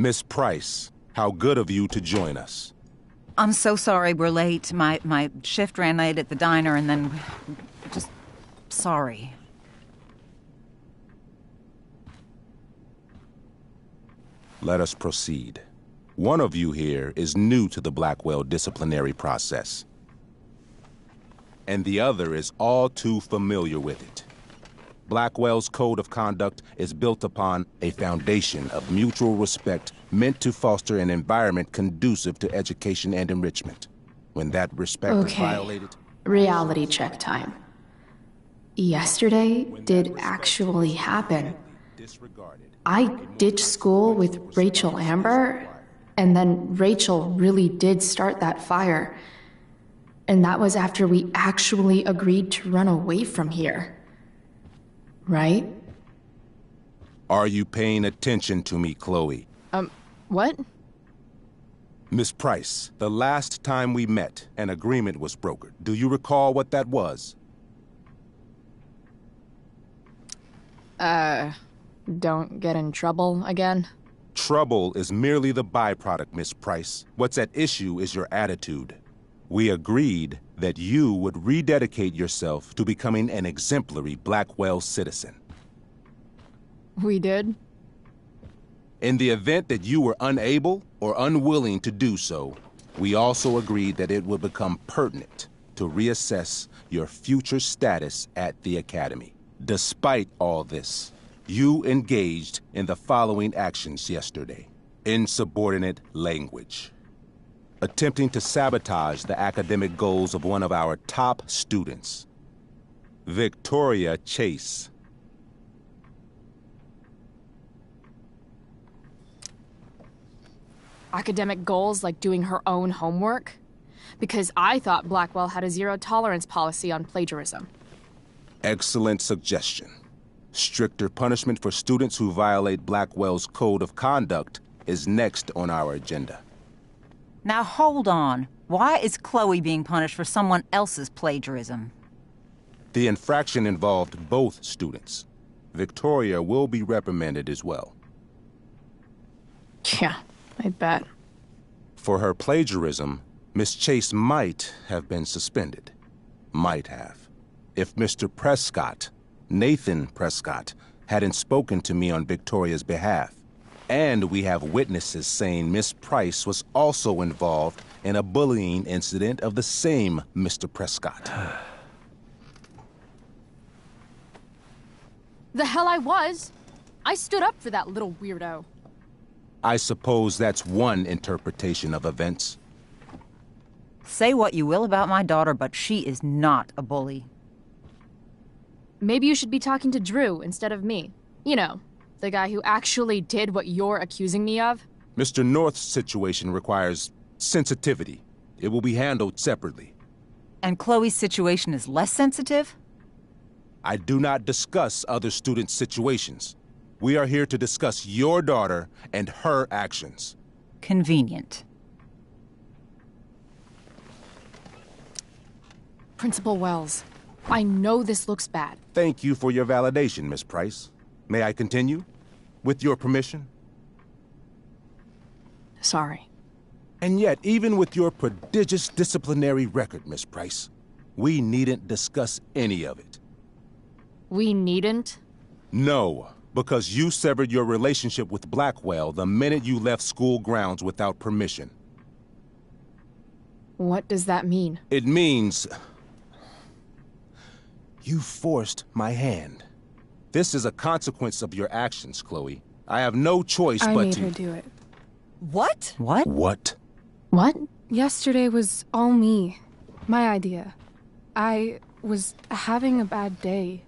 Miss Price, how good of you to join us. I'm so sorry we're late. My shift ran late at the diner and then... just... sorry. Let us proceed. One of you here is new to the Blackwell disciplinary process, and the other is all too familiar with it. Blackwell's code of conduct is built upon a foundation of mutual respect meant to foster an environment conducive to education and enrichment. When that respect is violated... Reality check time. Yesterday did actually happen. I ditched school with Rachel Amber, and then Rachel really did start that fire. And that was after we actually agreed to run away from here. Right? Are you paying attention to me, Chloe? What? Miss Price, the last time we met, an agreement was brokered. Do you recall what that was? Don't get in trouble again? Trouble is merely the byproduct, Miss Price. What's at issue is your attitude. We agreed that you would rededicate yourself to becoming an exemplary Blackwell citizen. We did? In the event that you were unable or unwilling to do so, we also agreed that it would become pertinent to reassess your future status at the Academy. Despite all this, you engaged in the following actions yesterday. Insubordinate language. Attempting to sabotage the academic goals of one of our top students, Victoria Chase. Academic goals like doing her own homework? Because I thought Blackwell had a zero-tolerance policy on plagiarism. Excellent suggestion. Stricter punishment for students who violate Blackwell's code of conduct is next on our agenda. Now hold on. Why is Chloe being punished for someone else's plagiarism? The infraction involved both students. Victoria will be reprimanded as well. Yeah, I bet. For her plagiarism, Miss Chase might have been suspended. Might have. If Mr. Prescott, Nathan Prescott, hadn't spoken to me on Victoria's behalf. And we have witnesses saying Miss Price was also involved in a bullying incident of the same Mr. Prescott. The hell I was! I stood up for that little weirdo. I suppose that's one interpretation of events. Say what you will about my daughter, but she is not a bully. Maybe you should be talking to Drew instead of me. You know, the guy who actually did what you're accusing me of. Mr. North's situation requires sensitivity. It will be handled separately. And Chloe's situation is less sensitive? I do not discuss other students' situations. We are here to discuss your daughter and her actions. Convenient. Principal Wells, I know this looks bad. Thank you for your validation, Miss Price. May I continue? With your permission? Sorry. And yet, even with your prodigious disciplinary record, Miss Price, we needn't discuss any of it. We needn't? No, because you severed your relationship with Blackwell the minute you left school grounds without permission. What does that mean? It means... you forced my hand. This is a consequence of your actions, Chloe. I have no choice but to... I made her do it. What? What? What? What? Yesterday was all me. My idea. I was having a bad day.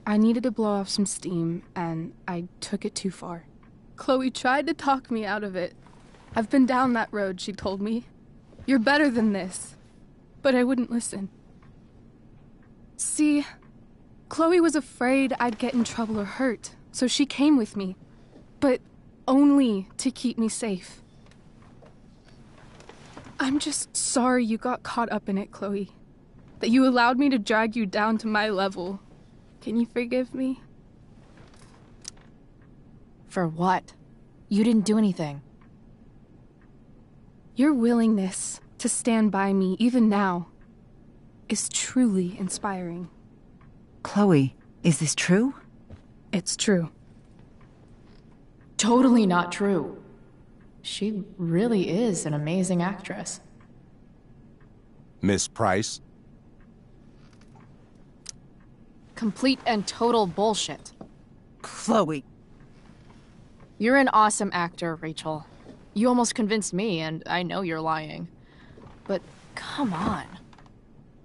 I needed to blow off some steam, and I took it too far. Chloe tried to talk me out of it. I've been down that road, she told me. You're better than this. But I wouldn't listen. See, Chloe was afraid I'd get in trouble or hurt, so she came with me. But only to keep me safe. I'm just sorry you got caught up in it, Chloe. That you allowed me to drag you down to my level. Can you forgive me? For what? You didn't do anything. Your willingness to stand by me, even now, is truly inspiring. Chloe, is this true? It's true. Totally not true. She really is an amazing actress. Miss Price? Complete and total bullshit. Chloe. You're an awesome actor, Rachel. You almost convinced me, and I know you're lying. But come on.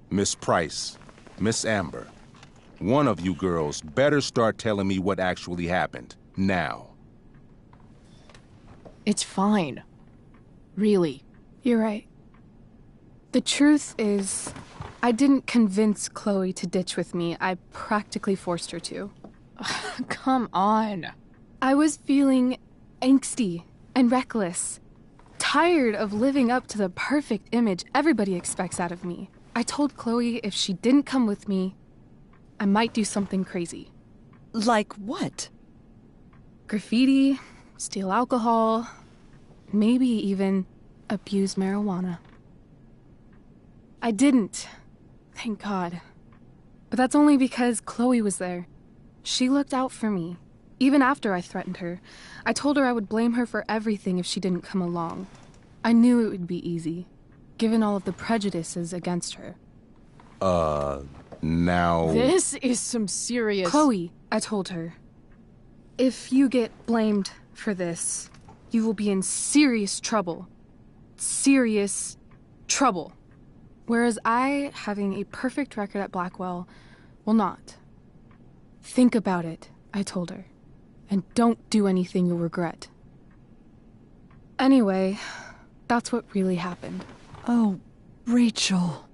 Miss Price, Miss Amber, one of you girls better start telling me what actually happened, now. It's fine. Really. You're right. The truth is, I didn't convince Chloe to ditch with me. I practically forced her to. Come on. I was feeling angsty and reckless. Tired of living up to the perfect image everybody expects out of me. I told Chloe if she didn't come with me, I might do something crazy. Like what? Graffiti, steal alcohol, maybe even abuse marijuana. I didn't, thank God. But that's only because Chloe was there. She looked out for me. Even after I threatened her, I told her I would blame her for everything if she didn't come along. I knew it would be easy, given all of the prejudices against her. Now... This is some serious... Chloe, I told her, if you get blamed for this, you will be in serious trouble. Serious trouble. Whereas I, having a perfect record at Blackwell, will not. Think about it, I told her, and don't do anything you'll regret. Anyway, that's what really happened. Oh, Rachel.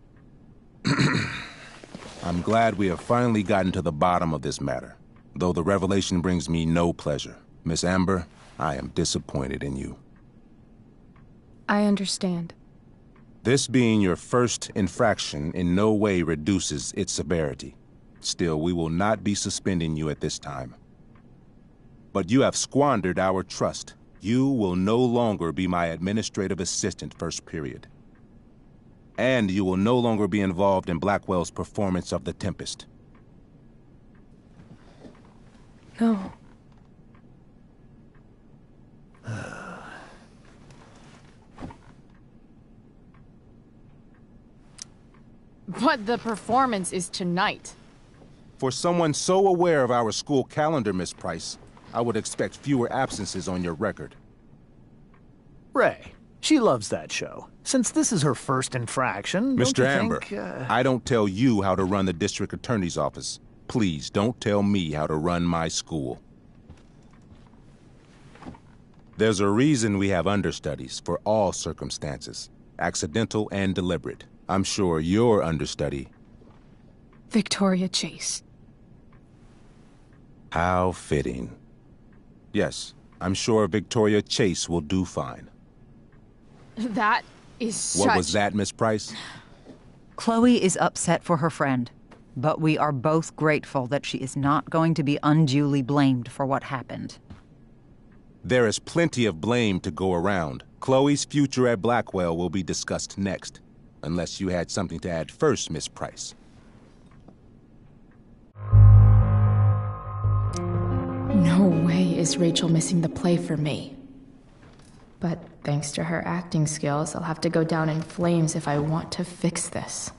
I'm glad we have finally gotten to the bottom of this matter, though the revelation brings me no pleasure. Miss Amber, I am disappointed in you. I understand. This being your first infraction in no way reduces its severity. Still, we will not be suspending you at this time. But you have squandered our trust. You will no longer be my administrative assistant first period. And you will no longer be involved in Blackwell's performance of The Tempest. No. But the performance is tonight. For someone so aware of our school calendar, Miss Price, I would expect fewer absences on your record. Ray, she loves that show. Since this is her first infraction, don't Mr. you Amber, think, I don't tell you how to run the district attorney's office. Please don't tell me how to run my school. There's a reason we have understudies for all circumstances, accidental and deliberate. I'm sure your understudy... Victoria Chase. How fitting. Yes, I'm sure Victoria Chase will do fine. That is such... What was that, Miss Price? Chloe is upset for her friend, but we are both grateful that she is not going to be unduly blamed for what happened. There is plenty of blame to go around. Chloe's future at Blackwell will be discussed next. Unless you had something to add first, Miss Price. No way is Rachel missing the play for me. But thanks to her acting skills, I'll have to go down in flames if I want to fix this.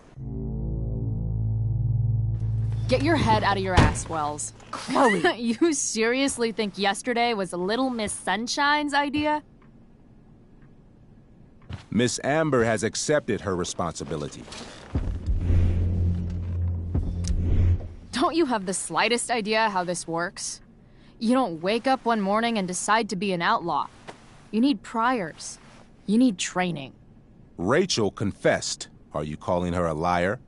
Get your head out of your ass, Wells. Chloe! You seriously think yesterday was Little Miss Sunshine's idea? Miss Amber has accepted her responsibility. Don't you have the slightest idea how this works? You don't wake up one morning and decide to be an outlaw. You need priors. You need training. Rachel confessed. Are you calling her a liar?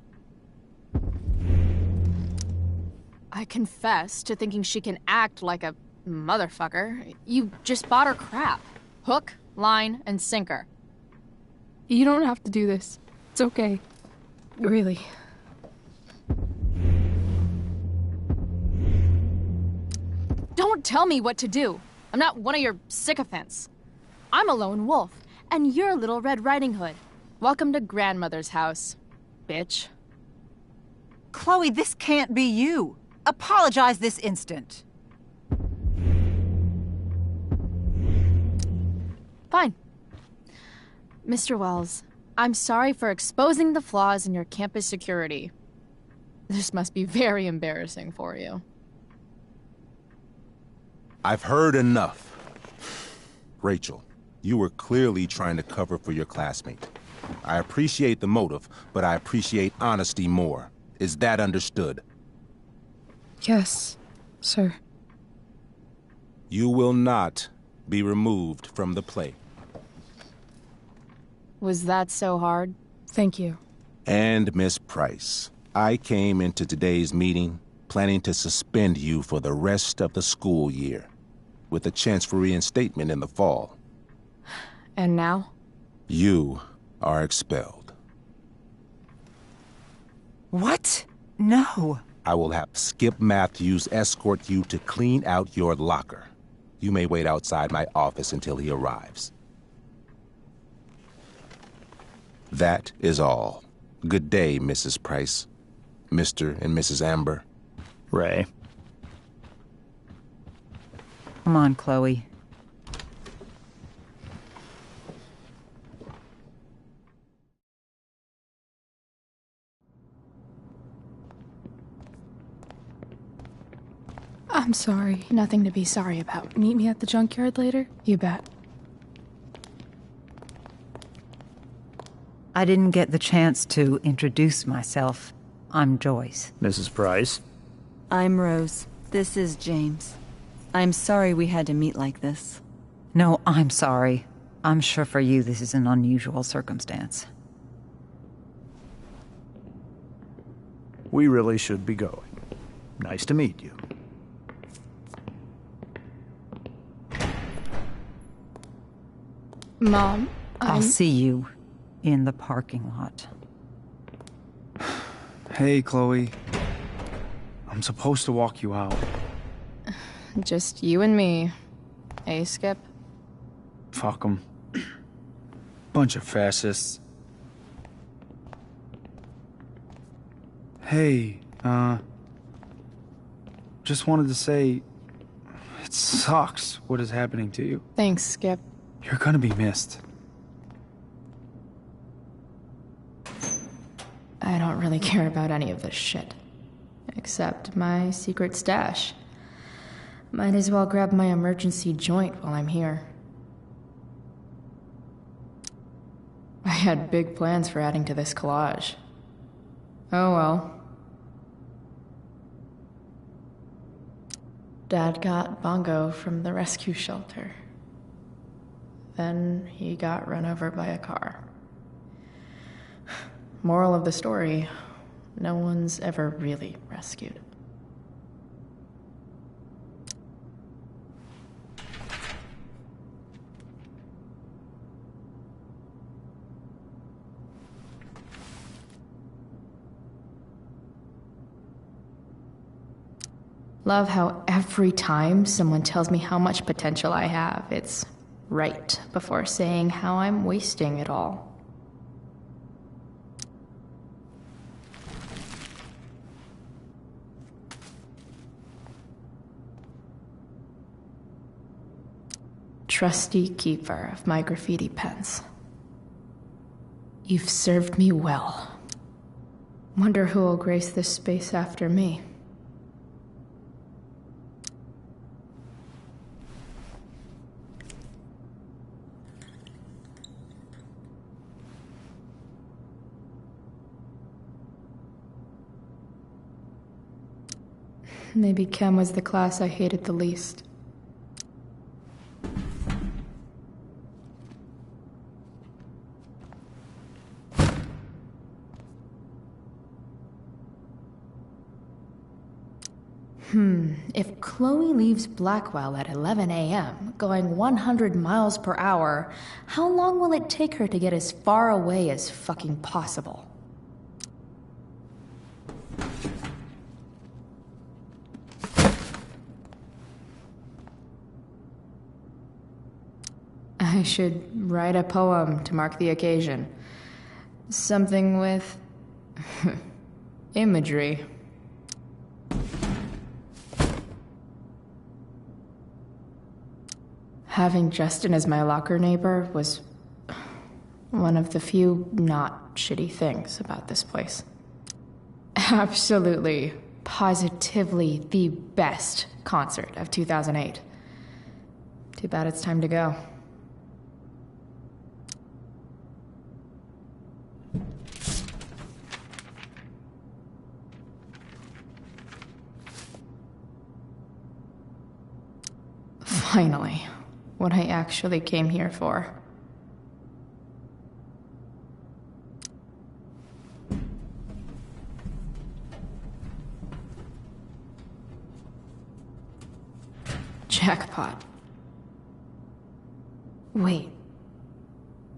I confess to thinking she can act like a motherfucker. You just bought her crap. Hook, line, and sinker. You don't have to do this. It's okay. Really. Don't tell me what to do. I'm not one of your sycophants. I'm a lone wolf, And you're Little Red Riding Hood. Welcome to grandmother's house, bitch. Chloe, this can't be you. Apologize this instant. Fine. Mr. Wells, I'm sorry for exposing the flaws in your campus security. This must be very embarrassing for you. I've heard enough. Rachel, you were clearly trying to cover for your classmate. I appreciate the motive, but I appreciate honesty more. Is that understood? Yes, sir. You will not be removed from the play. Was that so hard? Thank you. And Miss Price, I came into today's meeting planning to suspend you for the rest of the school year, with a chance for reinstatement in the fall. And now? You are expelled. What? No. I will have Skip Matthews escort you to clean out your locker. You may wait outside my office until he arrives. That is all. Good day, Mrs. Price. Mr. and Mrs. Amber. Ray. Come on, Chloe. I'm sorry. Nothing to be sorry about. Meet me at the junkyard later? You bet. I didn't get the chance to introduce myself. I'm Joyce. Mrs. Price. I'm Rose. This is James. I'm sorry we had to meet like this. No, I'm sorry. I'm sure for you this is an unusual circumstance. We really should be going. Nice to meet you. Mom, I'll see you in the parking lot. Hey, Chloe. I'm supposed to walk you out. Just you and me. Eh, Skip? Fuck 'em. Bunch of fascists. Hey, just wanted to say, it sucks what is happening to you. Thanks, Skip. You're gonna be missed. I don't really care about any of this shit. Except my secret stash. Might as well grab my emergency joint while I'm here. I had big plans for adding to this collage. Oh well. Dad got Bongo from the rescue shelter. Then he got run over by a car. Moral of the story, no one's ever really rescued. Love how every time someone tells me how much potential I have, it's right before saying how I'm wasting it all. Trusty keeper of my graffiti pens. You've served me well. Wonder who will grace this space after me. Maybe chem was the class I hated the least. If Chloe leaves Blackwell at 11 a.m., going 100 miles per hour, how long will it take her to get as far away as fucking possible? I I should write a poem to mark the occasion. Something with imagery. Having Justin as my locker neighbor was one of the few not shitty things about this place. Absolutely, positively the best concert of 2008. Too bad it's time to go. Finally, what I actually came here for. Jackpot. Wait.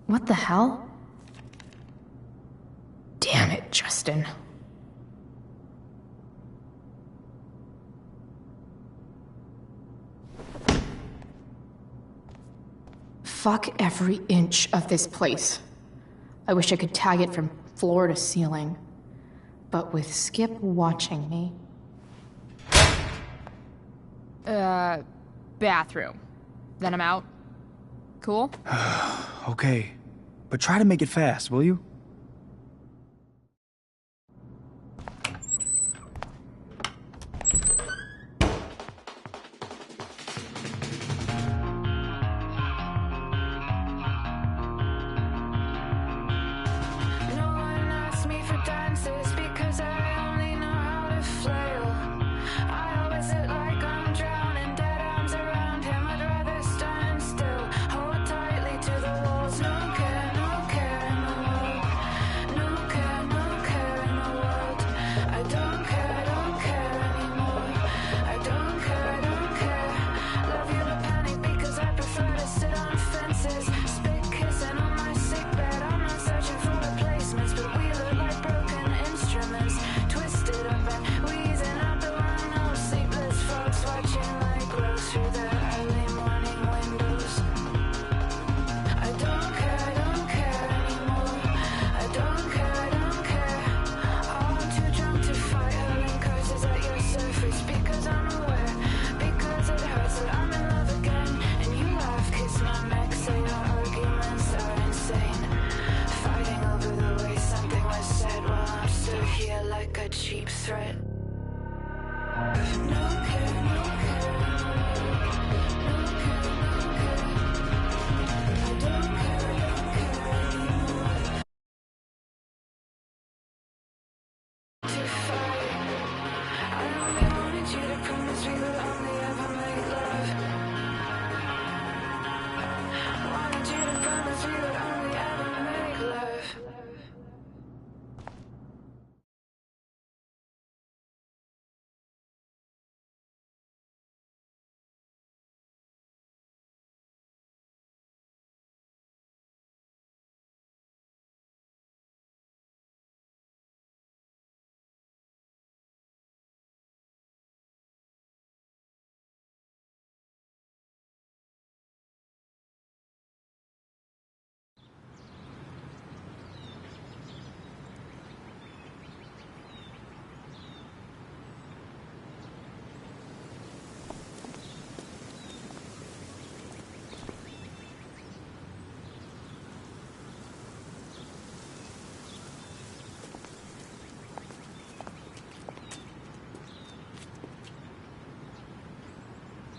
What the hell? Damn it, Justin. Fuck every inch of this place. I wish I could tag it from floor to ceiling. But with Skip watching me... Bathroom. Then I'm out. Cool? Okay, but try to make it fast, will you?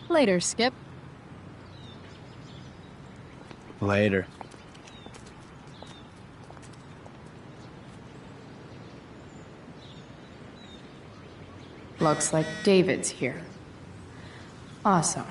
Later, Skip. Later. Looks like David's here. Awesome.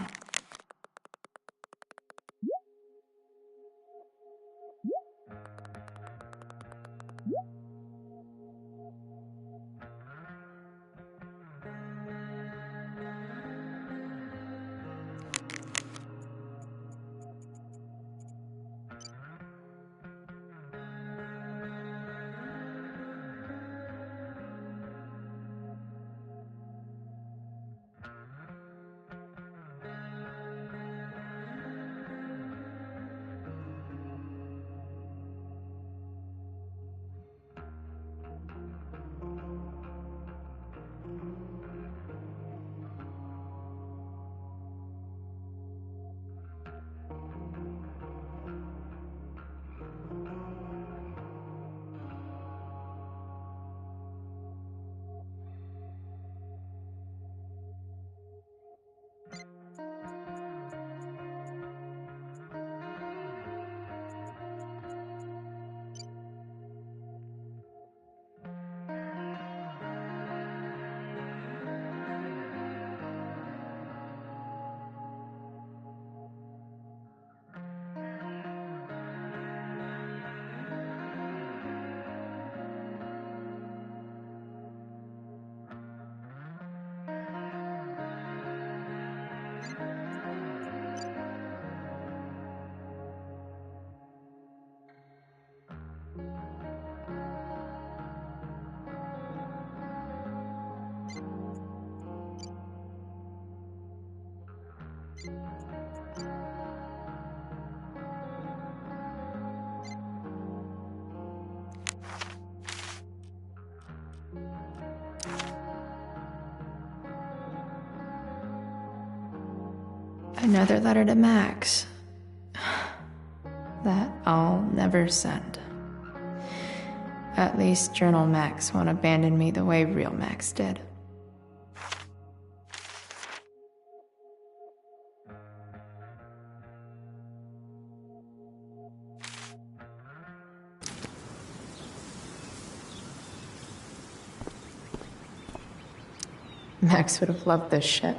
Another letter to Max. That I'll never send. At least Journal Max won't abandon me the way real Max did. Max would have loved this shit.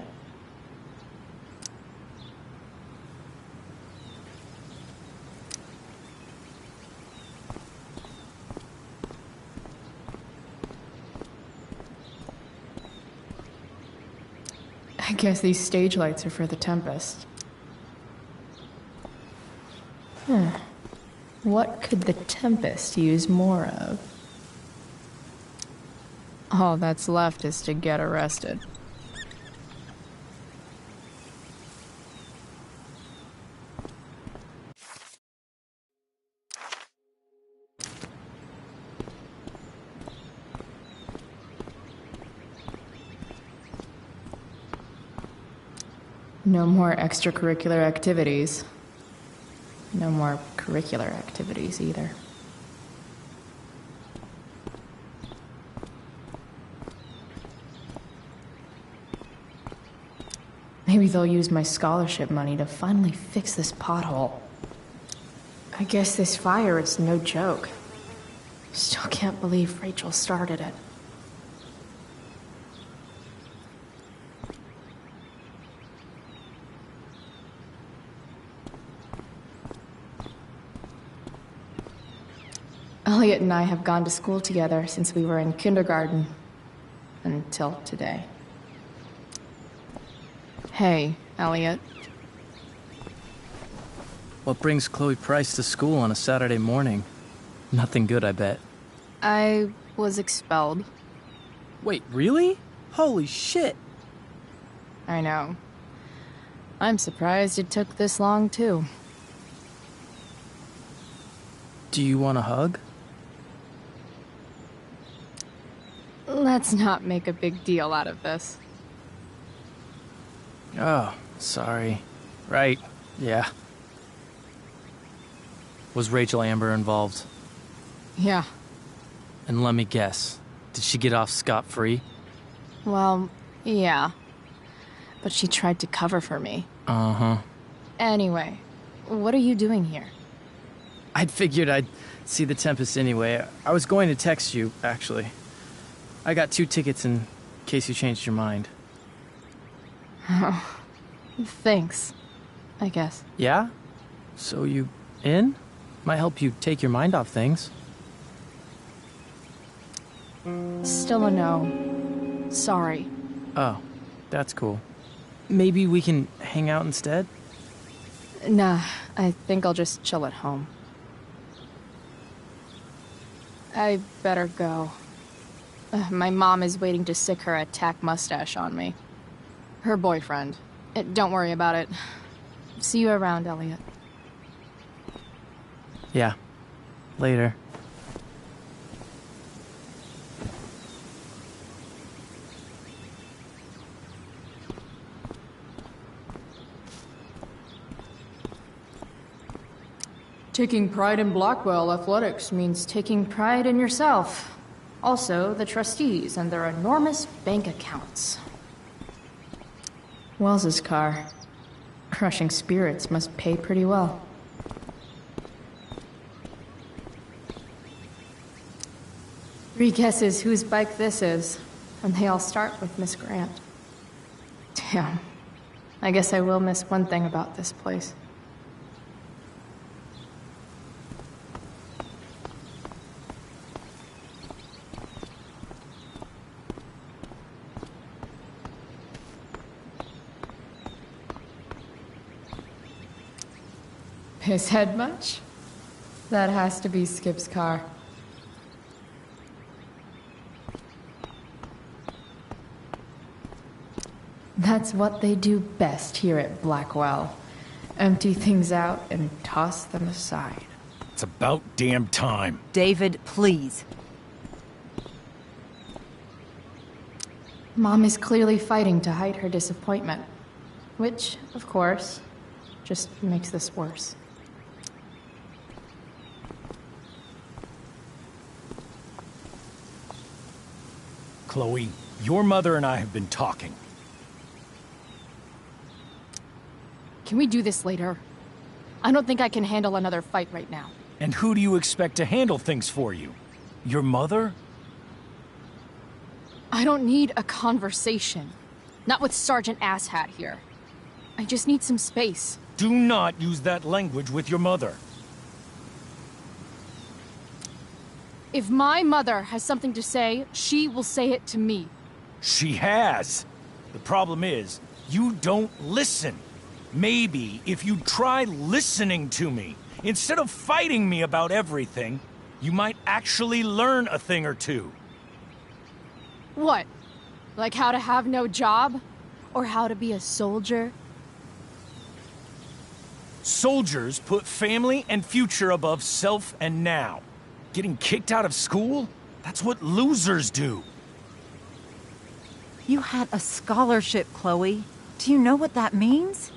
I guess these stage lights are for the Tempest. What could the Tempest use more of? All that's left is to get arrested. No more extracurricular activities. No more curricular activities either. Maybe they'll use my scholarship money to finally fix this pothole. I guess this fire is no joke. Still can't believe Rachel started it. Elliot and I have gone to school together since we were in kindergarten. Until today. Hey, Elliot. What brings Chloe Price to school on a Saturday morning? Nothing good, I bet. I was expelled. Wait, really? Holy shit! I know. I'm surprised it took this long, too. Do you want a hug? Let's not make a big deal out of this. Oh, sorry. Right, yeah. Was Rachel Amber involved? Yeah. And let me guess, did she get off scot-free? Well, yeah. But she tried to cover for me. Uh-huh. Anyway, what are you doing here? I'd figured I'd see the Tempest anyway. I was going to text you, actually. I got 2 tickets in case you changed your mind. Oh, thanks, I guess. Yeah? So you in? Might help you take your mind off things. Still a no. Sorry. Oh, that's cool. Maybe we can hang out instead? Nah, I think I'll just chill at home. I better go. My mom is waiting to sick her attack mustache on me. Her boyfriend. Don't worry about it. See you around, Elliot. Yeah. Later. Taking pride in Blackwell athletics means taking pride in yourself. Also, the trustees and their enormous bank accounts. Wells's car. Crushing spirits must pay pretty well. 3 guesses whose bike this is, and they all start with Miss Grant. Damn. I guess I will miss one thing about this place. His head much? That has to be Skip's car. That's what they do best here at Blackwell. Empty things out and toss them aside. It's about damn time. David, please. Mom is clearly fighting to hide her disappointment. Which, of course, just makes this worse. Chloe, your mother and I have been talking. Can we do this later? I don't think I can handle another fight right now. And who do you expect to handle things for you? Your mother? I don't need a conversation. Not with Sergeant Asshat here. I just need some space. Do not use that language with your mother. If my mother has something to say, she will say it to me. She has. The problem is, you don't listen. Maybe if you try listening to me, instead of fighting me about everything, you might actually learn a thing or two. What? Like how to have no job? Or how to be a soldier? Soldiers put family and future above self and now. Getting kicked out of school? That's what losers do. You had a scholarship, Chloe. Do you know what that means?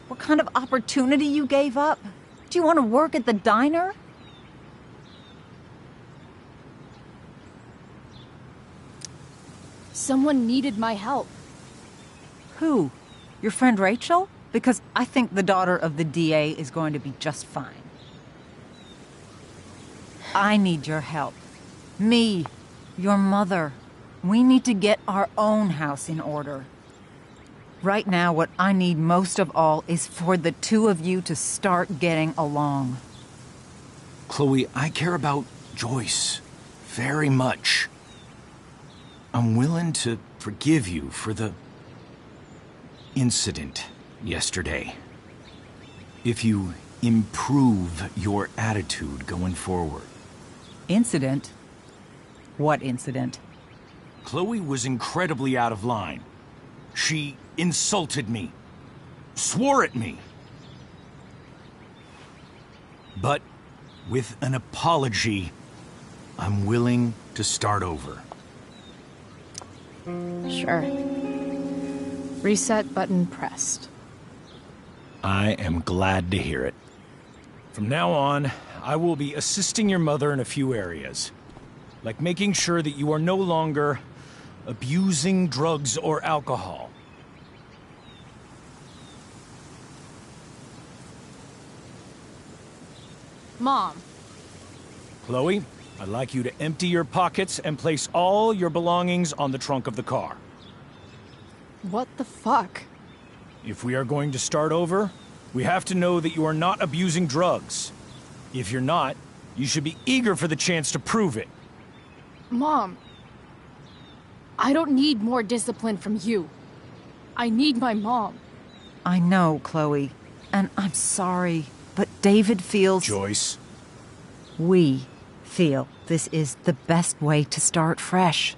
What kind of opportunity you gave up? Do you want to work at the diner? Someone needed my help. Who? Your friend Rachel? Because I think the daughter of the DA is going to be just fine. I need your help. Me, your mother. We need to get our own house in order. Right now, what I need most of all is for the two of you to start getting along. Chloe, I care about Joyce very much. I'm willing to forgive you for the incident yesterday. If you improve your attitude going forward. Incident? What incident? Chloe was incredibly out of line. She insulted me, swore at me. But with an apology, I'm willing to start over. Sure. Reset button pressed. I am glad to hear it. From now on, I will be assisting your mother in a few areas. Like making sure that you are no longer abusing drugs or alcohol. Mom. Chloe, I'd like you to empty your pockets and place all your belongings on the trunk of the car. What the fuck? If we are going to start over, we have to know that you are not abusing drugs. If you're not, you should be eager for the chance to prove it. Mom. I don't need more discipline from you. I need my mom. I know, Chloe, and I'm sorry, but David feels... Joyce. We feel this is the best way to start fresh.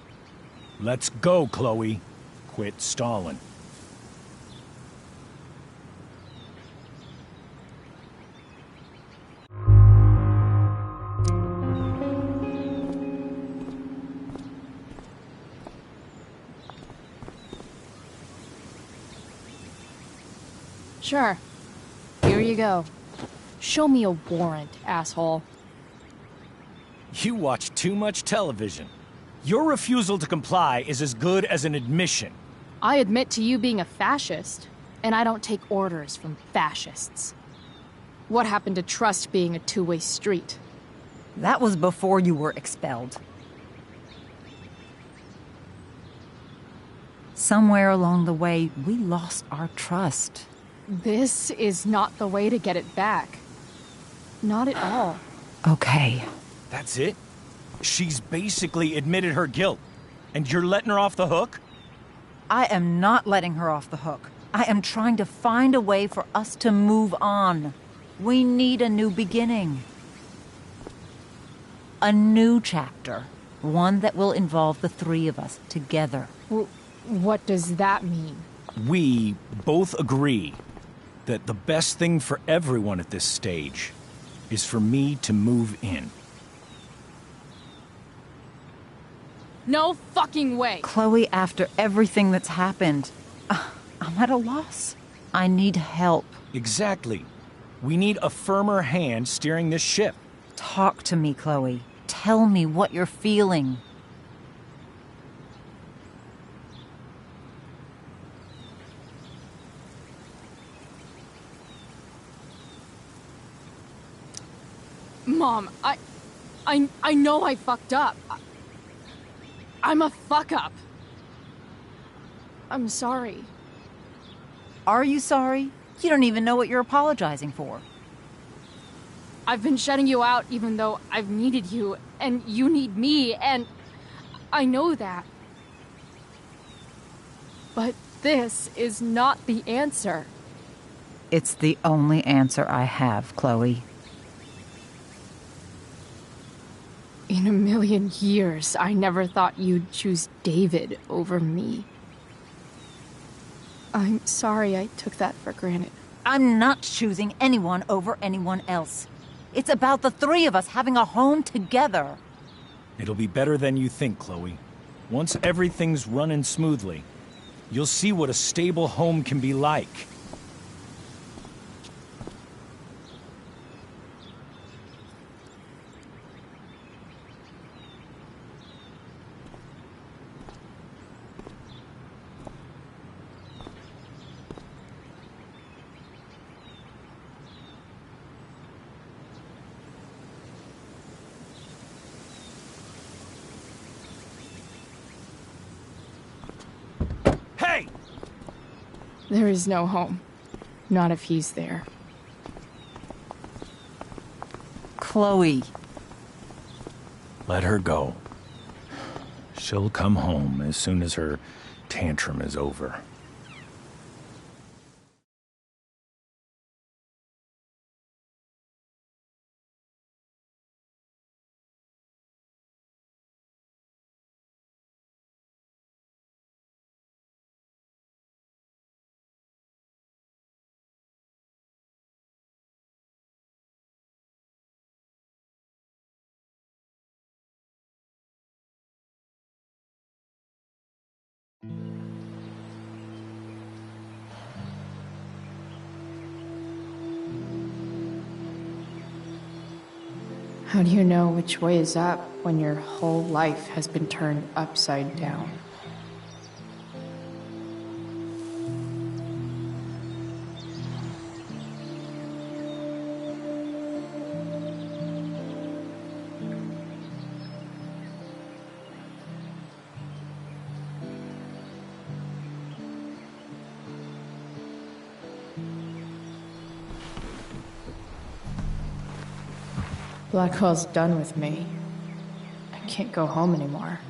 Let's go, Chloe. Quit stalling. Sure. Here you go. Show me a warrant, asshole. You watch too much television. Your refusal to comply is as good as an admission. I admit to you being a fascist, and I don't take orders from fascists. What happened to trust being a two-way street? That was before you were expelled. Somewhere along the way, we lost our trust. This is not the way to get it back. Not at all. Okay. That's it? She's basically admitted her guilt, and you're letting her off the hook? I am not letting her off the hook. I am trying to find a way for us to move on. We need a new beginning. A new chapter. One that will involve the three of us together. What does that mean? we both agree that the best thing for everyone at this stage is for me to move in. No fucking way! Chloe, after everything that's happened, I'm at a loss. I need help. Exactly. We need a firmer hand steering this ship. Talk to me, Chloe. Tell me what you're feeling. Mom, I know I fucked up. I'm a fuck-up. I'm sorry. Are you sorry? You don't even know what you're apologizing for. I've been shutting you out even though I've needed you, and you need me, and I know that. But this is not the answer. It's the only answer I have, Chloe. In a million years, I never thought you'd choose David over me. I'm sorry I took that for granted. I'm not choosing anyone over anyone else. It's about the three of us having a home together. It'll be better than you think, Chloe. Once everything's running smoothly, you'll see what a stable home can be like. Hey! There is no home. Not if he's there. Chloe. Let her go. She'll come home as soon as her tantrum is over. How do you know which way is up when your whole life has been turned upside down? Blackwell's done with me. I can't go home anymore.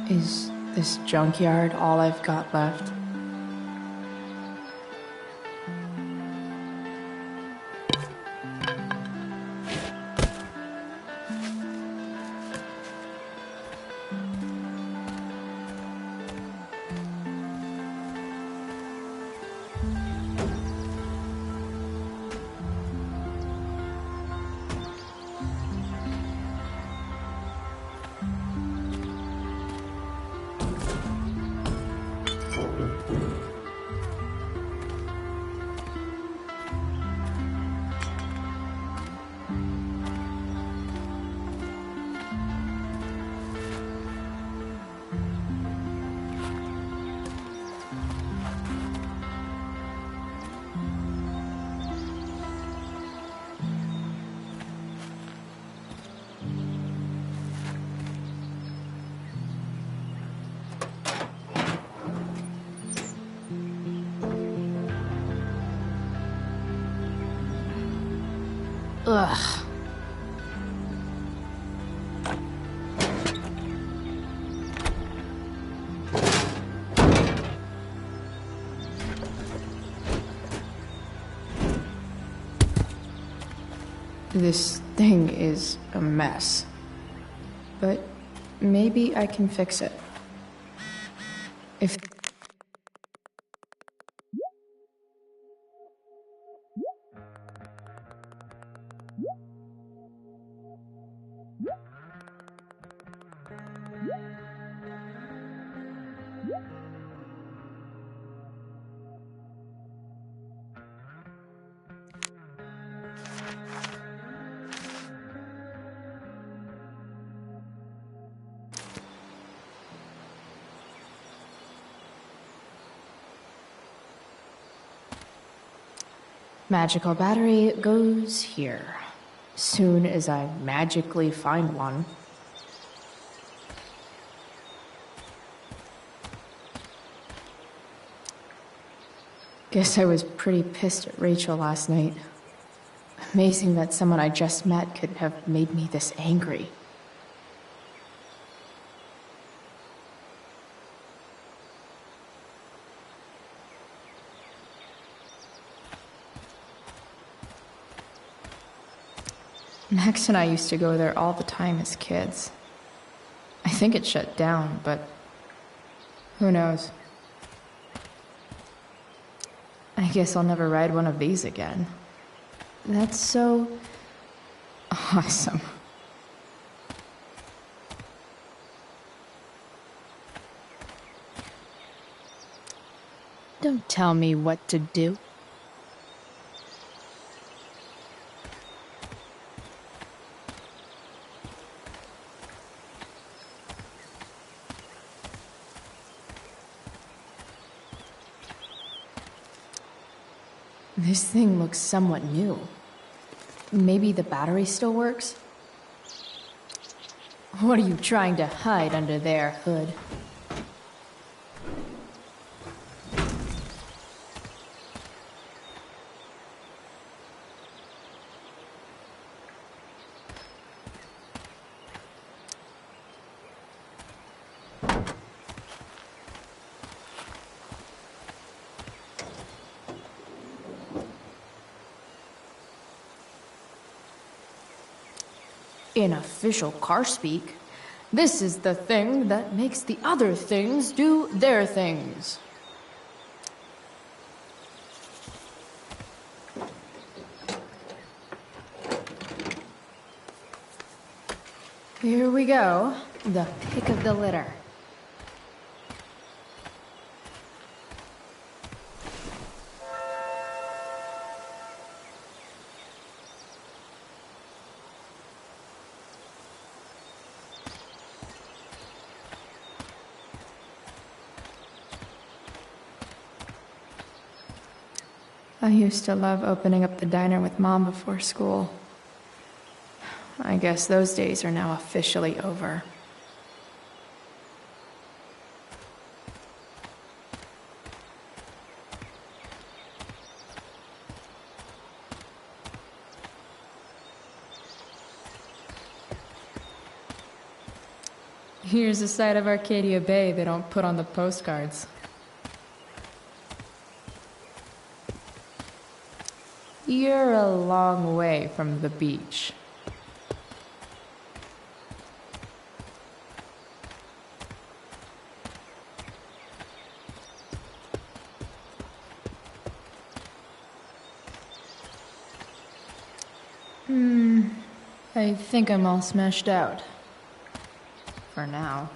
Is this junkyard all I've got left? Ugh. This thing is a mess. But maybe I can fix it. If magical battery goes here. Soon as I magically find one. Guess I was pretty pissed at Rachel last night. Amazing that someone I just met could have made me this angry. Max and I used to go there all the time as kids. I think it shut down, but who knows? I guess I'll never ride one of these again. That's so awesome. Don't tell me what to do. This thing looks somewhat new. Maybe the battery still works? What are you trying to hide under there, Hood? In official car speak, this is the thing that makes the other things do their things. Here we go, the pick of the litter. I used to love opening up the diner with Mom before school. I guess those days are now officially over. Here's a side of Arcadia Bay they don't put on the postcards. You're a long way from the beach. I think I'm all smashed out. For now.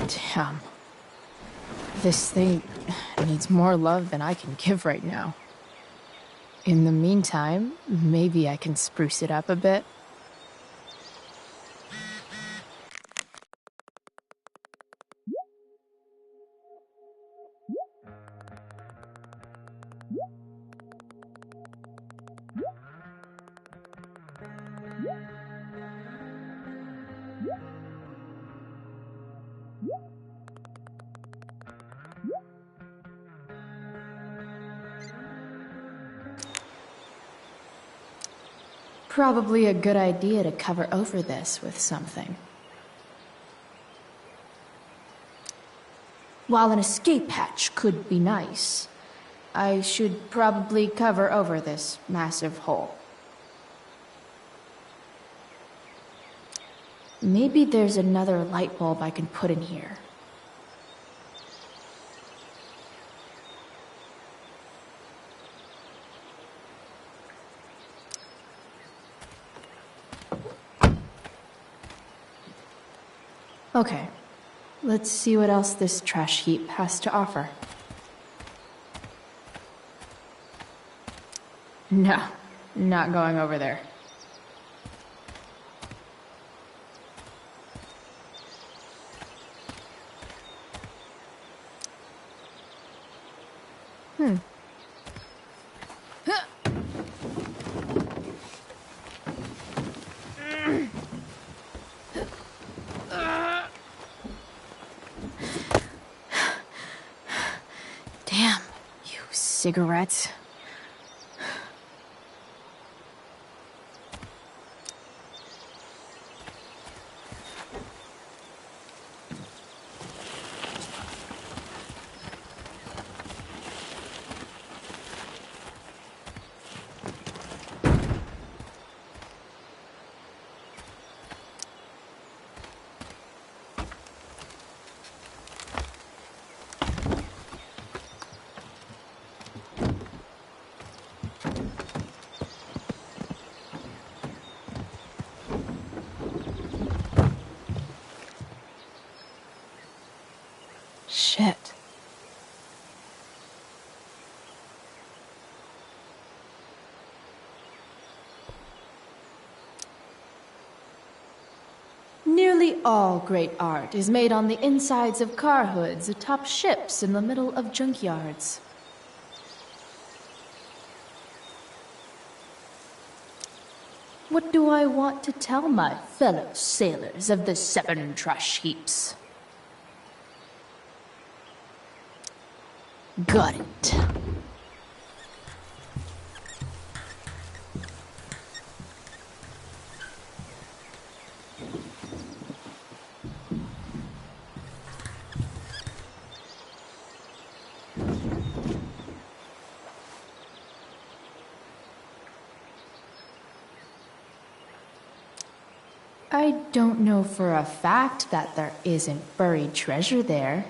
Damn. This thing needs more love than I can give right now. In the meantime, maybe I can spruce it up a bit. Probably a good idea to cover over this with something. While an escape hatch could be nice, I should probably cover over this massive hole. Maybe there's another light bulb I can put in here. Okay, let's see what else this trash heap has to offer. No, not going over there. Damn, you cigarettes. Shit. Nearly all great art is made on the insides of car hoods atop ships in the middle of junkyards. What do I want to tell my fellow sailors of the 7 trash heaps? Got it. I don't know for a fact that there isn't buried treasure there.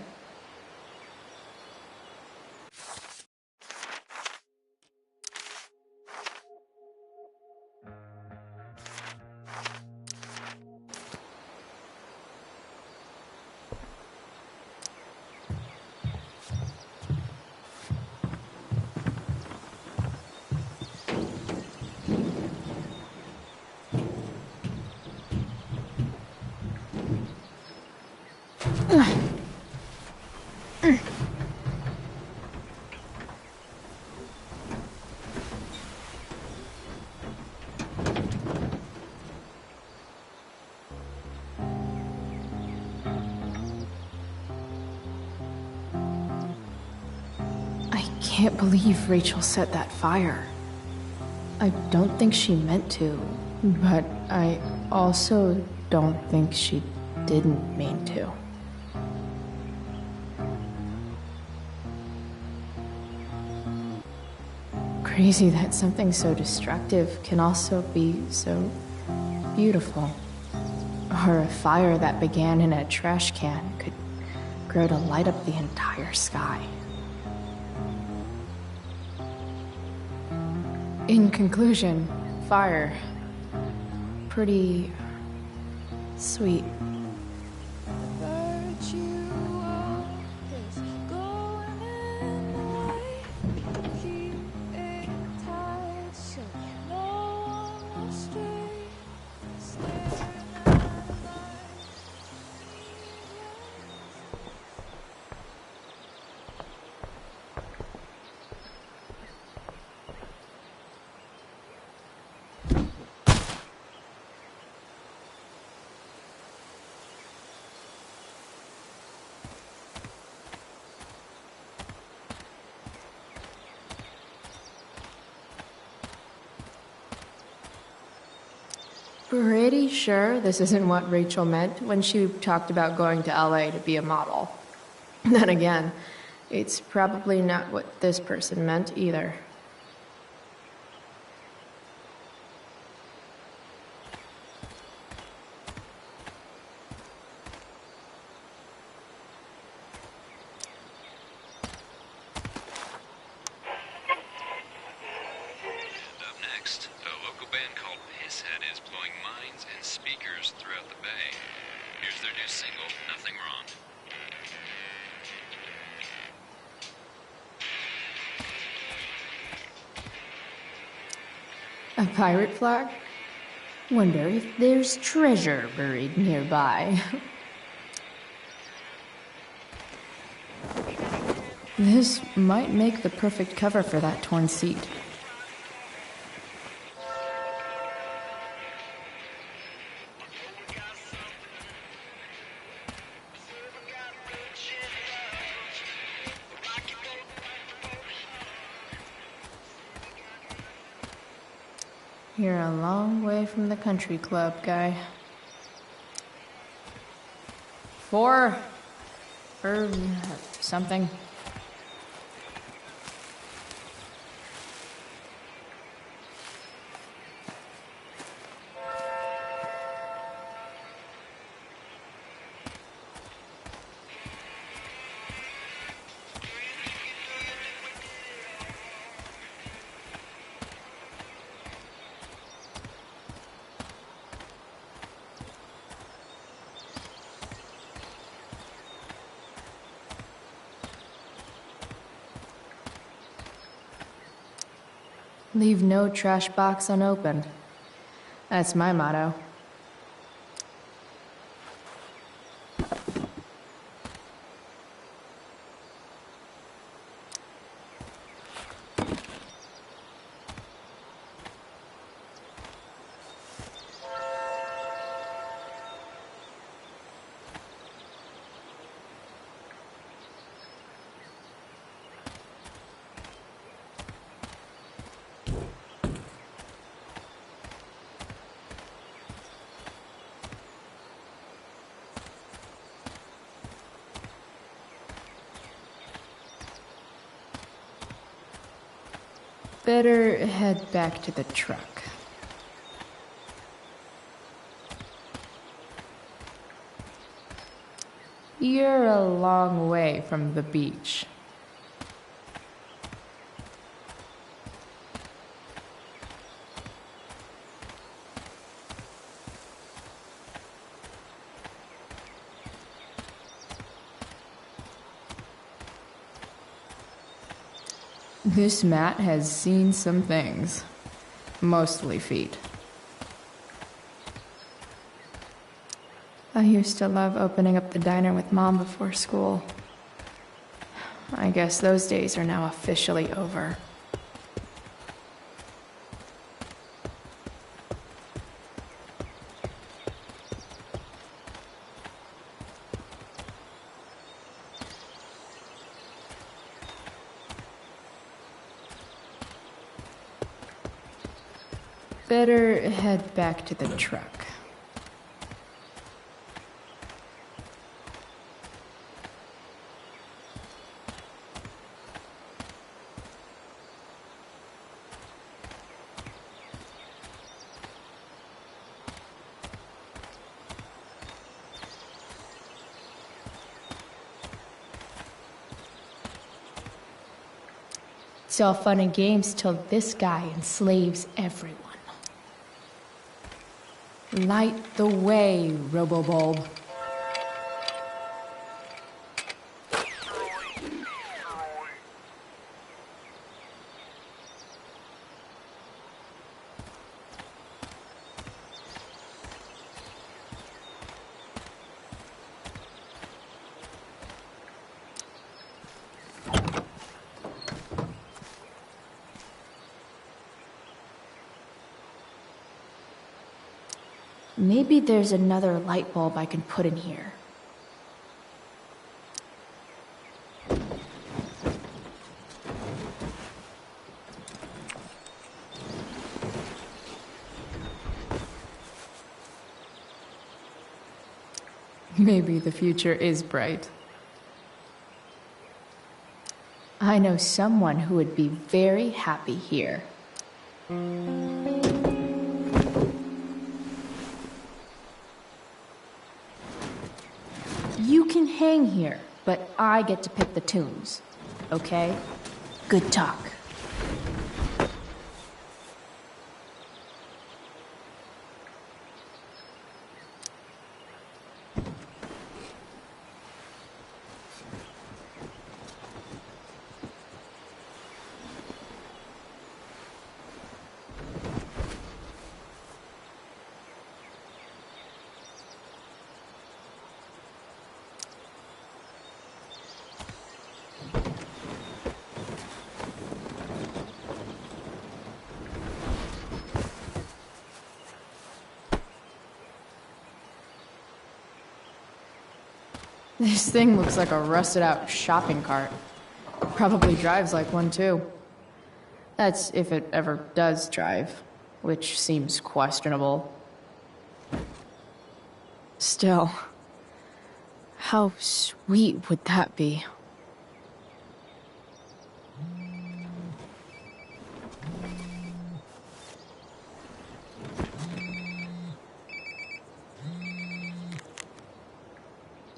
I can't believe Rachel set that fire. I don't think she meant to, but I also don't think she didn't mean to. Crazy that something so destructive can also be so beautiful. Or a fire that began in a trash can could grow to light up the entire sky. In conclusion, fire. Pretty sweet. Virtue Pretty sure this isn't what Rachel meant when she talked about going to LA to be a model. Then again, it's probably not what this person meant either. A pirate flag? Wonder if there's treasure buried nearby. This might make the perfect cover for that torn seat. You're a long way from the country club, guy. 4 or something. Leave no trash box unopened. That's my motto. Better head back to the truck. You're a long way from the beach. This mat has seen some things. Mostly feet. I used to love opening up the diner with Mom before school. I guess those days are now officially over. Better head back to the truck. It's all fun and games till this guy enslaves everyone. Light the way, Robobulb. Maybe there's another light bulb I can put in here. Maybe the future is bright. I know someone who would be very happy here. You can hang here, but I get to pick the tunes. Okay? Good talk. This thing looks like a rusted out shopping cart. Probably drives like one too. That's if it ever does drive, which seems questionable. Still, how sweet would that be?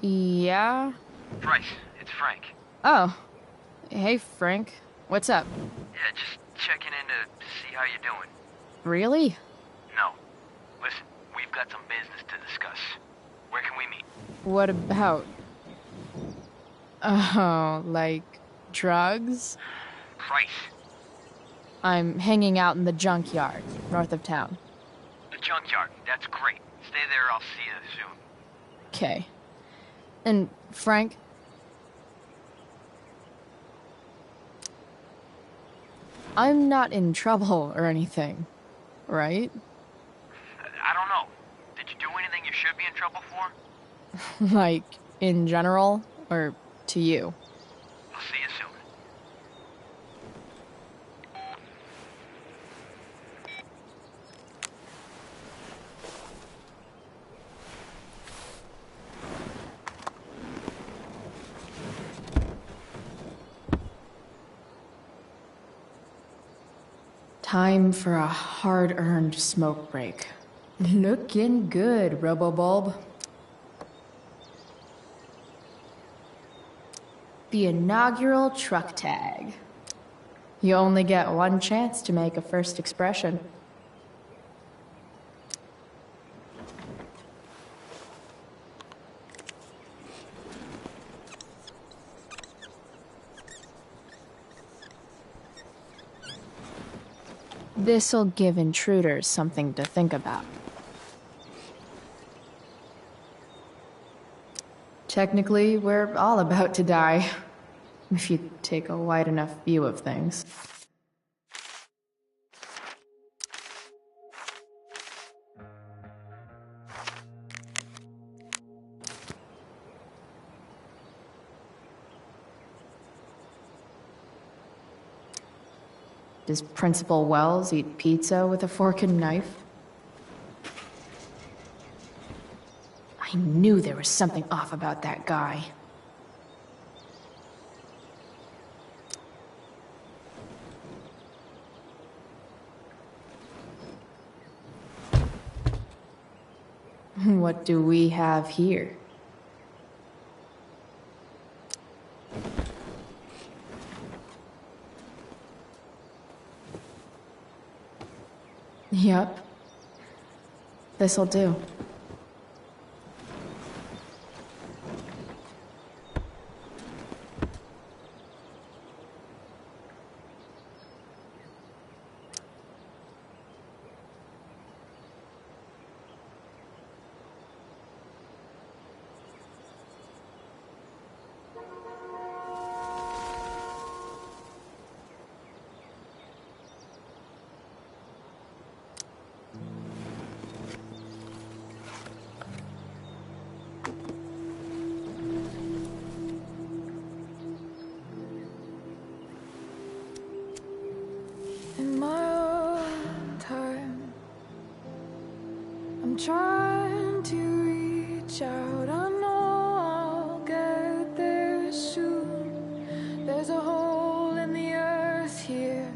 Yeah? Bryce, it's Frank. Oh. Hey, Frank. What's up? Yeah, just checking in to see how you're doing. Really? No. Listen, we've got some business to discuss. Where can we meet? What about? Oh, like drugs? Bryce. I'm hanging out in the junkyard, north of town. The junkyard, that's great. Stay there, I'll see you soon. Okay. And, Frank? I'm not in trouble or anything, right? I don't know. Did you do anything you should be in trouble for? Like, in general, or to you? I'll see you soon. Time for a hard-earned smoke break. Looking good, Robobulb. The inaugural truck tag. You only get one chance to make a first expression. This'll give intruders something to think about. Technically, we're all about to die, if you take a wide enough view of things. Does Principal Wells eat pizza with a fork and knife? I knew there was something off about that guy. What do we have here? Yep. This'll do. There's a hole in the earth here,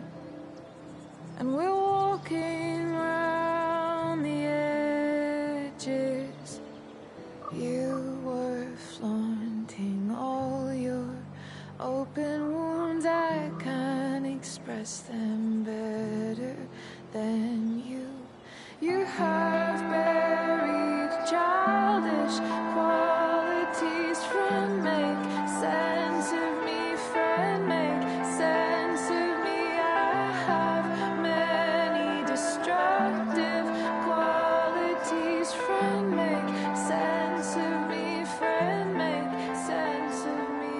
and we're walking round the edges. You were flaunting all your open wounds. I can't express them better than you. You have buried childish qualities. Friend, make sense of me. Friend, make sense of me. I have many destructive qualities. Friend, make sense of me. Friend, make sense of me.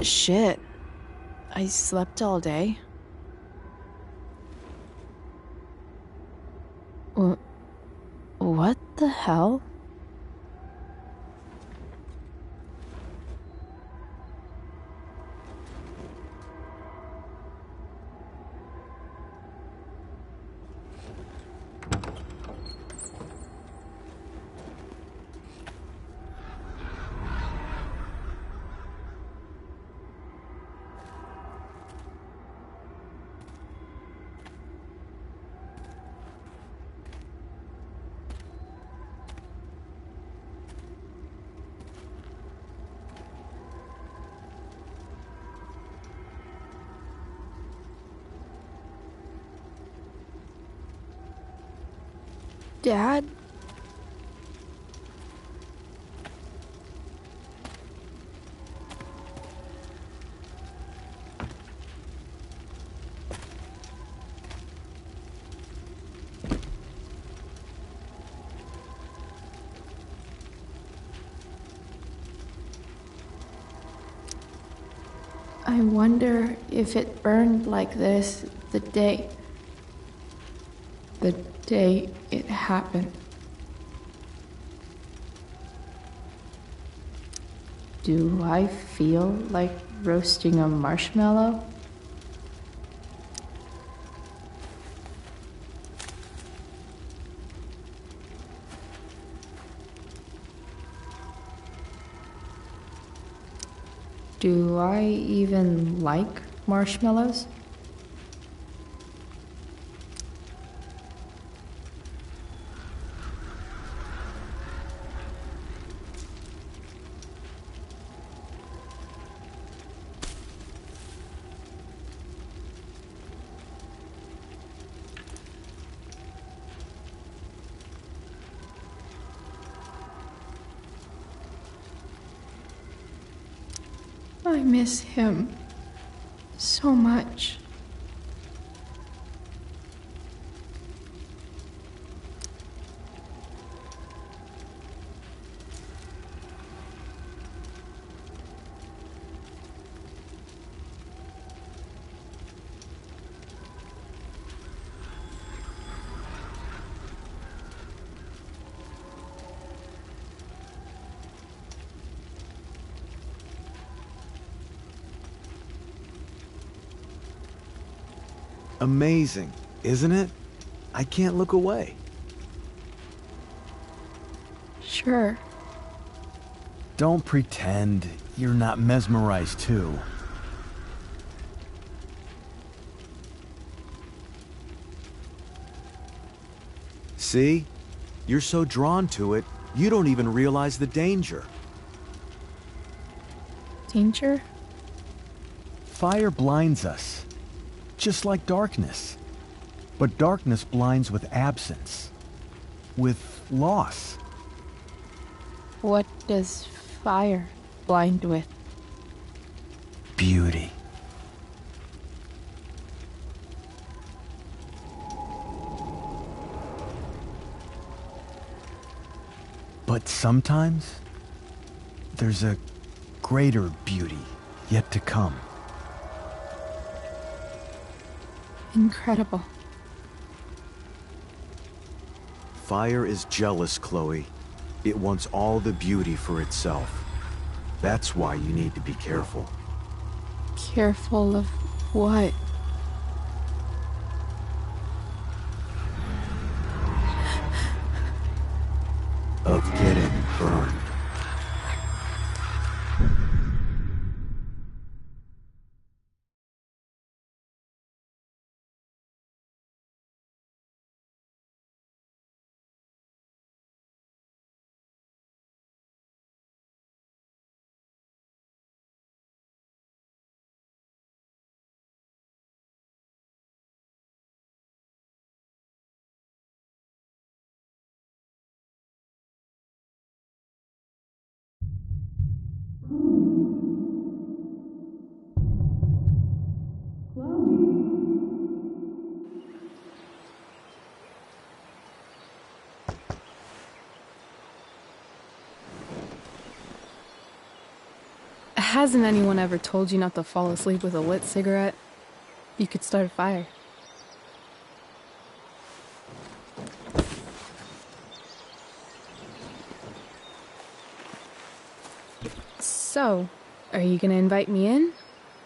Shit. I slept all day. What the hell? Dad? I wonder if it burned like this the day it happened. Do I feel like roasting a marshmallow? Do I even like marshmallows? I miss him so much. Amazing, isn't it? I can't look away. Sure. Don't pretend you're not mesmerized too. See? You're so drawn to it, you don't even realize the danger. Danger? Fire blinds us, just like darkness. But darkness blinds with absence, with loss. What does fire blind with? Beauty. But sometimes, there's a greater beauty yet to come. incredible. Fire is jealous, Chloe. It wants all the beauty for itself. That's why you need to be careful. Careful of what? Of getting burned. Hasn't anyone ever told you not to fall asleep with a lit cigarette? You could start a fire. So, are you gonna invite me in?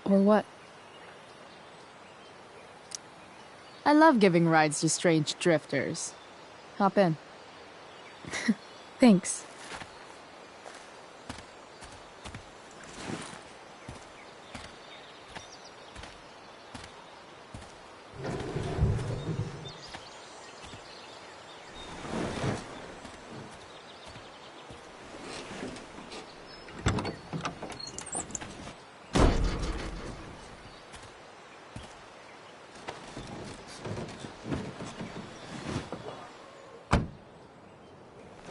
Or what? I love giving rides to strange drifters. Hop in. Thanks.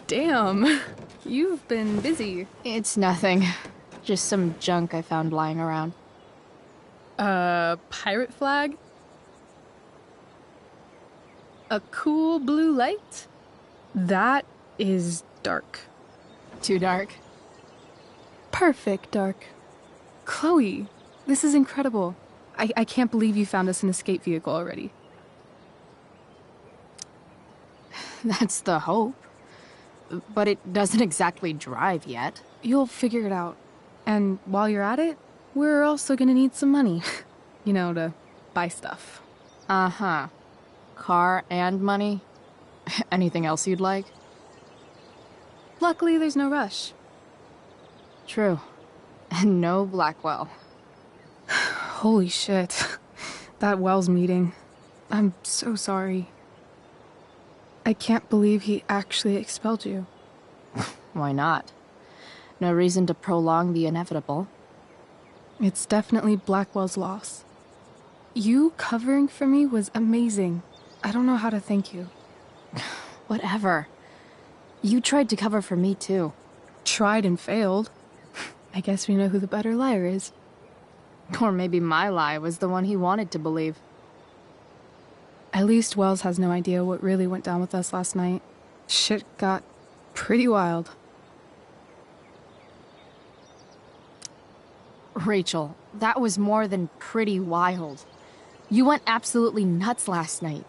Damn, you've been busy. It's nothing. Just some junk I found lying around. Pirate flag? A cool blue light? That is dark. Too dark? Perfect dark. Chloe, this is incredible. I can't believe you found us an escape vehicle already. That's the hope. But it doesn't exactly drive yet. You'll figure it out. And while you're at it, we're also gonna need some money. You know, to buy stuff. Uh-huh. Car and money? Anything else you'd like? Luckily, there's no rush. True. And no Blackwell. Holy shit. That Wells meeting. I'm so sorry. I can't believe he actually expelled you. Why not? No reason to prolong the inevitable. It's definitely Blackwell's loss. You covering for me was amazing. I don't know how to thank you. Whatever. You tried to cover for me, too. Tried and failed. I guess we know who the better liar is. Or maybe my lie was the one he wanted to believe. At least Wells has no idea what really went down with us last night. Shit got pretty wild. Rachel, that was more than pretty wild. You went absolutely nuts last night.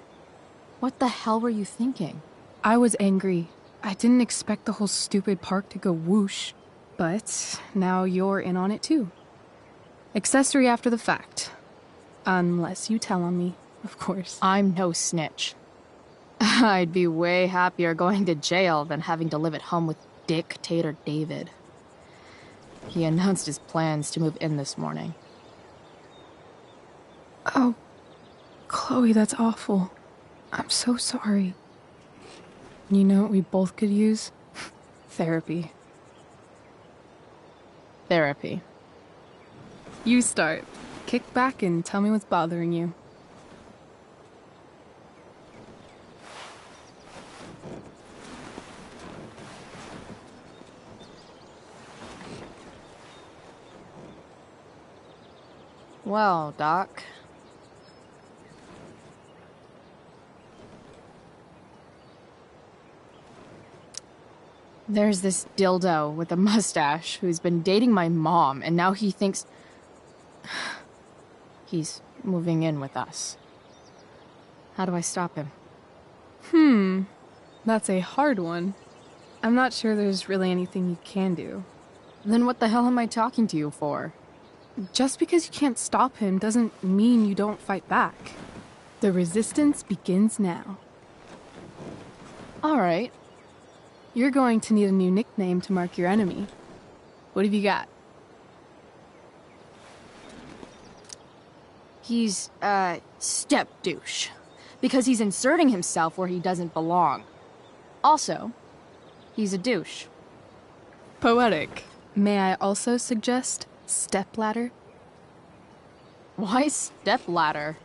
What the hell were you thinking? I was angry. I didn't expect the whole stupid park to go whoosh. But now you're in on it too. Accessory after the fact. Unless you tell on me, of course. I'm no snitch. I'd be way happier going to jail than having to live at home with Dictator David. He announced his plans to move in this morning. Oh, Chloe, that's awful. I'm so sorry. You know what we both could use? Therapy. Therapy. You start. Kick back and tell me what's bothering you. Well, Doc. There's this dildo with a mustache who's been dating my mom, and now he thinks he's moving in with us. How do I stop him? That's a hard one. I'm not sure there's really anything you can do. Then what the hell am I talking to you for? Just because you can't stop him doesn't mean you don't fight back. The resistance begins now. All right. You're going to need a new nickname to mark your enemy. What have you got? He's, step douche. Because he's inserting himself where he doesn't belong. Also, he's a douche. Poetic. May I also suggest stepladder? Why stepladder?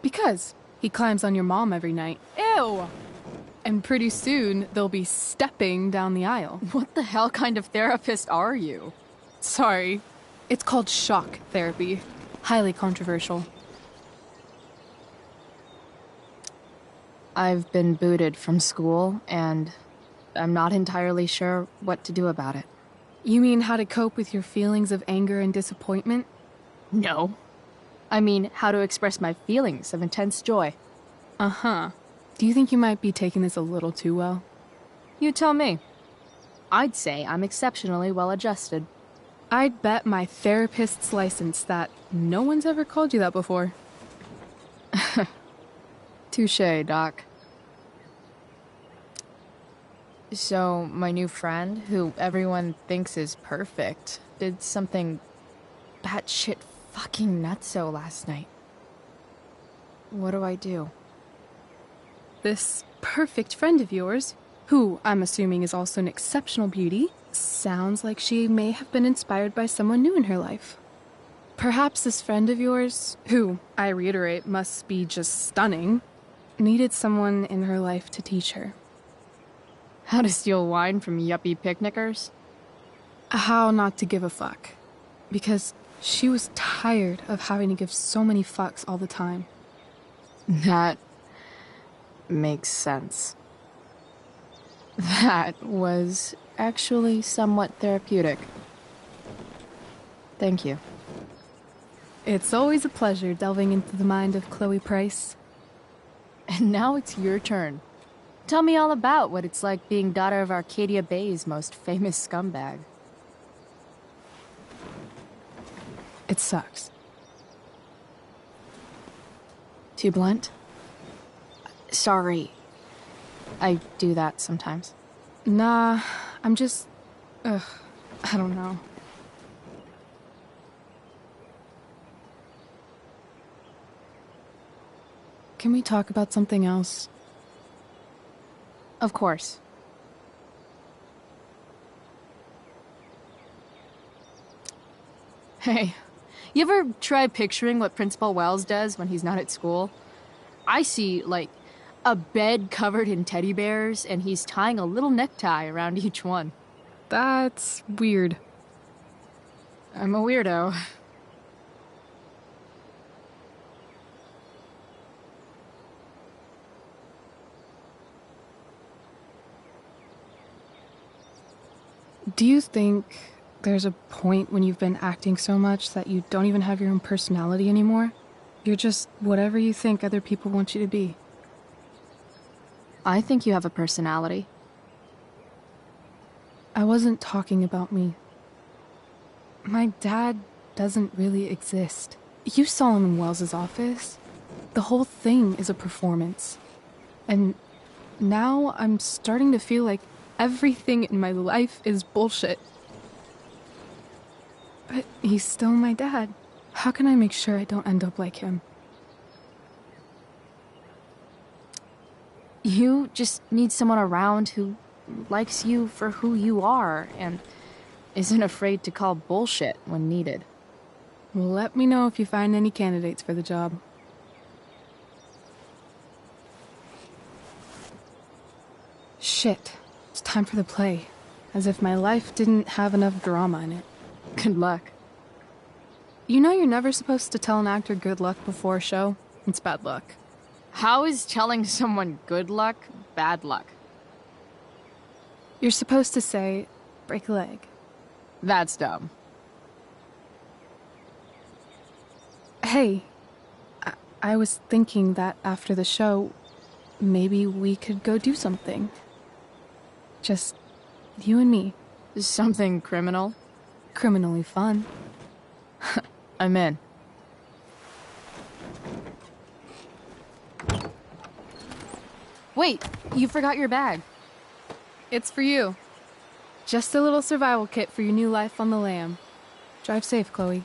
Because he climbs on your mom every night. Ew! And pretty soon, they'll be stepping down the aisle. What the hell kind of therapist are you? Sorry. It's called shock therapy. Highly controversial. I've been booted from school, and I'm not entirely sure what to do about it. You mean how to cope with your feelings of anger and disappointment? No. I mean, how to express my feelings of intense joy. Uh-huh. Do you think you might be taking this a little too well? You tell me. I'd say I'm exceptionally well adjusted. I'd bet my therapist's license that no one's ever called you that before. Touché, Doc. So, my new friend, who everyone thinks is perfect, did something batshit fucking nutso last night. What do I do? This perfect friend of yours, who I'm assuming is also an exceptional beauty, sounds like she may have been inspired by someone new in her life. Perhaps this friend of yours, who, I reiterate, must be just stunning, needed someone in her life to teach her. How to steal wine from yuppie picnickers? How not to give a fuck. Because she was tired of having to give so many fucks all the time. That makes sense. That was actually somewhat therapeutic. Thank you. It's always a pleasure delving into the mind of Chloe Price. And now it's your turn. Tell me all about what it's like being daughter of Arcadia Bay's most famous scumbag. It sucks. Too blunt? Sorry. I do that sometimes. Nah, I'm just... I don't know. Can we talk about something else? Of course. Hey, you ever try picturing what Principal Wells does when he's not at school? I see, like, a bed covered in teddy bears, and he's tying a little necktie around each one. That's weird. I'm a weirdo. Do you think there's a point when you've been acting so much that you don't even have your own personality anymore? You're just whatever you think other people want you to be. I think you have a personality. I wasn't talking about me. My dad doesn't really exist. You saw him in Wells's office. The whole thing is a performance. And now I'm starting to feel like everything in my life is bullshit. But he's still my dad. How can I make sure I don't end up like him? You just need someone around who likes you for who you are and isn't afraid to call bullshit when needed. Well, let me know if you find any candidates for the job. Shit. It's time for the play. As if my life didn't have enough drama in it. Good luck. You know you're never supposed to tell an actor good luck before a show? It's bad luck. How is telling someone good luck bad luck? You're supposed to say, break a leg. That's dumb. Hey, I was thinking that after the show, maybe we could go do something. Just you and me. Something criminal? Criminally fun. I'm in. Wait, you forgot your bag. It's for you. Just a little survival kit for your new life on the lam. Drive safe, Chloe.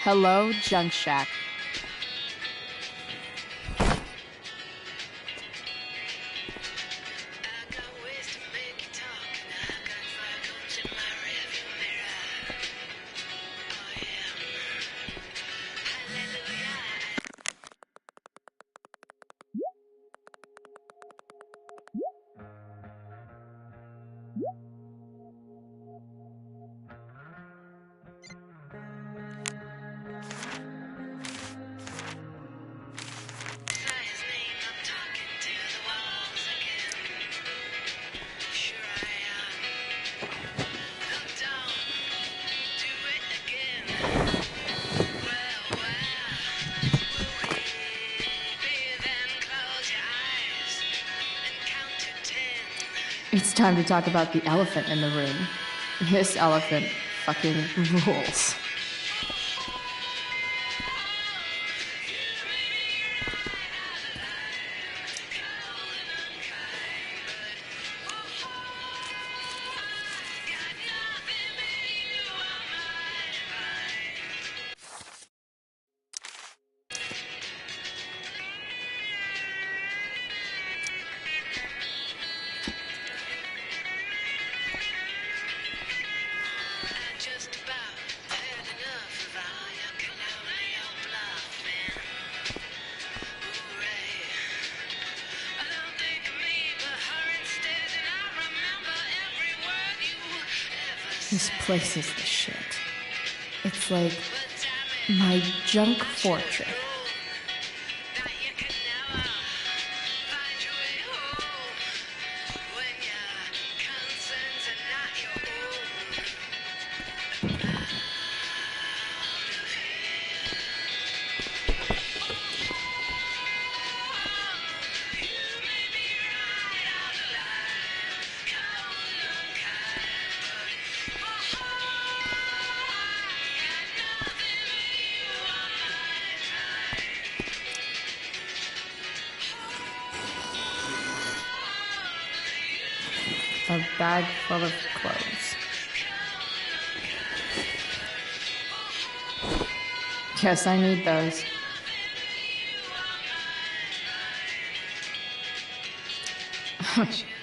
Hello, Junk Shack. It's time to talk about the elephant in the room. This elephant fucking rules. This place is the shit. It's like my junk fortress. A bag full of clothes. Guess I need those.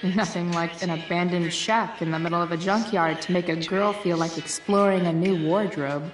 Nothing like an abandoned shack in the middle of a junkyard to make a girl feel like exploring a new wardrobe.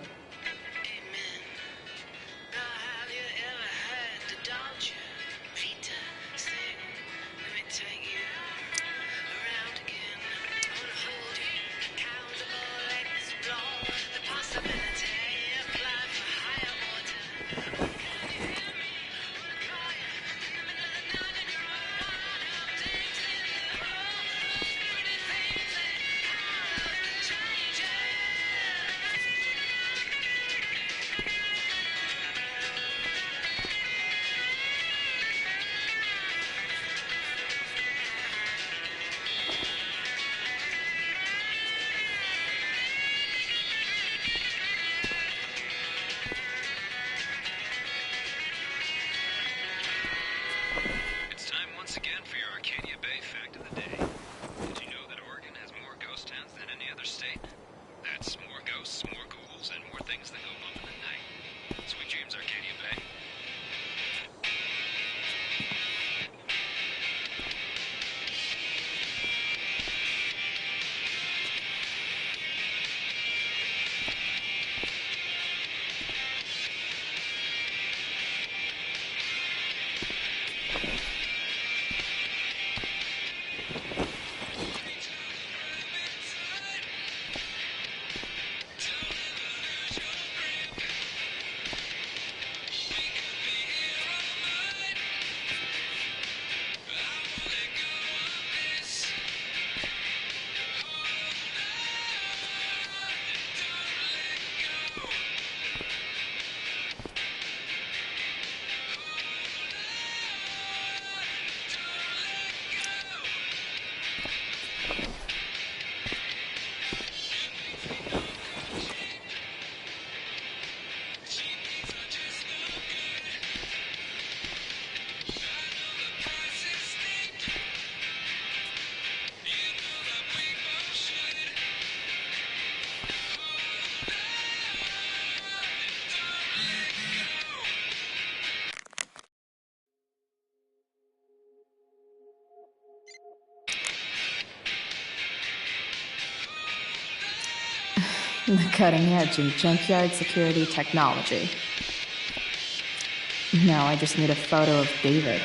The cutting edge in junkyard security technology. Now I just need a photo of David.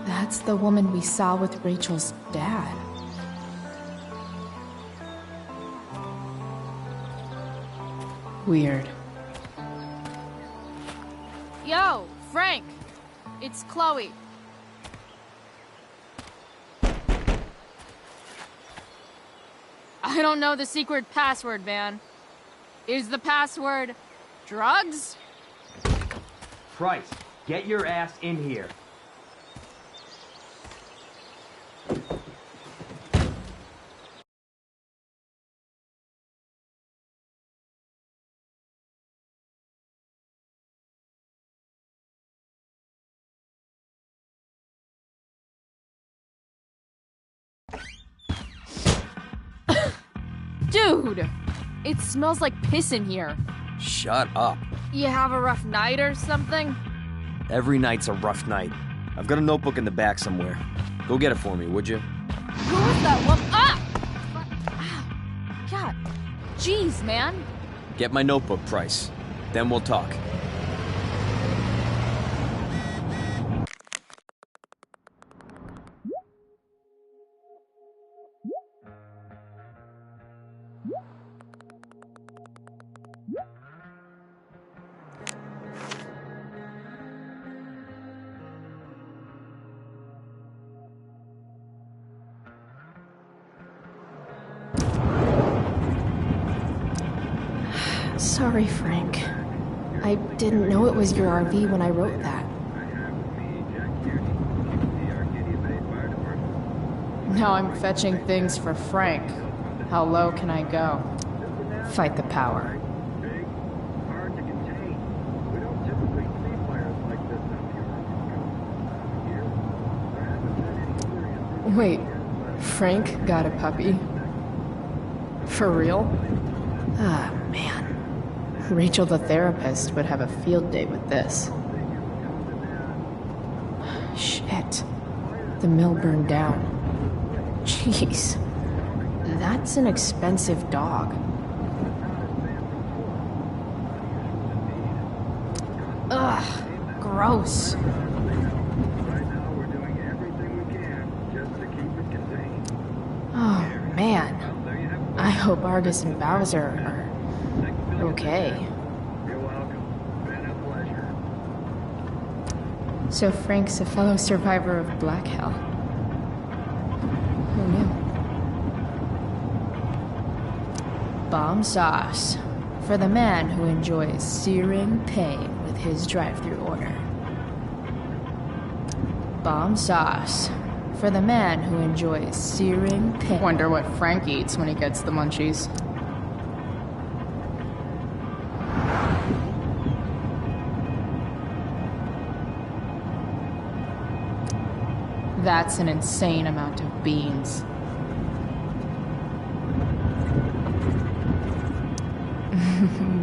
That's the woman we saw with Rachel's dad. Weird. Yo, Frank! It's Chloe. I don't know the secret password, man. Is the password drugs? Price, get your ass in here. Dude! It smells like piss in here. Shut up. You have a rough night or something? Every night's a rough night. I've got a notebook in the back somewhere. Go get it for me, would you? Who is that woman? Ah! God. Jeez, man. Get my notebook, Price. Then we'll talk. Sorry, Frank. I didn't know it was your RV when I wrote that. Now I'm fetching things for Frank. How low can I go? Fight the power. Wait, Frank got a puppy? For real? Ah, man. Rachel the therapist would have a field day with this. Shit. The mill burned down. Jeez. That's an expensive dog. Ugh. Gross. Oh, man. I hope Argus and Bowser are okay. So Frank's a fellow survivor of Black Hell. Who knew? Bomb sauce. For the man who enjoys searing pain with his drive-thru order. Bomb sauce. For the man who enjoys searing pain. Wonder what Frank eats when he gets the munchies. That's an insane amount of beans.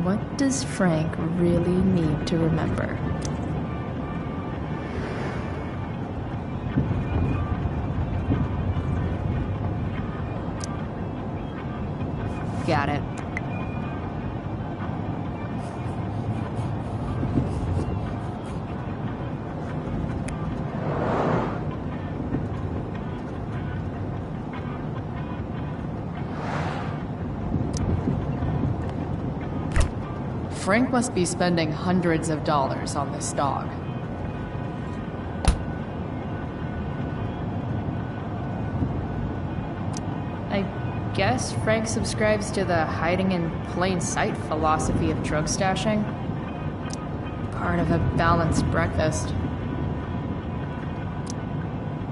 What does Frank really need to remember? Got it. Frank must be spending hundreds of dollars on this dog. I guess Frank subscribes to the hiding in plain sight philosophy of drug stashing. Part of a balanced breakfast.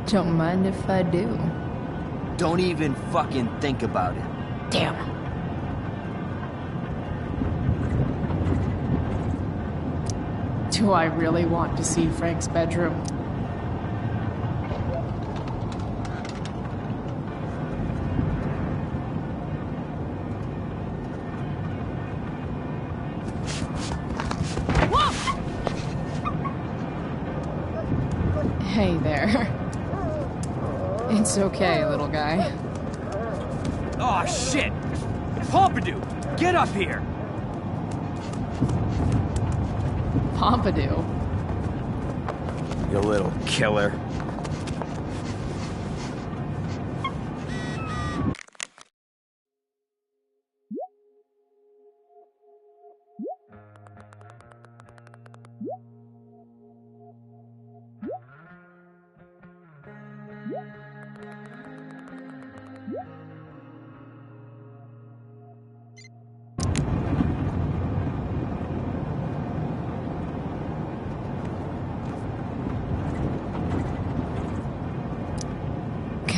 Don't mind if I do. Don't even fucking think about it. Damn. Do I really want to see Frank's bedroom? there. It's okay, little guy. Oh, shit! Pompidou, get up here! Pompidou? You little killer.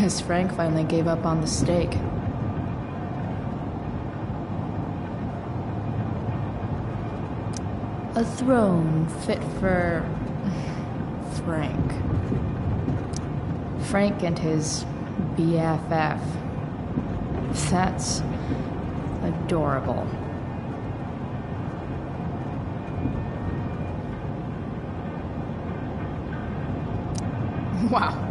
Guess Frank finally gave up on the steak. A throne fit for Frank. Frank and his BFF. That's adorable. Wow.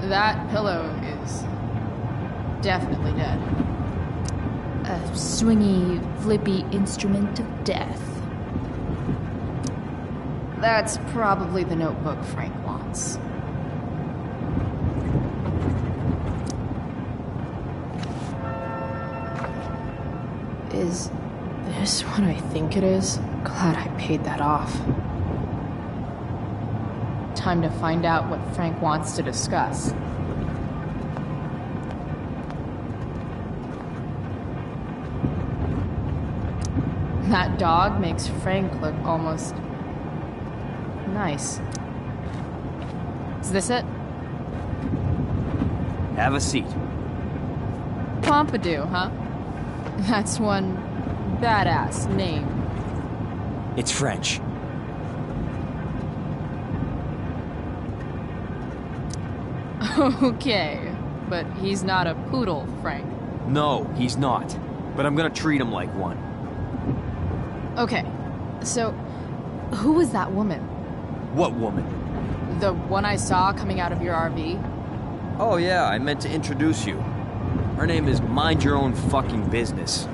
That pillow is definitely dead. A swingy, flippy instrument of death. That's probably the notebook Frank wants. Is this what I think it is? Glad I paid that off. Time to find out what Frank wants to discuss. That dog makes Frank look almost nice. Is this it? Have a seat. Pompidou, huh? That's one badass name. It's French. Okay, but he's not a poodle, Frank. No, he's not. But I'm gonna treat him like one. Okay, so who was that woman? What woman? The one I saw coming out of your RV? Oh yeah, I meant to introduce you. Her name is Mind Your Own Fucking Business.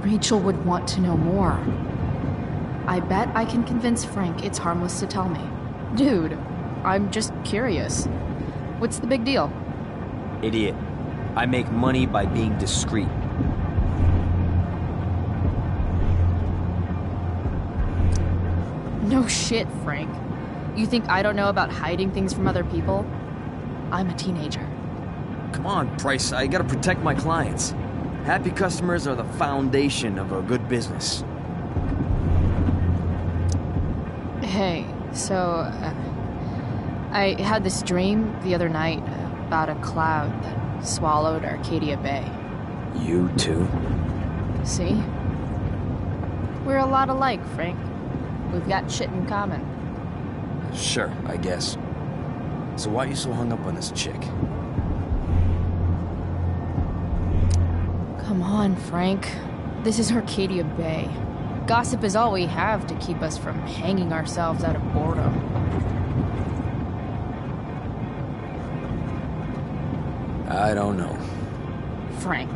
Rachel would want to know more. I bet I can convince Frank it's harmless to tell me. Dude, I'm just curious. What's the big deal? Idiot. I make money by being discreet. No shit, Frank. You think I don't know about hiding things from other people? I'm a teenager. Come on, Price, I gotta protect my clients. Happy customers are the foundation of a good business. Hey, so, I had this dream the other night about a cloud that swallowed Arcadia Bay. You too? See? We're a lot alike, Frank. We've got shit in common. Sure, I guess. So why are you so hung up on this chick? Come on, Frank. This is Arcadia Bay. Gossip is all we have to keep us from hanging ourselves out of boredom. I don't know. Frank.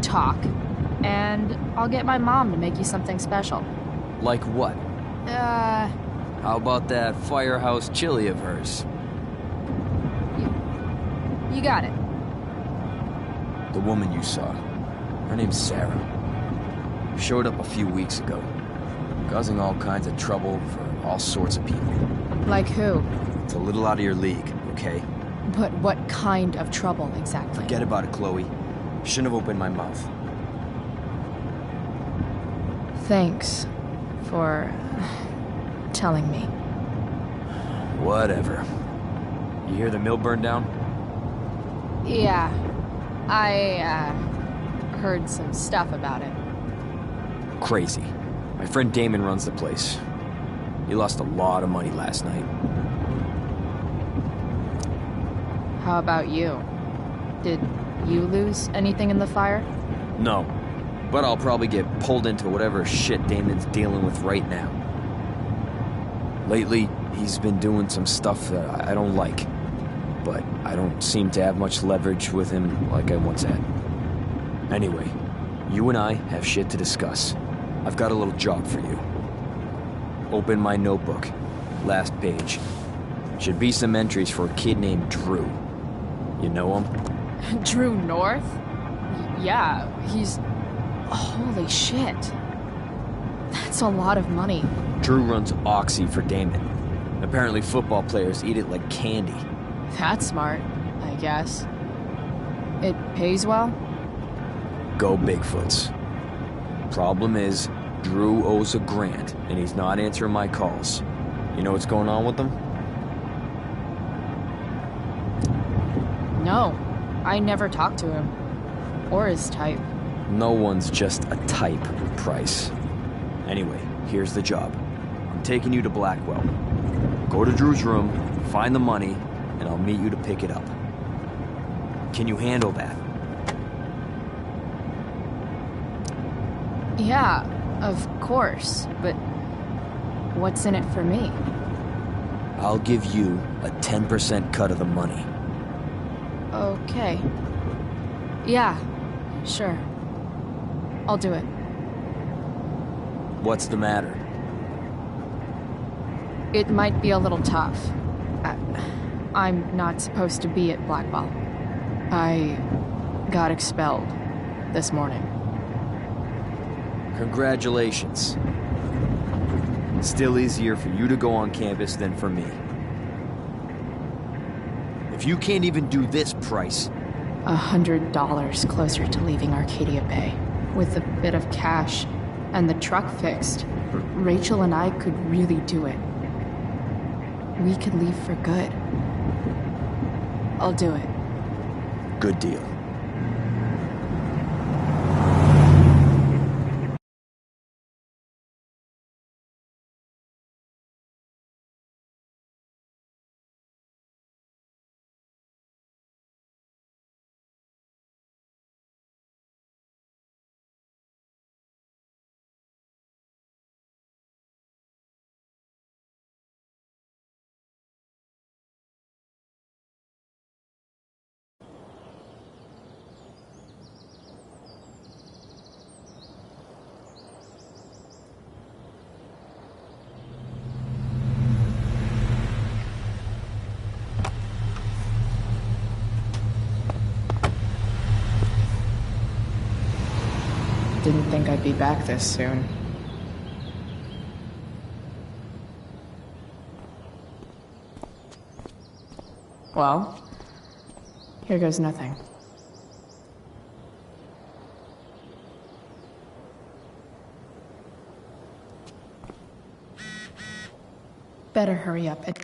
Talk, and I'll get my mom to make you something special. Like what? How about that firehouse chili of hers? You got it. The woman you saw. Her name's Sarah. Showed up a few weeks ago, causing all kinds of trouble for all sorts of people. Like who? It's a little out of your league, okay? But what kind of trouble exactly? Forget about it, Chloe. Shouldn't have opened my mouth. Thanks for telling me. Whatever. You hear the mill burn down? Yeah. I, heard some stuff about it. Crazy. My friend Damon runs the place. He lost a lot of money last night. How about you? Did you lose anything in the fire? No. But I'll probably get pulled into whatever shit Damon's dealing with right now. Lately, he's been doing some stuff that I don't like. But I don't seem to have much leverage with him like I once had. Anyway, you and I have shit to discuss. I've got a little job for you. Open my notebook. Last page. Should be some entries for a kid named Drew. You know him? Drew North? Yeah, he's... Holy shit. That's a lot of money. Drew runs Oxy for Damon. Apparently football players eat it like candy. That's smart, I guess. It pays well? Go Bigfoots. Problem is, Drew owes a grand, and he's not answering my calls. You know what's going on with him? No, I never talked to him. Or his type. No one's just a type, Price. Anyway, here's the job. I'm taking you to Blackwell. Go to Drew's room, find the money, and I'll meet you to pick it up. Can you handle that? Yeah, of course, but what's in it for me? I'll give you a 10% cut of the money. Okay. Yeah, sure. I'll do it. What's the matter? It might be a little tough. I'm not supposed to be at Blackwell. I got expelled this morning. Congratulations. Still easier for you to go on campus than for me. If you can't even do this, Price... $100 closer to leaving Arcadia Bay. With a bit of cash and the truck fixed, Rachel and I could really do it. We could leave for good. I'll do it. Good deal. Didn't think I'd be back this soon. Well, here goes nothing. Better hurry up and...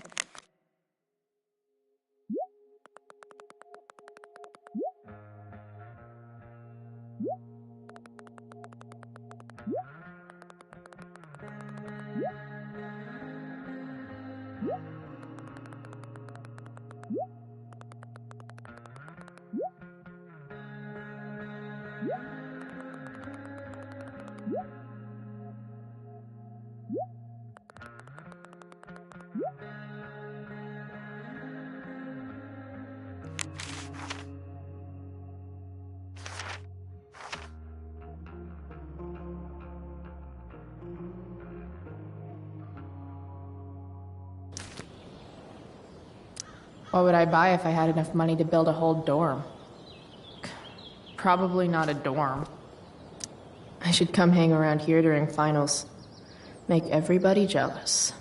What would I buy if I had enough money to build a whole dorm? Probably not a dorm. I should come hang around here during finals. Make everybody jealous.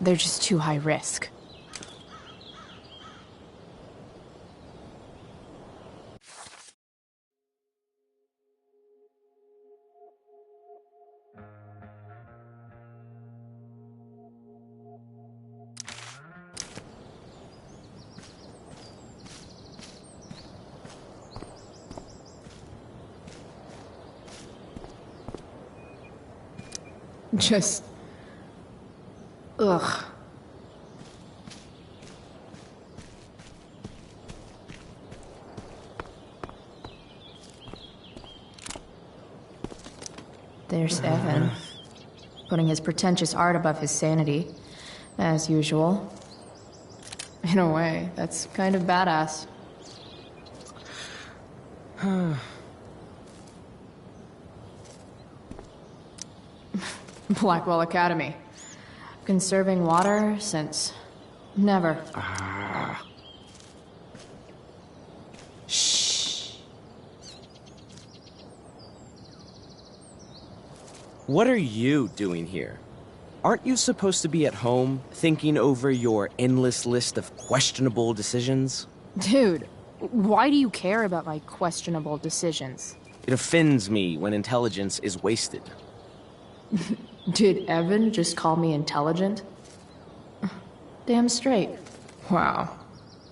They're just too high risk. Just... ugh. There's Evan, putting his pretentious art above his sanity, as usual. In a way, that's kind of badass. Blackwell Academy. Conserving water since... never. Shh. What are you doing here? Aren't you supposed to be at home, thinking over your endless list of questionable decisions? Dude, why do you care about my questionable decisions? It offends me when intelligence is wasted. Did Evan just call me intelligent? Damn straight. Wow.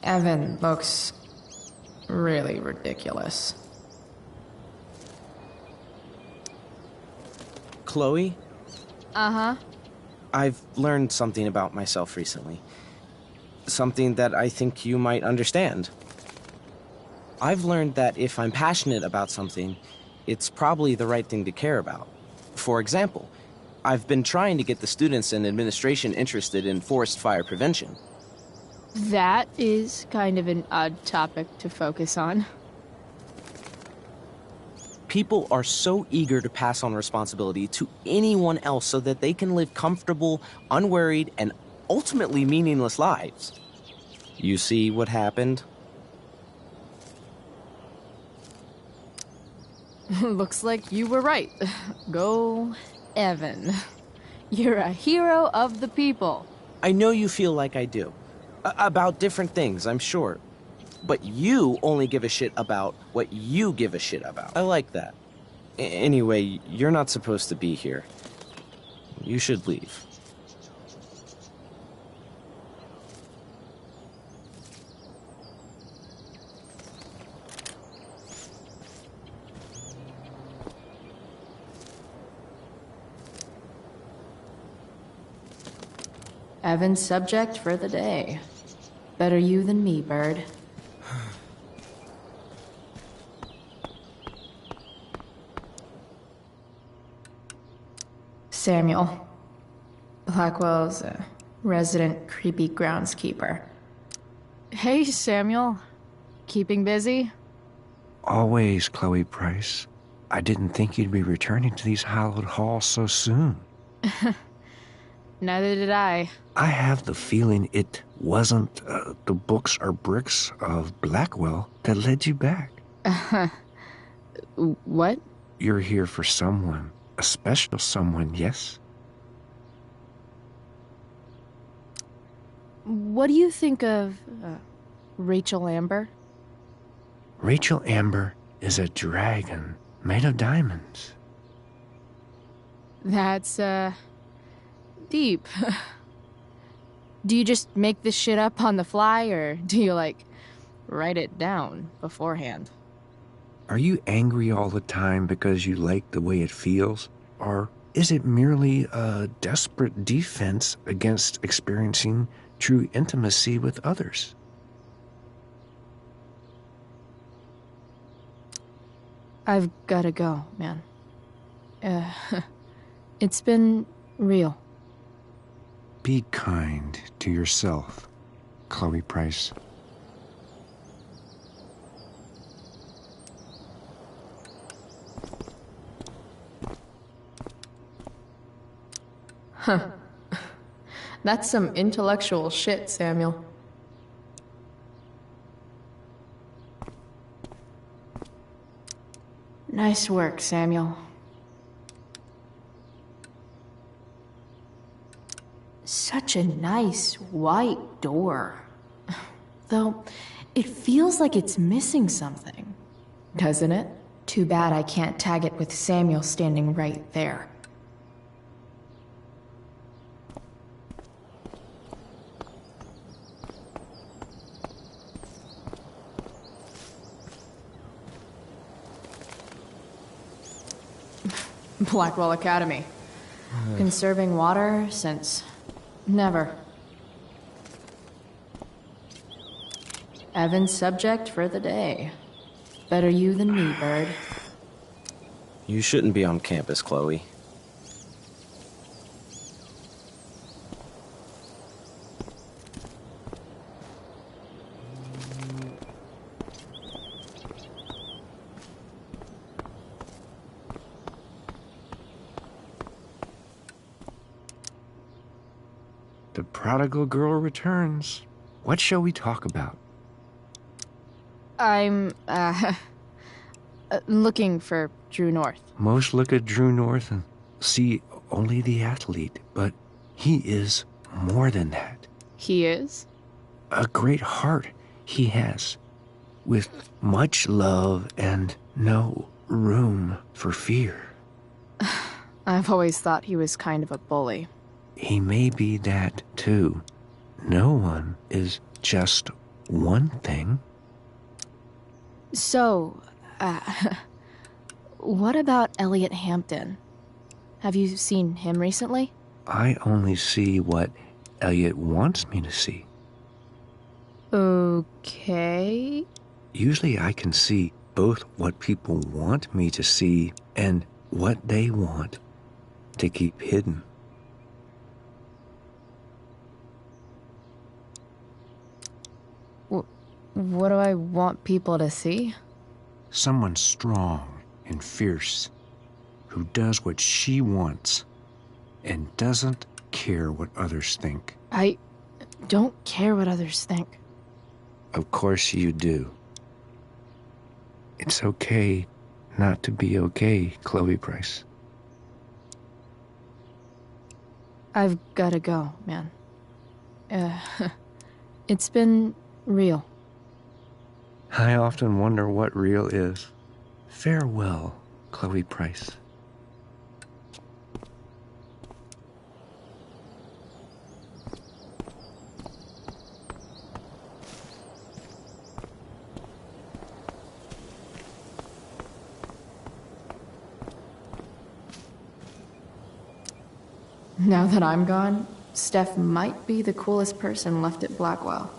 Evan looks really ridiculous. Chloe? Uh-huh. I've learned something about myself recently. Something that I think you might understand. I've learned that if I'm passionate about something, it's probably the right thing to care about. For example, I've been trying to get the students and administration interested in forest fire prevention. That is kind of an odd topic to focus on. People are so eager to pass on responsibility to anyone else so that they can live comfortable, unworried, and ultimately meaningless lives. You see what happened? Looks like you were right. Go, Evan. You're a hero of the people. I know you feel like I do. About different things, I'm sure. But you only give a shit about what you give a shit about. I like that. Anyway, you're not supposed to be here. You should leave. Evan's subject for the day. Better you than me, Bird. Samuel. Blackwell's resident creepy groundskeeper. Hey, Samuel. Keeping busy? Always, Chloe Price. I didn't think you'd be returning to these hallowed halls so soon. Neither did I. I have the feeling it wasn't the books or bricks of Blackwell that led you back. What? You're here for someone. A special someone, yes? What do you think of Rachel Amber? Rachel Amber is a dragon made of diamonds. That's, deep. Do you just make this shit up on the fly, or do you, like, write it down beforehand? Are you angry all the time because you like the way it feels? Or is it merely a desperate defense against experiencing true intimacy with others? I've gotta go, man. It's been real. Be kind to yourself, Chloe Price. Huh. That's some intellectual shit, Samuel. Nice work, Samuel. such a nice white door. Though, it feels like it's missing something. Doesn't it? Too bad I can't tag it with Samuel standing right there. Blackwell Academy. Conserving water since never. Evan's subject for the day. Better you than me, Bird. You shouldn't be on campus, Chloe. The prodigal girl returns. What shall we talk about? I'm, looking for Drew North. Most look at Drew North and see only the athlete, but he is more than that. He is? A great heart he has, with much love and no room for fear. I've always thought he was kind of a bully. He may be that, too. No one is just one thing. So, what about Elliot Hampton? Have you seen him recently? I only see what Elliot wants me to see. Okay. Usually I can see both what people want me to see and what they want to keep hidden. What do I want people to see? Someone strong and fierce who does what she wants and doesn't care what others think. I don't care what others think. Of course you do. It's okay not to be okay, Chloe Price. I've gotta go, man. It's been real. I often wonder what real is. Farewell, Chloe Price. Now that I'm gone, Steph might be the coolest person left at Blackwell.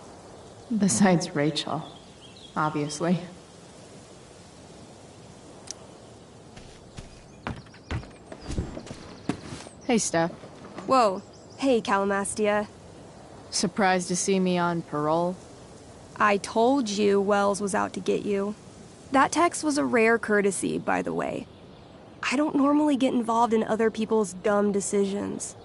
Besides Rachel, obviously. Hey, Steph. Whoa. Hey, Calamastia. Surprised to see me on parole? I told you Wells was out to get you. That text was a rare courtesy, by the way. I don't normally get involved in other people's dumb decisions.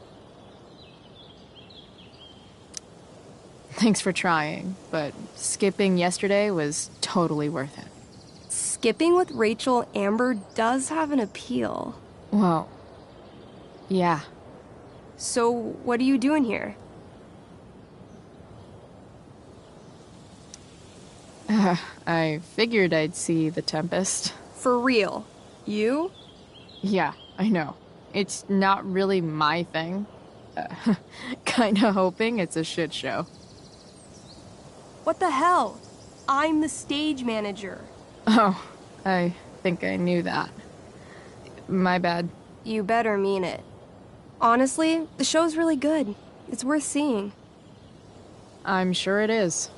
Thanks for trying, but skipping yesterday was totally worth it. Skipping with Rachel Amber does have an appeal. Well, yeah. So, what are you doing here? I figured I'd see the Tempest. For real? You? Yeah, I know. It's not really my thing. Kinda hoping it's a shit show. What the hell? I'm the stage manager. Oh, I think I knew that. My bad. You better mean it. Honestly, the show's really good. It's worth seeing. I'm sure it is.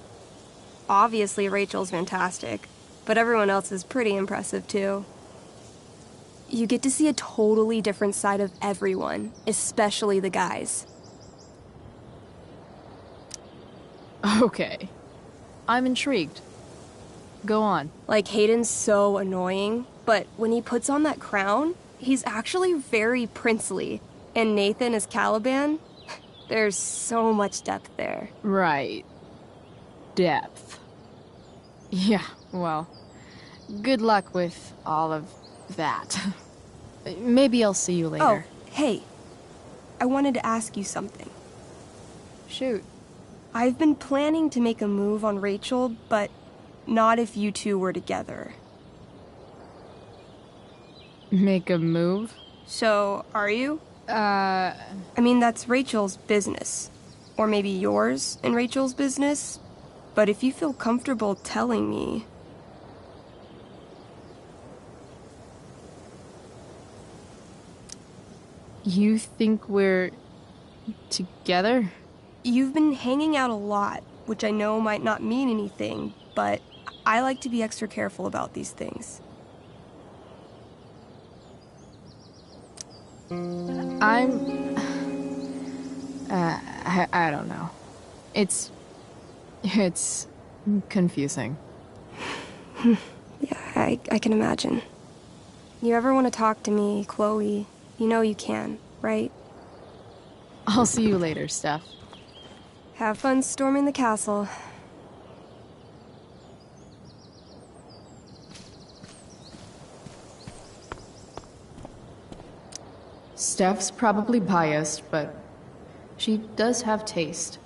Obviously, Rachel's fantastic, but everyone else is pretty impressive too. You get to see a totally different side of everyone, especially the guys. Okay. I'm intrigued. Go on. Like, Hayden's so annoying, but when he puts on that crown, he's actually very princely. And Nathan as Caliban, there's so much depth there. Right. Depth. Yeah, well, good luck with all of that. Maybe I'll see you later. Oh, hey. I wanted to ask you something. Shoot. I've been planning to make a move on Rachel, but not if you two were together. Make a move? So, are you? I mean, that's Rachel's business. Or maybe yours and Rachel's business. But if you feel comfortable telling me... You think we're... together? You've been hanging out a lot, which I know might not mean anything, but I like to be extra careful about these things. I don't know. It's confusing. Yeah, I can imagine. You ever want to talk to me, Chloe, you know you can, right? I'll see you later, Steph. Have fun storming the castle. Steph's probably biased, but she does have taste.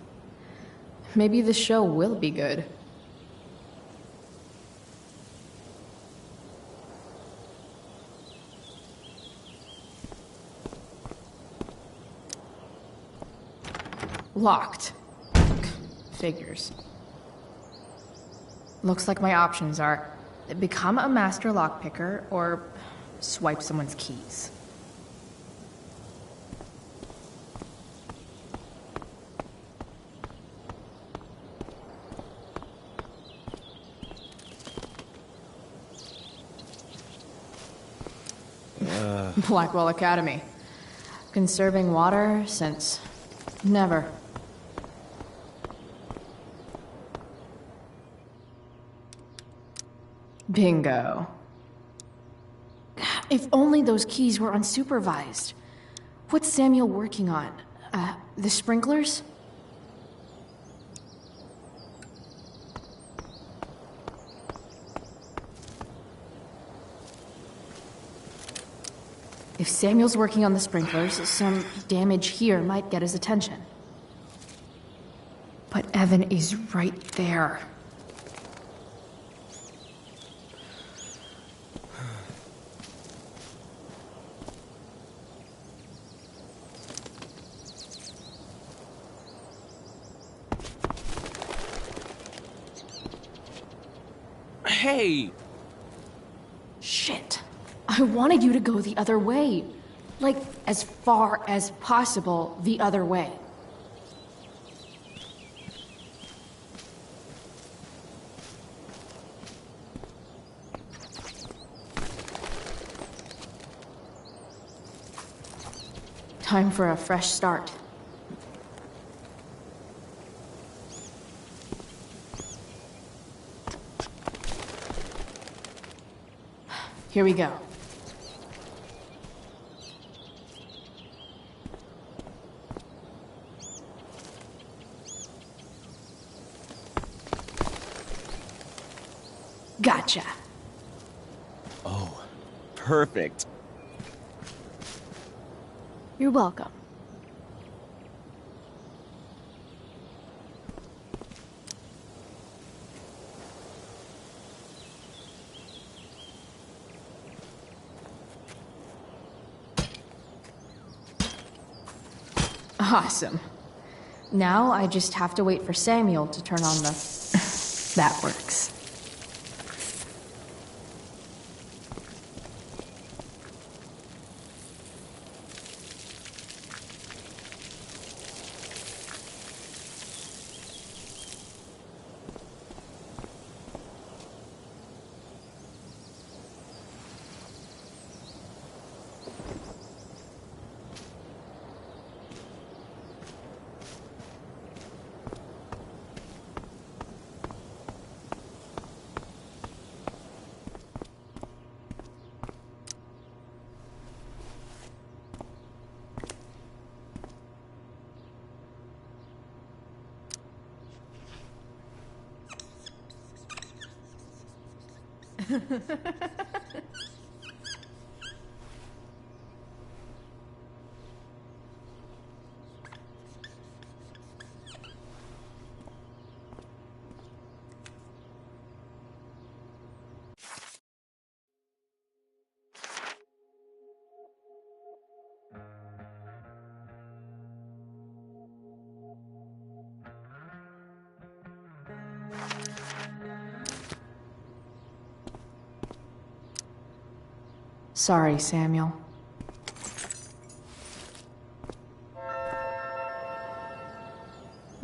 Maybe the show will be good. Locked. Figures. Looks like my options are become a master lockpicker or swipe someone's keys. Blackwell Academy. Conserving water since never. Bingo. If only those keys were unsupervised. What's Samuel working on? The sprinklers? If Samuel's working on the sprinklers, some damage here might get his attention. But Evan is right there. Hey! Shit. I wanted you to go the other way. Like, as far as possible the other way. Time for a fresh start. Here we go. Gotcha. Oh, perfect. You're welcome. Awesome. Now I just have to wait for Samuel to turn on the... That works. Sorry, Samuel.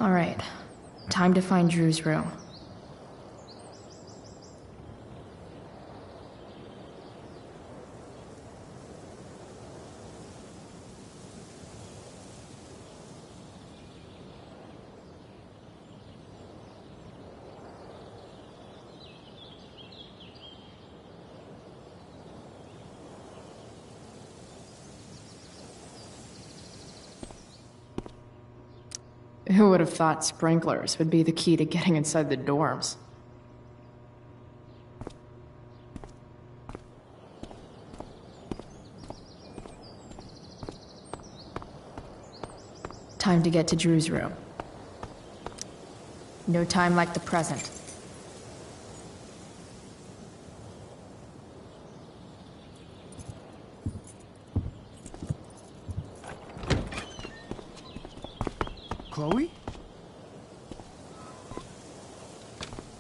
All right, time to find Drew's room. Who would have thought sprinklers would be the key to getting inside the dorms? Time to get to Drew's room. No time like the present. Chloe?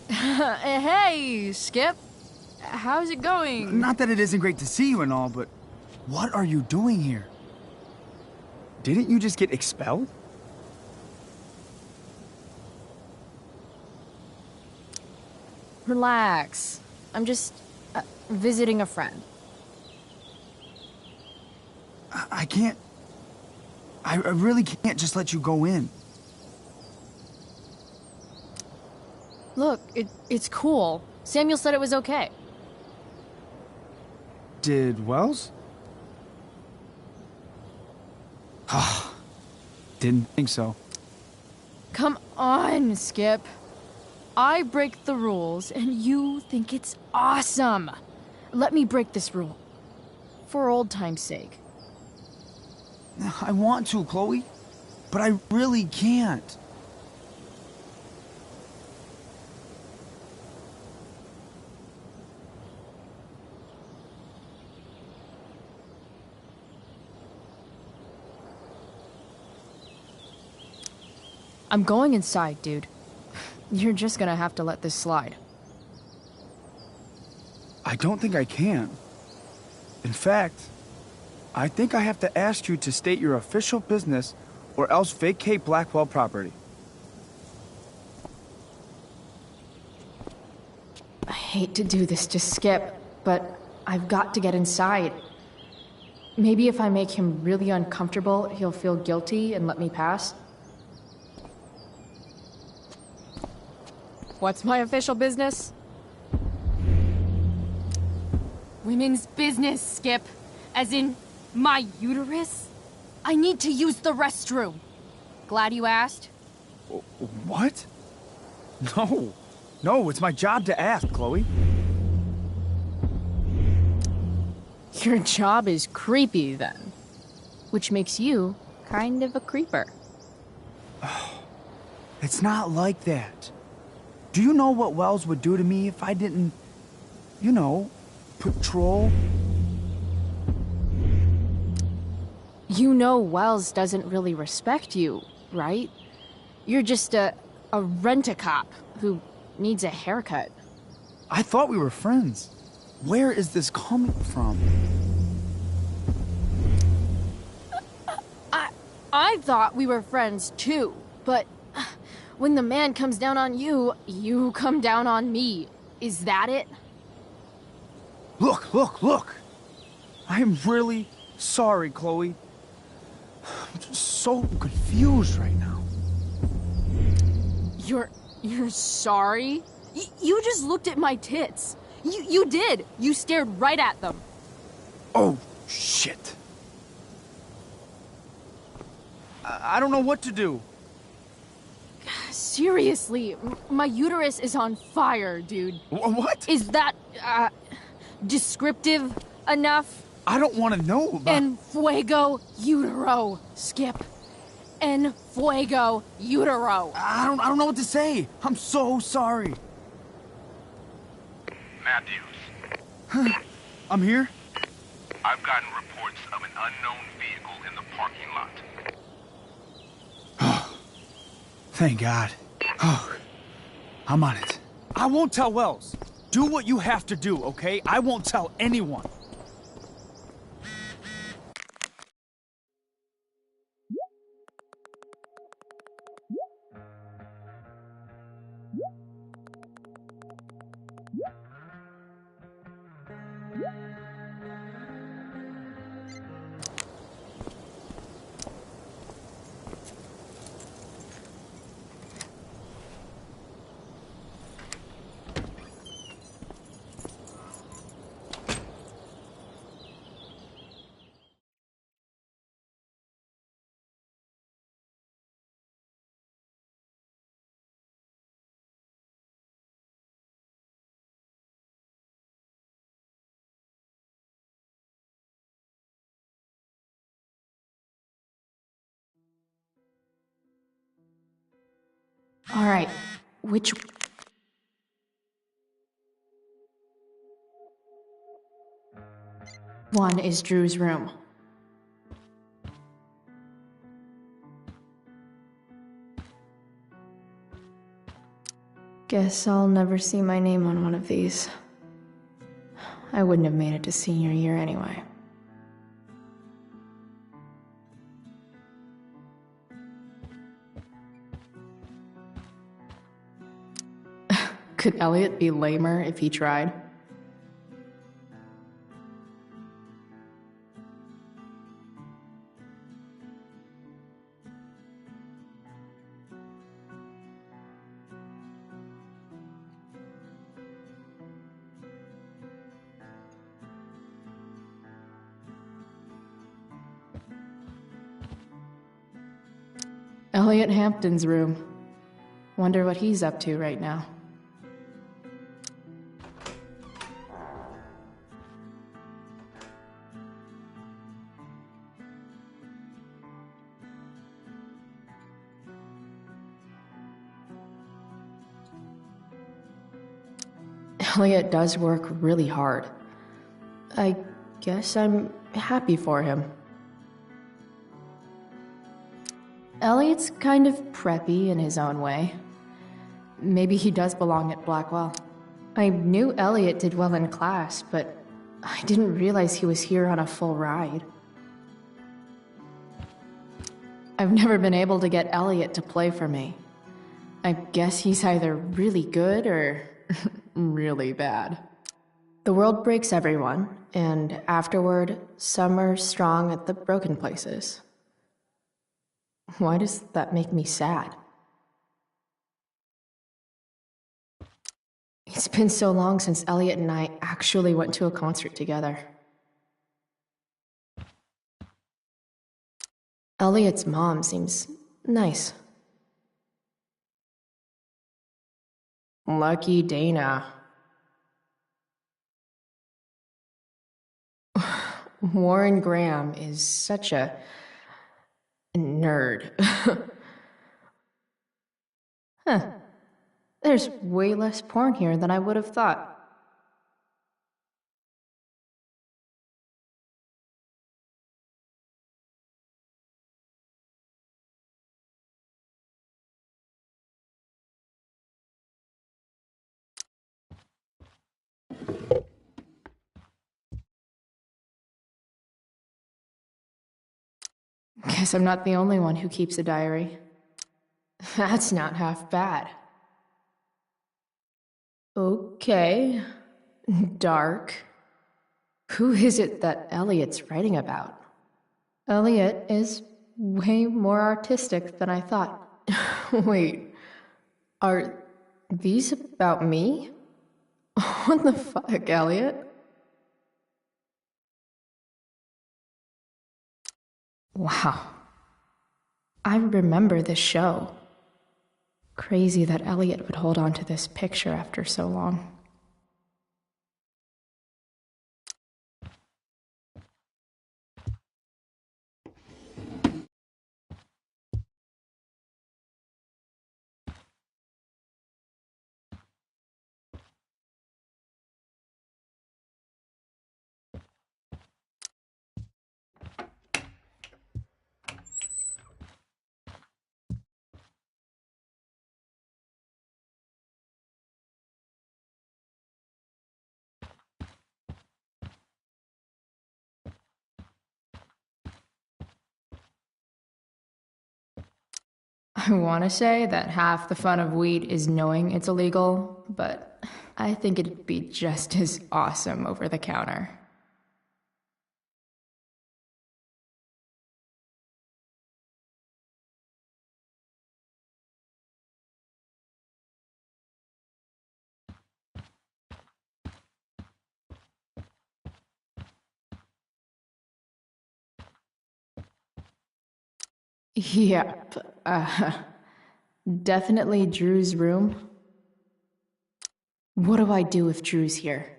Hey, Skip. How's it going? Not that it isn't great to see you and all, but what are you doing here? Didn't you just get expelled? Relax. I'm just visiting a friend. I can't... I really can't just let you go in. Look, it's cool. Samuel said it was okay. Did Wells? Didn't think so. Come on, Skip. I break the rules, and you think it's awesome. Let me break this rule. For old time's sake. I want to, Chloe, but I really can't. I'm going inside, dude. You're just gonna have to let this slide. I don't think I can. In fact, I think I have to ask you to state your official business or else vacate Blackwell property. I hate to do this to Skip, but I've got to get inside. Maybe if I make him really uncomfortable, he'll feel guilty and let me pass. What's my official business? Women's business, Skip. As in, my uterus? I need to use the restroom. Glad you asked. What? No. No, it's my job to ask, Chloe. Your job is creepy, then. Which makes you kind of a creeper. It's not like that. Do you know what Wells would do to me if I didn't, you know, patrol? You know Wells doesn't really respect you, right? You're just a rent-a-cop who needs a haircut. I thought we were friends. Where is this coming from? I thought we were friends too, but when the man comes down on you, you come down on me. Is that it? Look! I am really sorry, Chloe. I'm just so confused right now. You're sorry? You just looked at my tits. You did. You stared right at them. Oh, shit. I don't know what to do. Seriously, my uterus is on fire, dude. What? Is that, descriptive enough? I don't want to know about... En fuego utero, Skip. En fuego utero. I don't know what to say. I'm so sorry. Matthews. I'm here? I've gotten reports of an unknown vehicle in the parking lot. Thank God. Oh, I'm on it. I won't tell Wells. Do what you have to do, okay? I won't tell anyone. Alright, which... one is Drew's room? Guess I'll never see my name on one of these. I wouldn't have made it to senior year anyway. Could Elliot be lamer if he tried? Elliot Hampton's room. Wonder what he's up to right now. Elliot does work really hard. I guess I'm happy for him. Elliot's kind of preppy in his own way. Maybe he does belong at Blackwell. I knew Elliot did well in class, but I didn't realize he was here on a full ride. I've never been able to get Elliot to play for me. I guess he's either really good or really bad. The world breaks everyone, and afterward, some are strong at the broken places. Why does that make me sad? It's been so long since Elliot and I actually went to a concert together. Elliot's mom seems nice. Lucky Dana. Warren Graham is such a nerd. Huh. There's way less porn here than I would have thought. Guess I'm not the only one who keeps a diary. That's not half bad. Okay. Dark. Who is it that Elliot's writing about? Elliot is way more artistic than I thought. Wait, are these about me? What the fuck, Elliot? Wow. I remember this show. Crazy that Elliot would hold on to this picture after so long. I want to say that half the fun of weed is knowing it's illegal, but I think it'd be just as awesome over the counter. Yep, definitely Drew's room. What do I do if Drew's here?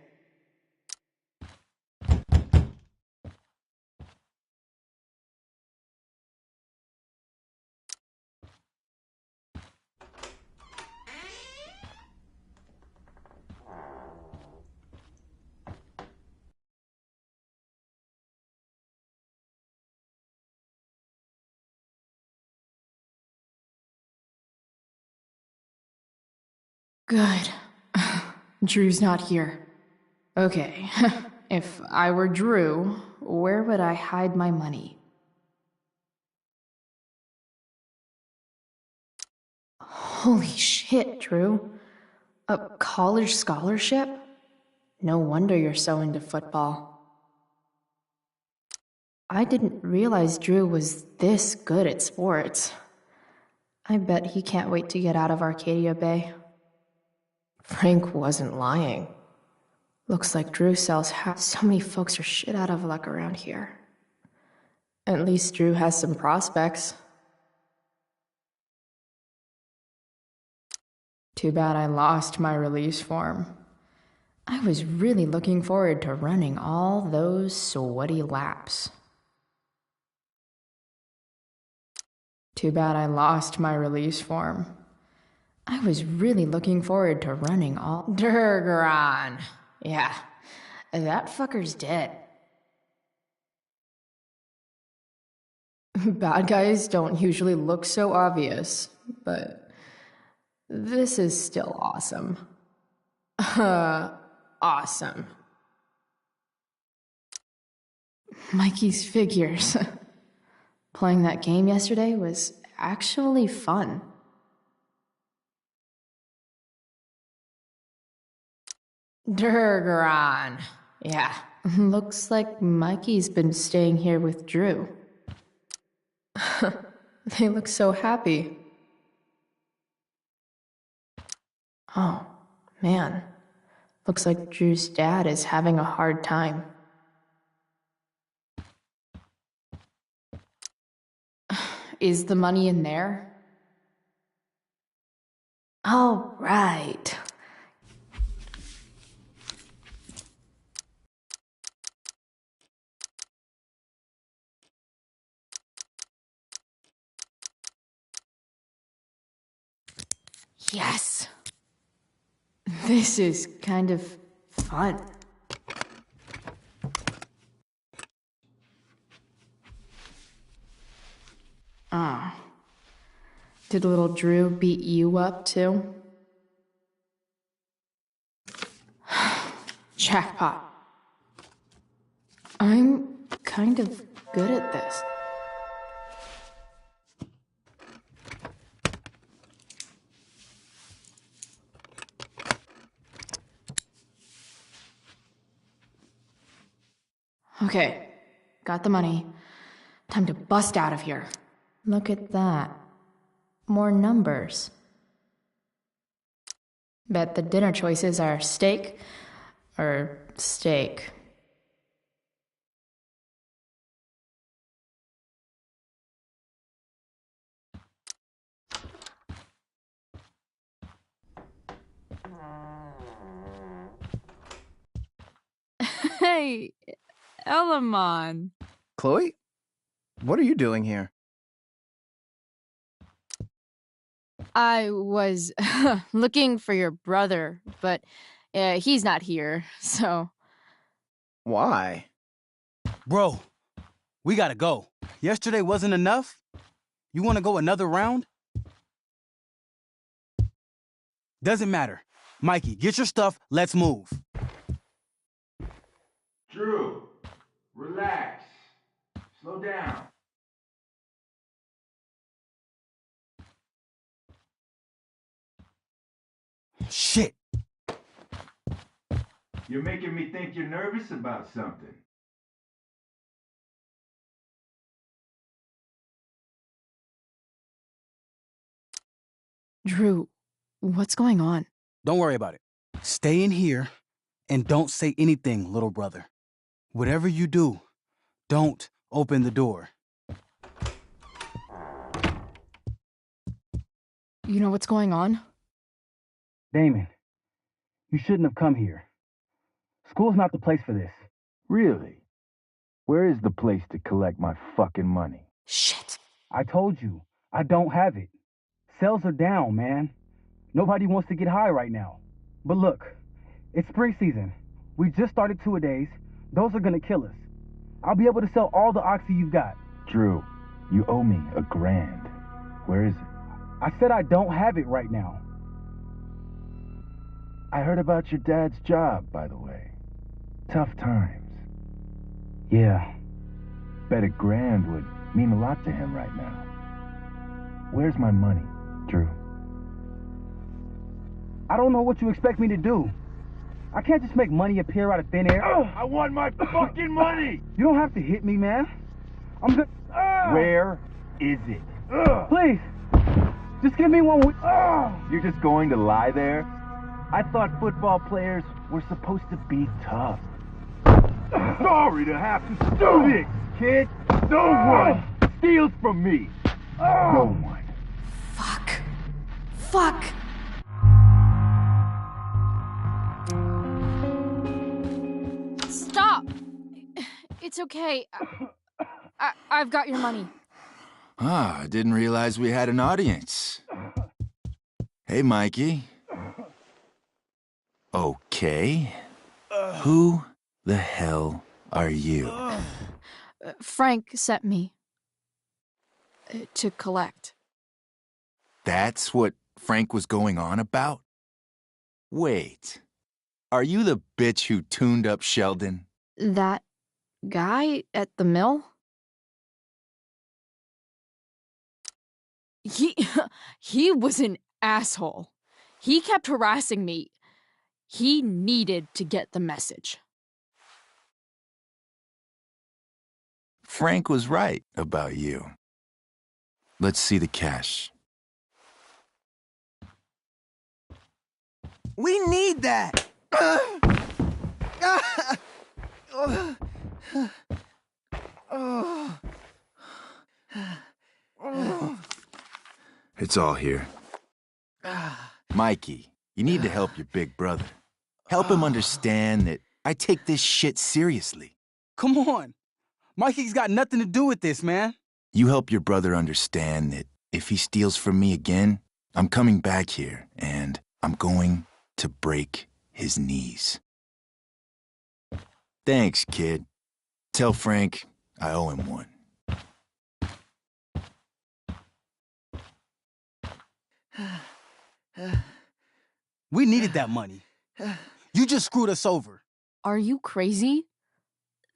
Good. Drew's not here. Okay. If I were Drew, where would I hide my money? Holy shit, Drew. A college scholarship? No wonder you're so into football. I didn't realize Drew was this good at sports. I bet he can't wait to get out of Arcadia Bay. Frank wasn't lying. Looks like Drew sells so many folks are shit out of luck around here. At least Drew has some prospects. Too bad I lost my release form. I was really looking forward to running all those sweaty laps. Too bad I lost my release form. I was really looking forward to running all... Durgaron. Yeah, that fucker's dead. Bad guys don't usually look so obvious, but this is still awesome. Awesome. Mikey's figures. Playing that game yesterday was actually fun. Durgaron. Yeah, looks like Mikey's been staying here with Drew. They look so happy. Oh, man. Looks like Drew's dad is having a hard time. Is the money in there? All right. Yes! This is kind of fun. Ah. Did little Drew beat you up too? Jackpot. I'm kind of good at this. Okay, got the money. Time to bust out of here. Look at that. More numbers. Bet the dinner choices are steak or steak. Hey, Elamon. Chloe? What are you doing here? I was looking for your brother, but he's not here, so... Why? Bro, we gotta go. Yesterday wasn't enough? You wanna go another round? Doesn't matter. Mikey, get your stuff, let's move. Drew, relax. Slow down. Shit. You're making me think you're nervous about something. Drew, what's going on? Don't worry about it. Stay in here and don't say anything, little brother. Whatever you do, don't open the door. You know what's going on? Damon, you shouldn't have come here. School's not the place for this. Really? Where is the place to collect my fucking money? Shit. I told you, I don't have it. Sales are down, man. Nobody wants to get high right now. But look, it's spring season. We just started 2-a-days. Those are gonna kill us. I'll be able to sell all the oxy you've got. Drew, you owe me $1,000. Where is it? I said I don't have it right now. I heard about your dad's job, by the way. Tough times. Yeah. Bet $1,000 would mean a lot to him right now. Where's my money, Drew? I don't know what you expect me to do. I can't just make money appear out of thin air. I want my fucking money! You don't have to hit me, man. I'm good. Where is it? Please, just give me one. You're just going to lie there? I thought football players were supposed to be tough. Sorry to have to do this, kid. No one steals from me. No one. Fuck! Stop! It's okay. I've got your money. Ah, I didn't realize we had an audience. Hey, Mikey. Okay. Who the hell are you? Frank sent me to collect. That's what Frank was going on about? Wait. Are you the bitch who tuned up Sheldon? That guy at the mill? He was an asshole. He kept harassing me. He needed to get the message. Frank was right about you. Let's see the cash. We need that! It's all here. Mikey, you need to help your big brother. Help him understand that I take this shit seriously. Come on. Mikey's got nothing to do with this, man. You help your brother understand that if he steals from me again, I'm coming back here and I'm going to break his knees. Thanks, kid. Tell Frank I owe him one. We needed that money. You just screwed us over. Are you crazy?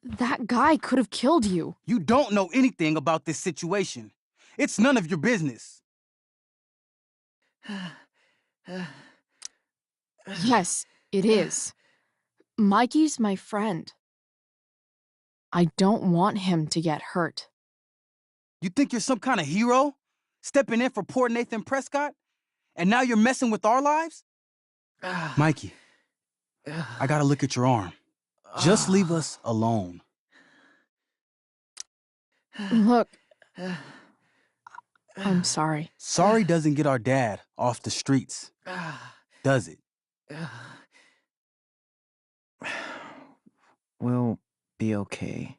That guy could have killed you. You don't know anything about this situation. It's none of your business. Yes, it is. Mikey's my friend. I don't want him to get hurt. You think you're some kind of hero? Stepping in for poor Nathan Prescott? And now you're messing with our lives? Mikey, I gotta look at your arm. Just leave us alone. Look, I'm sorry. Sorry doesn't get our dad off the streets, does it? We'll be okay.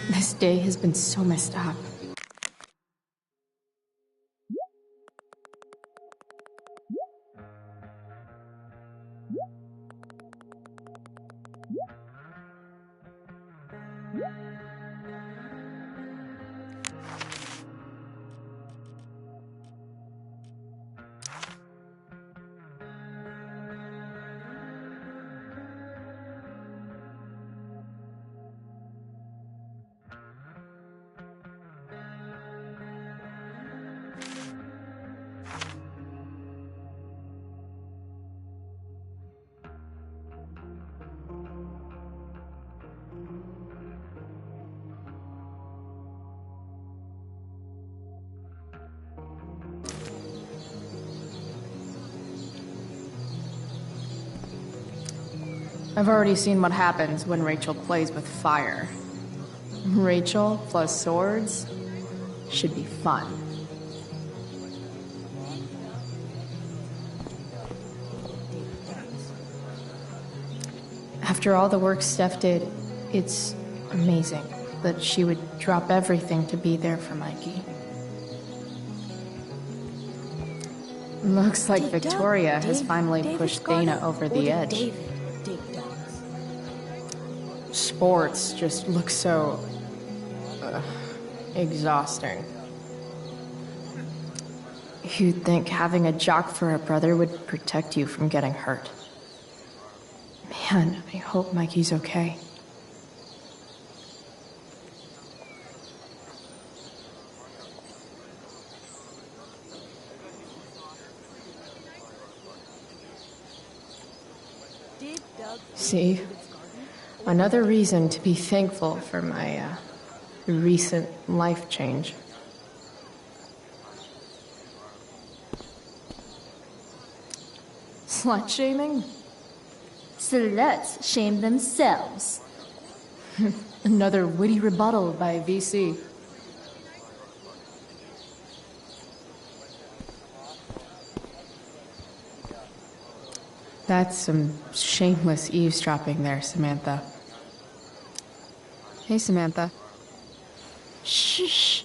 This day has been so messed up. I've already seen what happens when Rachel plays with fire. Rachel plus swords should be fun. After all the work Steph did, it's amazing that she would drop everything to be there for Mikey. Looks like Victoria has finally pushed Dana over the edge. Sports just look so exhausting. You'd think having a jock for a brother would protect you from getting hurt. Man, I hope Mikey's okay. See? Another reason to be thankful for my recent life change. Slut shaming? Sluts shame themselves. Another witty rebuttal by VC. That's some shameless eavesdropping there, Samantha. Hey, Samantha. Shh.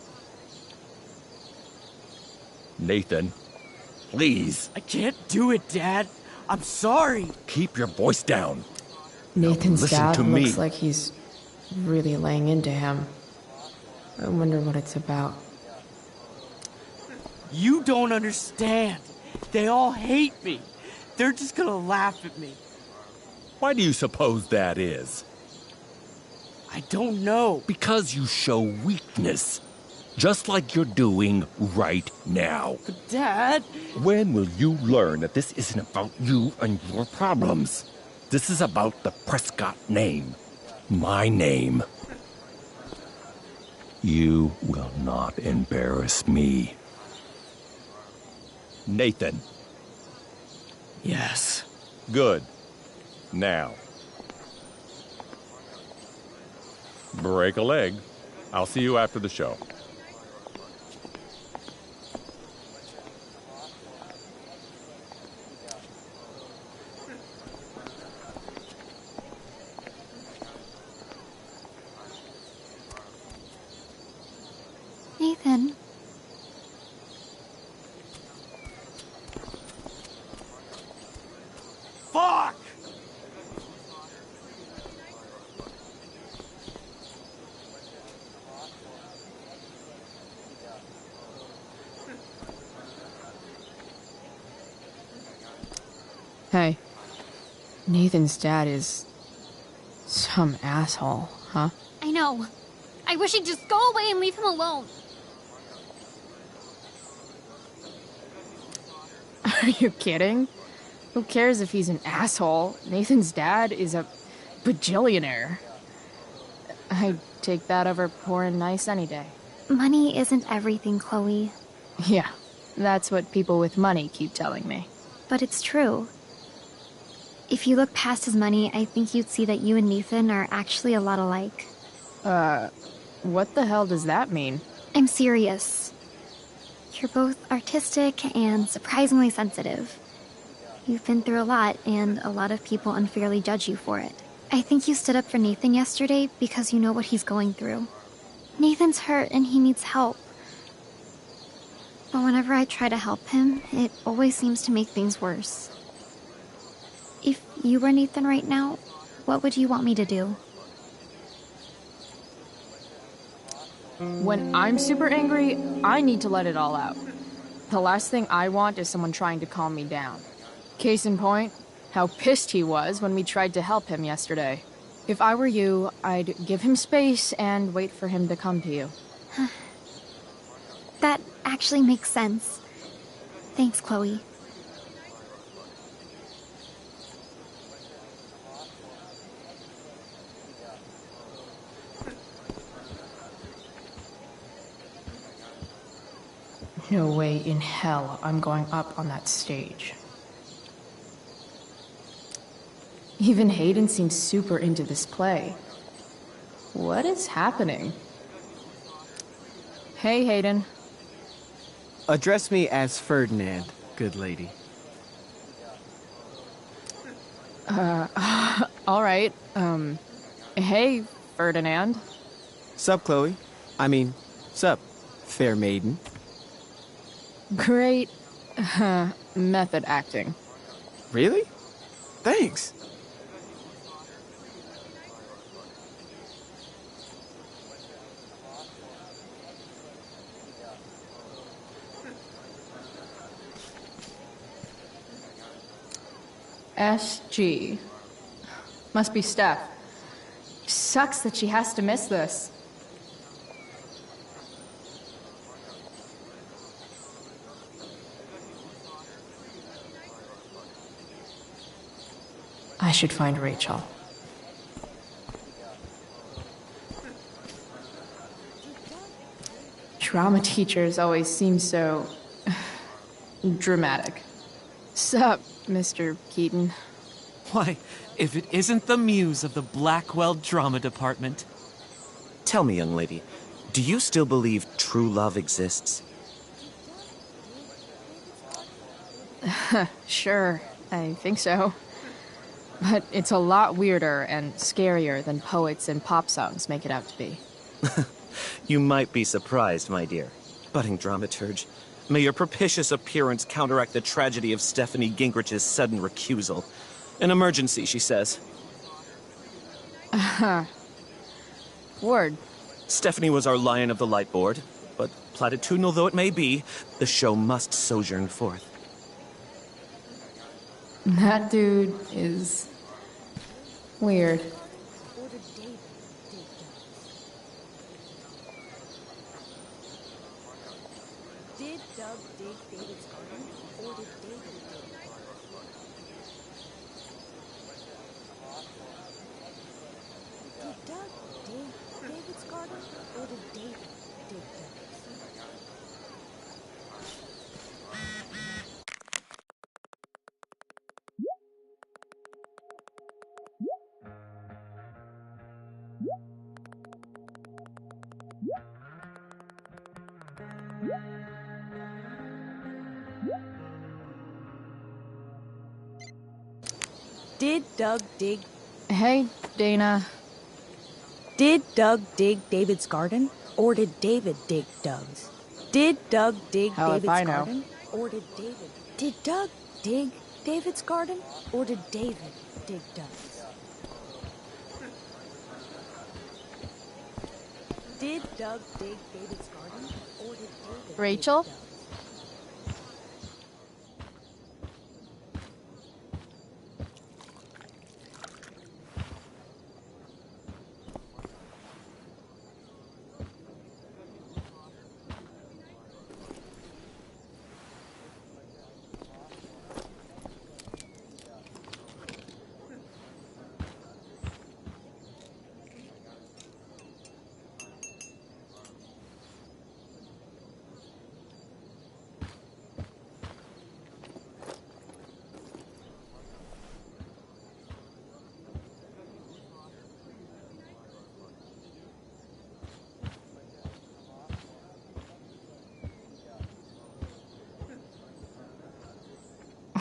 Nathan, please. I can't do it, Dad. I'm sorry. Keep your voice down. Nathan's listen dad to me. looks like he's really laying into him. I wonder what it's about. You don't understand. They all hate me. They're just gonna laugh at me. Why do you suppose that is? I don't know. Because you show weakness. Just like you're doing right now. But Dad... When will you learn that this isn't about you and your problems? This is about the Prescott name. My name. You will not embarrass me. Nathan. Yes. Good. Now. Break a leg. I'll see you after the show. Nathan. Fuck! Hey. Nathan's dad is some asshole, huh? I know. I wish he'd just go away and leave him alone. Are you kidding? Who cares if he's an asshole? Nathan's dad is a bajillionaire. I'd take that over poor and nice any day. Money isn't everything, Chloe. Yeah, that's what people with money keep telling me. But it's true. If you look past his money, I think you'd see that you and Nathan are actually a lot alike. What the hell does that mean? I'm serious. You're both artistic and surprisingly sensitive. You've been through a lot, and a lot of people unfairly judge you for it. I think you stood up for Nathan yesterday because you know what he's going through. Nathan's hurt and he needs help. But whenever I try to help him, it always seems to make things worse. If you were Nathan right now, what would you want me to do? When I'm super angry, I need to let it all out. The last thing I want is someone trying to calm me down. Case in point, how pissed he was when we tried to help him yesterday. If I were you, I'd give him space and wait for him to come to you. That actually makes sense. Thanks, Chloe. No way in hell I'm going up on that stage. Even Hayden seems super into this play. What is happening? Hey, Hayden. Address me as Ferdinand, good lady. All right. Hey, Ferdinand. Sup, Chloe? Sup, fair maiden. Great method acting. Really? Thanks. SG. Must be Steph. Sucks that she has to miss this. I should find Rachel. Drama teachers always seem so dramatic. Sup, Mr. Keaton? Why, if it isn't the muse of the Blackwell Drama Department. Tell me, young lady, do you still believe true love exists? Sure, I think so. But it's a lot weirder and scarier than poets and pop songs make it out to be. You might be surprised, my dear. Budding dramaturge, may your propitious appearance counteract the tragedy of Stephanie Gingrich's sudden recusal. An emergency, she says. Word. Stephanie was our Lion of the Light Board, but platitudinal though it may be, the show must sojourn forth. That dude is weird. Did Doug dig David's garden, or did David dig it? Did Doug dig David's garden, or did David dig Doug's? Did Doug dig... Hey, Dana. Did Doug dig David's garden, or did David dig Doug's? Did Doug dig Hell if David's I know. garden, or did David... Did Doug dig David's garden, or did David dig Doug's? Did Doug dig David's garden, or did David Rachel? dig Doug's?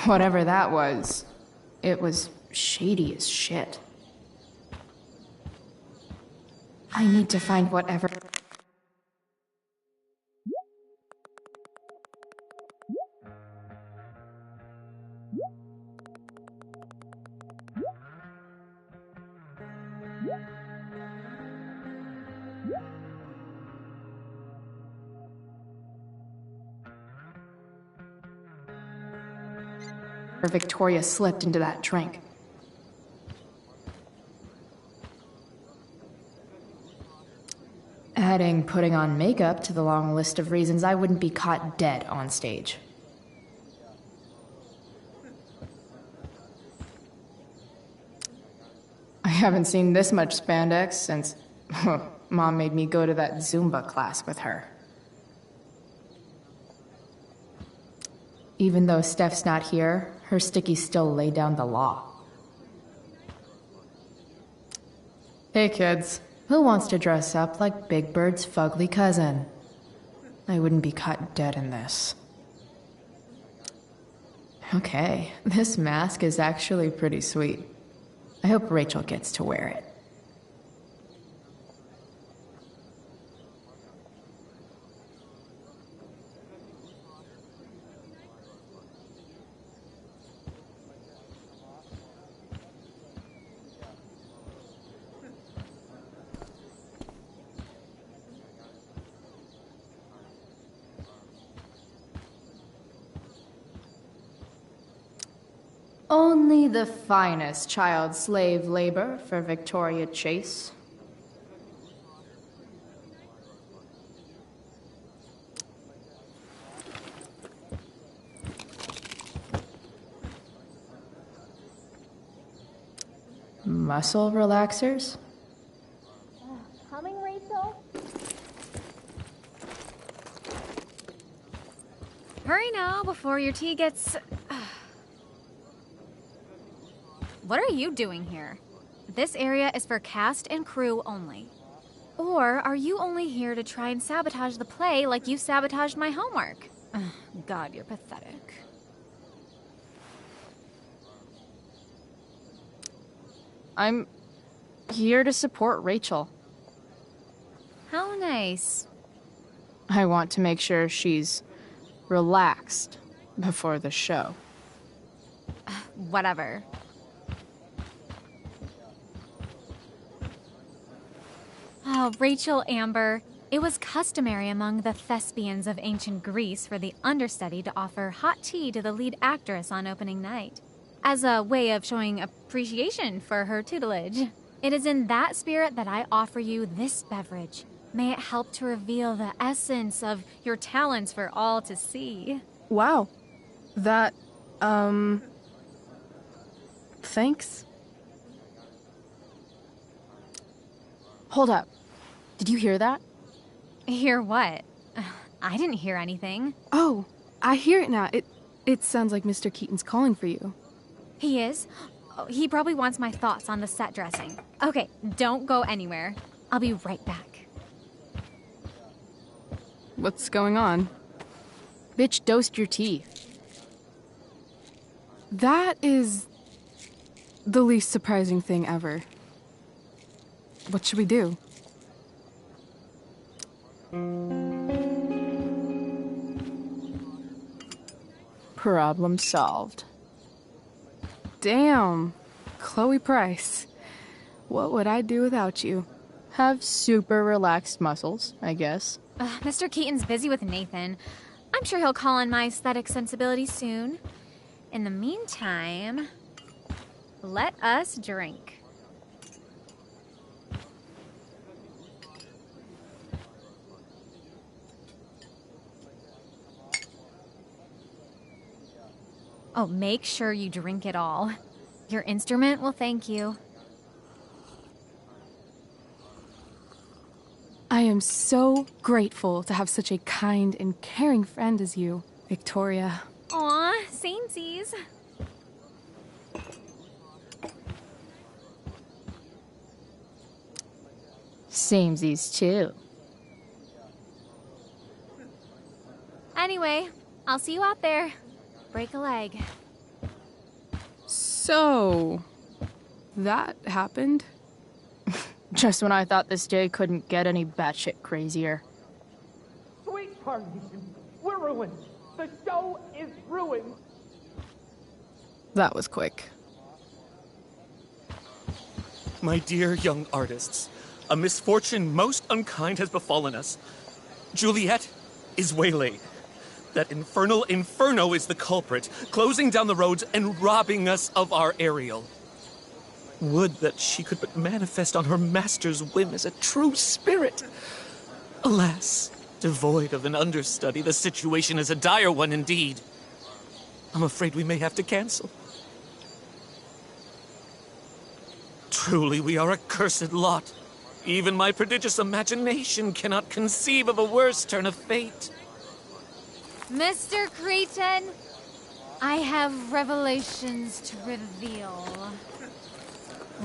Whatever that was, it was shady as shit. I need to find whatever Victoria slipped into that drink. Adding putting on makeup to the long list of reasons I wouldn't be caught dead on stage. I haven't seen this much spandex since Mom made me go to that Zumba class with her. Even though Steph's not here, her stickies still lay down the law. Hey kids, who wants to dress up like Big Bird's fugly cousin? I wouldn't be caught dead in this. Okay, this mask is actually pretty sweet. I hope Rachel gets to wear it. Only the finest child slave labor for Victoria Chase. Muscle relaxers? Coming, Rachel? Hurry now before your tea gets... What are you doing here? This area is for cast and crew only. Or are you only here to try and sabotage the play like you sabotaged my homework? God, you're pathetic. I'm here to support Rachel. How nice. I want to make sure she's relaxed before the show. Whatever. Oh, Rachel Amber. It was customary among the thespians of ancient Greece for the understudy to offer hot tea to the lead actress on opening night, as a way of showing appreciation for her tutelage. It is in that spirit that I offer you this beverage. May it help to reveal the essence of your talents for all to see. Wow. That, thanks. Hold up. Did you hear that? Hear what? I didn't hear anything. Oh, I hear it now. It sounds like Mr. Keaton's calling for you. He is? Oh, he probably wants my thoughts on the set dressing. Okay, don't go anywhere. I'll be right back. What's going on? Bitch dosed your tea. That is the least surprising thing ever. What should we do? Problem solved. Damn. Chloe Price. What would I do without you? Have super relaxed muscles, I guess. Mr. Keaton's busy with Nathan. I'm sure he'll call on my aesthetic sensibility soon. In the meantime, let us drink. Oh, make sure you drink it all. Your instrument will thank you. I am so grateful to have such a kind and caring friend as you, Victoria. Aw, samesies. Samesies too. Anyway, I'll see you out there. Break a leg. So, that happened? Just when I thought this day couldn't get any batshit crazier. Sweet Carnation, we're ruined. The show is ruined. That was quick. My dear young artists, a misfortune most unkind has befallen us. Juliet is waylaid. That infernal inferno is the culprit, closing down the roads and robbing us of our Ariel. Would that she could but manifest on her master's whim as a true spirit. Alas, devoid of an understudy, the situation is a dire one indeed. I'm afraid we may have to cancel. Truly, we are a cursed lot. Even my prodigious imagination cannot conceive of a worse turn of fate. Mr. Cretan, I have revelations to reveal.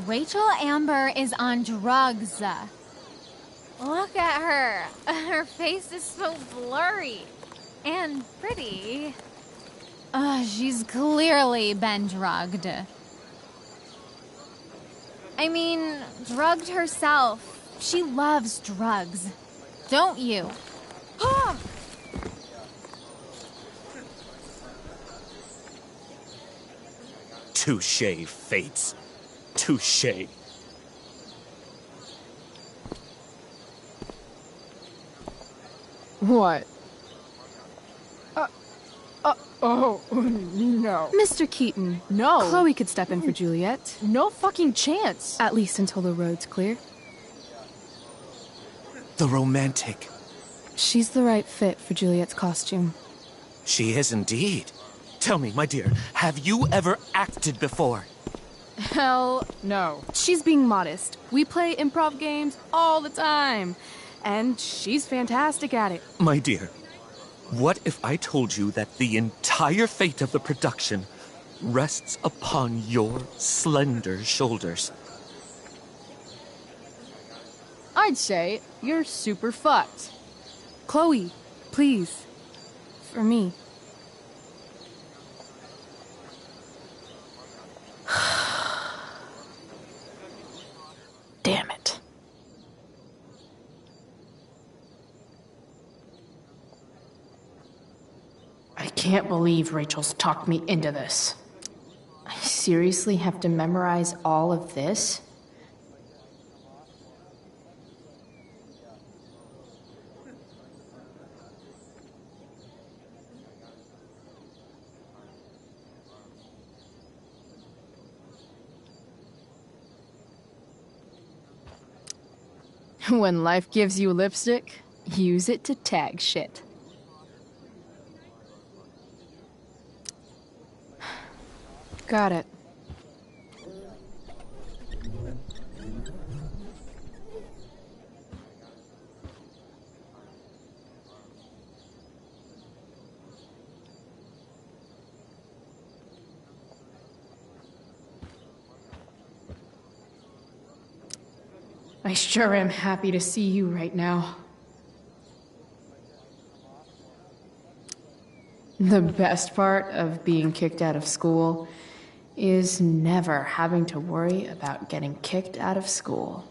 Rachel Amber is on drugs. Look at her. Her face is so blurry and pretty. She's clearly been drugged. I mean, drugged herself. She loves drugs. Don't you? Touché, Fates. Touché. What? Oh, no. Mr. Keaton. No. Chloe could step in for Juliet. No fucking chance. At least until the road's clear. The romantic. She's the right fit for Juliet's costume. She is indeed. Tell me, my dear, have you ever acted before? Hell no. She's being modest. We play improv games all the time. And she's fantastic at it. My dear, what if I told you that the entire fate of the production rests upon your slender shoulders? I'd say you're super fucked. Chloe, please. For me. Damn it. I can't believe Rachel's talked me into this. I seriously have to memorize all of this? When life gives you lipstick, use it to tag shit. Got it. I sure am happy to see you right now. The best part of being kicked out of school is never having to worry about getting kicked out of school.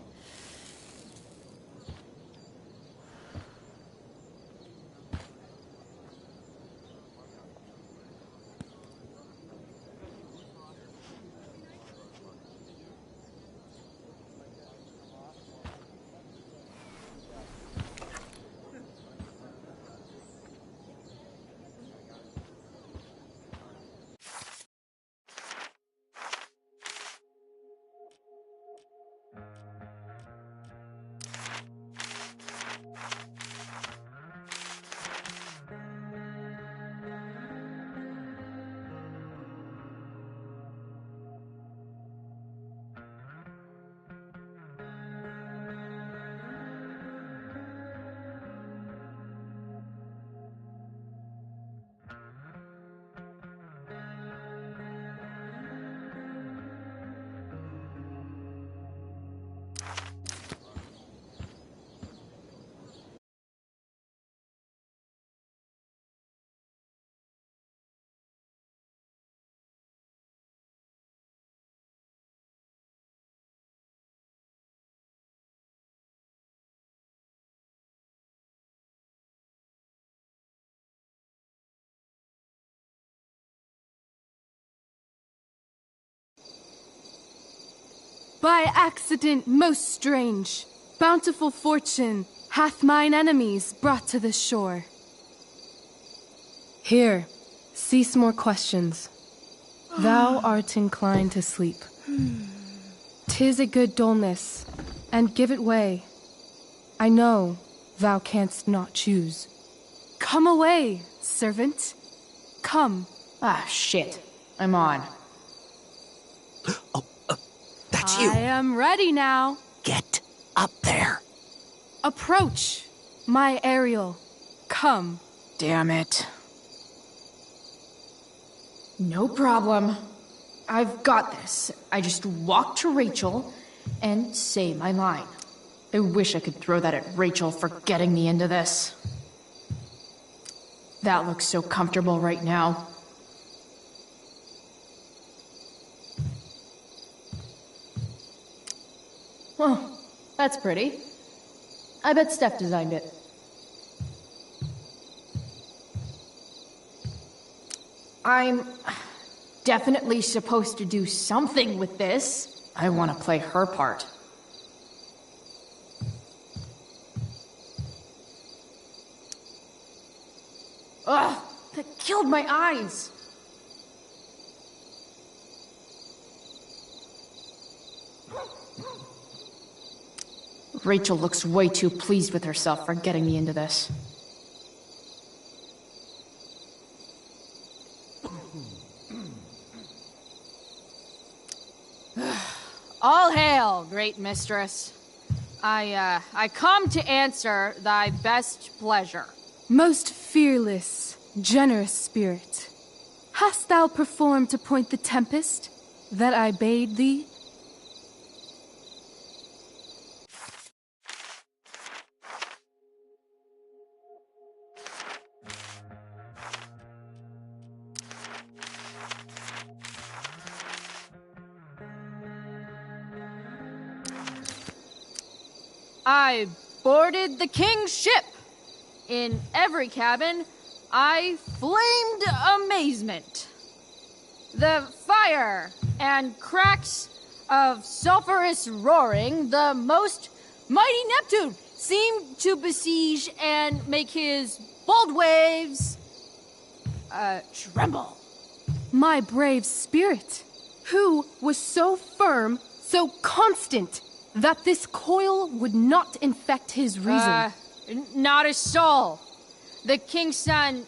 By accident most strange, bountiful fortune hath mine enemies brought to this shore. Here, cease more questions. Thou art inclined to sleep. 'Tis a good dullness, and give it way. I know thou canst not choose. Come away, servant. Come. Ah, shit. I'm on. That's you. I am ready now. Get up there. Approach, my Ariel. Come. Damn it. No problem. I've got this. I just walk to Rachel and say my line. I wish I could throw that at Rachel for getting me into this. That looks so comfortable right now. Oh, that's pretty. I bet Steph designed it. I'm definitely supposed to do something with this. I want to play her part. Ugh, that killed my eyes. Rachel looks way too pleased with herself for getting me into this. All hail, great mistress. I come to answer thy best pleasure. Most fearless, generous spirit, hast thou performed to point the tempest that I bade thee? I boarded the king's ship. In every cabin, I flamed amazement. The fire and cracks of sulphurous roaring, the most mighty Neptune seemed to besiege and make his bold waves tremble. My brave spirit, who was so firm, so constant, that this coil would not infect his reason. Not a soul. The king's son,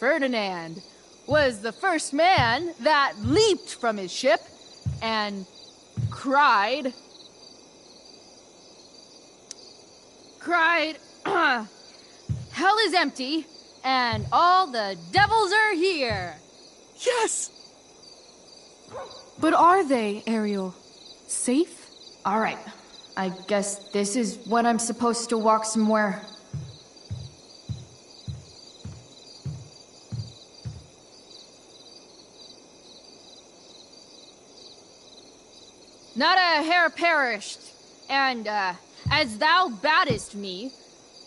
Ferdinand, was the first man that leaped from his ship and cried, hell is empty and all the devils are here. Yes! But are they, Ariel? Safe? All right. I guess this is when I'm supposed to walk somewhere. Not a hair perished, and as thou baddest me,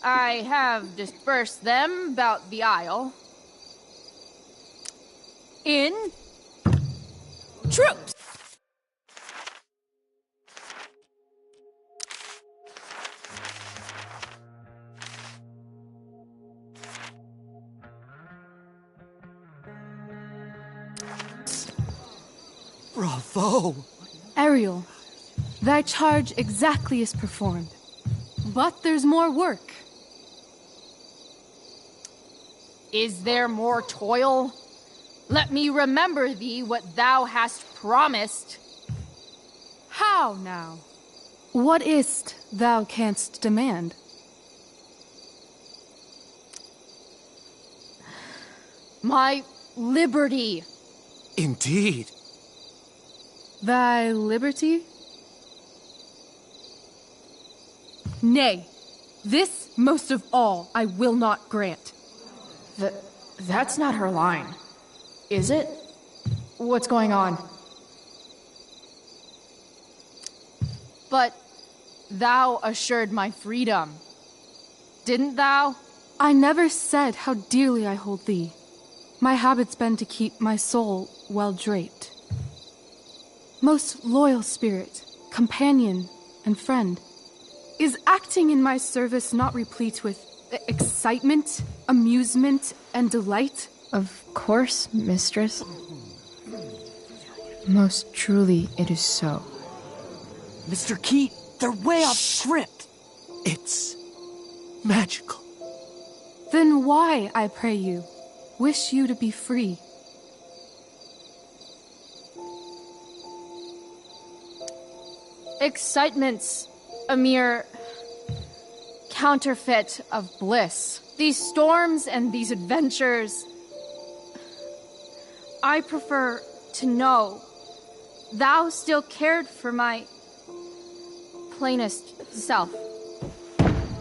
I have dispersed them about the isle. In troops! Bravo! Ariel, thy charge exactly is performed. But there's more work. Is there more toil? Let me remember thee what thou hast promised. How now? What is't thou canst demand? My liberty. Indeed. Thy liberty? Nay, this most of all I will not grant. That's not her line, is it? What's going on? But thou assured my freedom, didn't thou? I never said how dearly I hold thee. My habit's been to keep my soul well draped. Most loyal spirit, companion and friend. Is acting in my service not replete with excitement, amusement, and delight? Of course, mistress. Most truly it is so. Mr. Keat, they're way off script. It's magical. Then why, I pray you, wish you to be free? Excitement's a mere counterfeit of bliss. These storms and these adventures, I prefer to know thou still cared for my plainest self.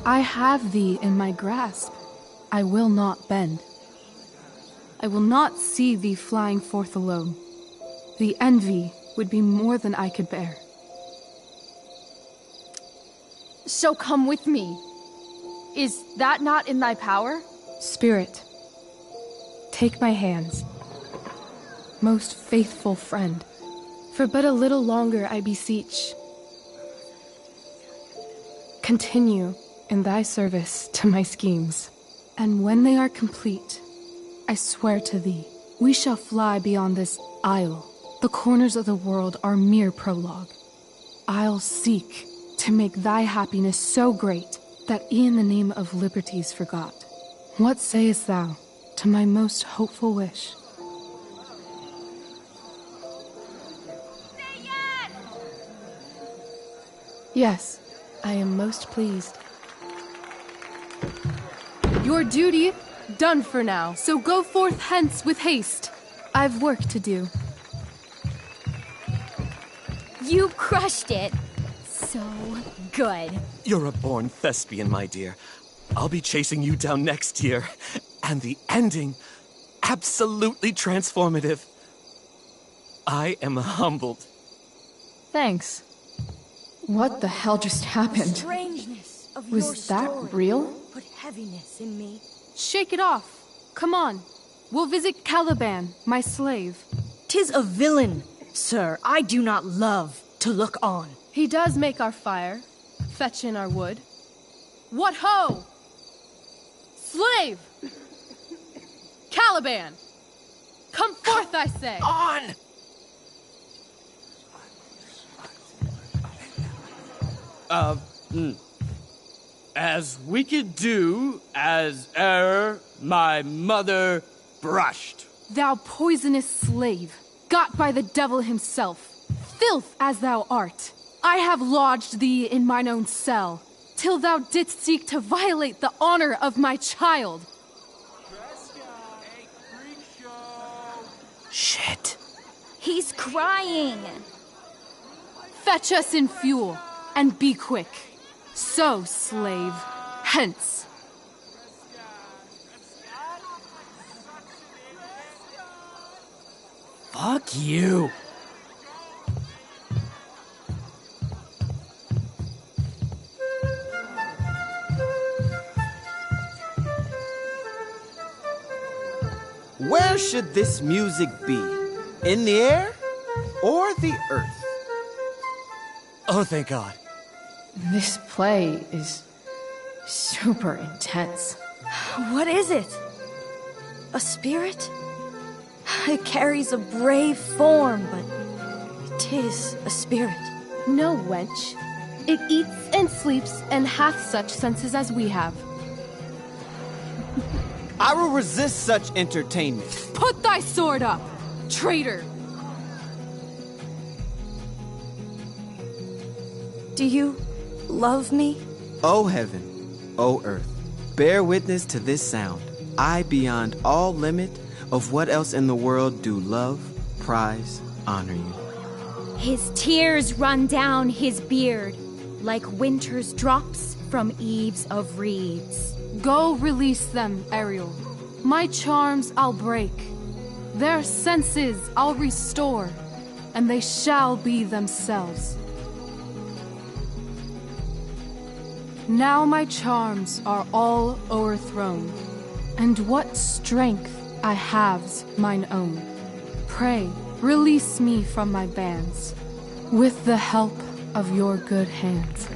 I have thee in my grasp. I will not bend. I will not see thee flying forth alone. The envy would be more than I could bear. So come with me. Is that not in thy power? Spirit, take my hands. Most faithful friend, for but a little longer I beseech. Continue in thy service to my schemes, and when they are complete, I swear to thee, we shall fly beyond this isle. The corners of the world are mere prologue. I'll seek to make thy happiness so great that e'en the name of liberty's forgot. What sayest thou to my most hopeful wish? Yes, I am most pleased. Your duty done for now, so go forth hence with haste. I've work to do. You crushed it. So good. You're a born thespian, my dear. I'll be chasing you down next year. And the ending, absolutely transformative. I am humbled. Thanks. What the hell just happened? Strangeness of Was your that story real? Put heaviness in me. Shake it off. Come on. We'll visit Caliban, my slave. 'Tis a villain, sir. I do not love to look on. He does make our fire, fetch in our wood. What ho! Slave! Caliban! Come forth, I say! On! As we could do as e'er my mother brushed. Thou poisonous slave, got by the devil himself, filth as thou art, I have lodged thee in mine own cell, till thou didst seek to violate the honor of my child. Shit. He's crying. Fetch us in fuel, and be quick. So, slave, hence. Fuck you. Where should this music be? In the air or the earth? Oh, thank God. This play is super intense. What is it? A spirit? It carries a brave form, but it is a spirit. No, wench. It eats and sleeps and hath such senses as we have. I will resist such entertainment. Put thy sword up, traitor! Do you love me? O heaven, O earth, bear witness to this sound. I, beyond all limit of what else in the world do love, prize, honor you. His tears run down his beard like winter's drops from eaves of reeds. Go release them, Ariel. My charms I'll break. Their senses I'll restore, and they shall be themselves. Now my charms are all o'erthrown, and what strength I have's mine own. Pray, release me from my bands. With the help of your good hands.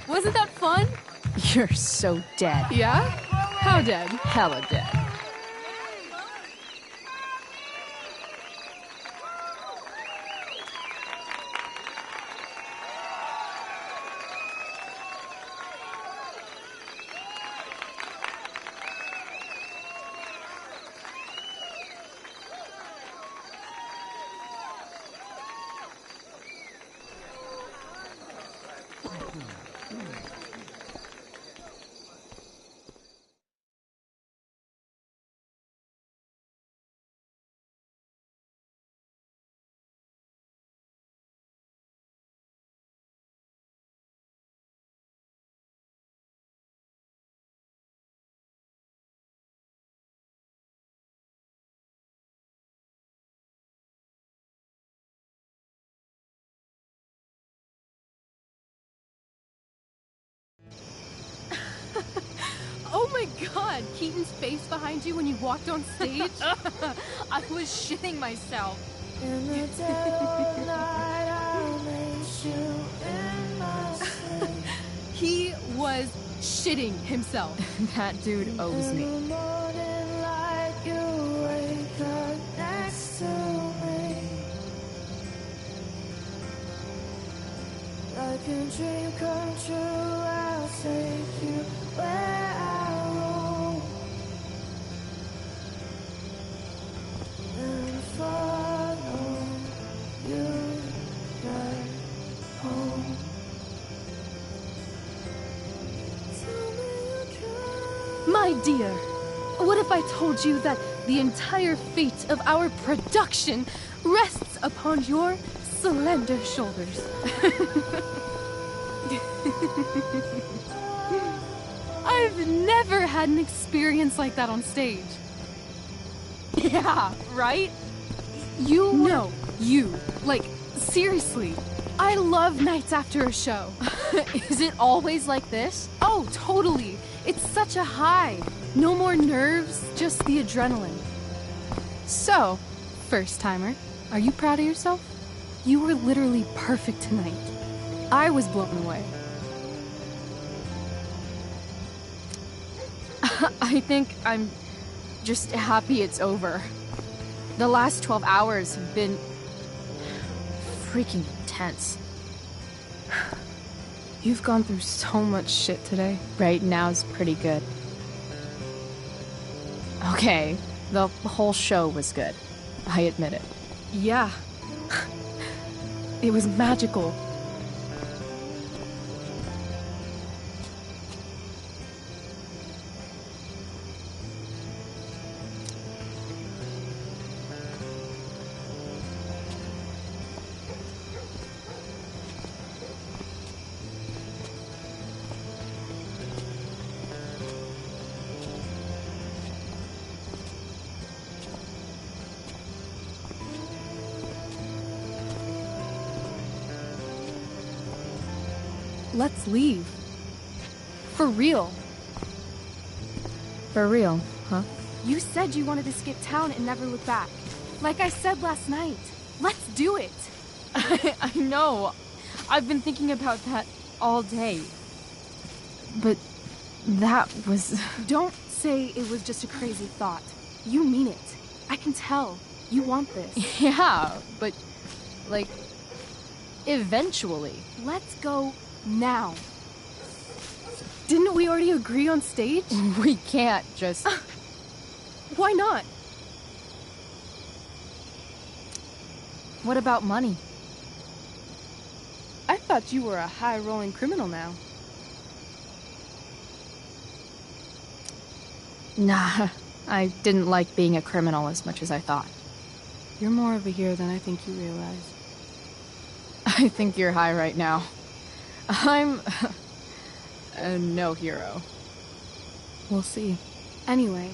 Wasn't that fun? You're so dead. Yeah? How dead? Hella dead. Oh my god, Keaton's face behind you when you walked on stage? I was shitting myself. In the dead of night, I'll make you in my sleep. He was shitting himself. That dude owes In me. the morning light, you wake up next to me. Like a dream come true, I'll take you where I roam. And follow you back home. My dear, what if I told you that the entire fate of our production rests upon your slender shoulders? I've never had an experience like that on stage. Yeah, right? You? No, you. Like, seriously. I love nights after a show. Is it always like this? Oh, totally. It's such a high. No more nerves, just the adrenaline. So, first timer, are you proud of yourself? You were literally perfect tonight. I was blown away. I think I'm just happy it's over. The last 12 hours have been freaking intense. You've gone through so much shit today. Right now's pretty good. Okay, the whole show was good. I admit it. Yeah. It was magical. Let's leave. For real. For real, huh? You said you wanted to skip town and never look back. Like I said last night. Let's do it. I know. I've been thinking about that all day. But that was... Don't say it was just a crazy thought. You mean it. I can tell. You want this. Yeah, but... like... eventually. Let's go now. Didn't we already agree on stage? We can't just... Why not? What about money? I thought you were a high-rolling criminal now. Nah, I didn't like being a criminal as much as I thought. You're more of a hero than I think you realize. I think you're high right now. I'm no hero. We'll see. Anyway,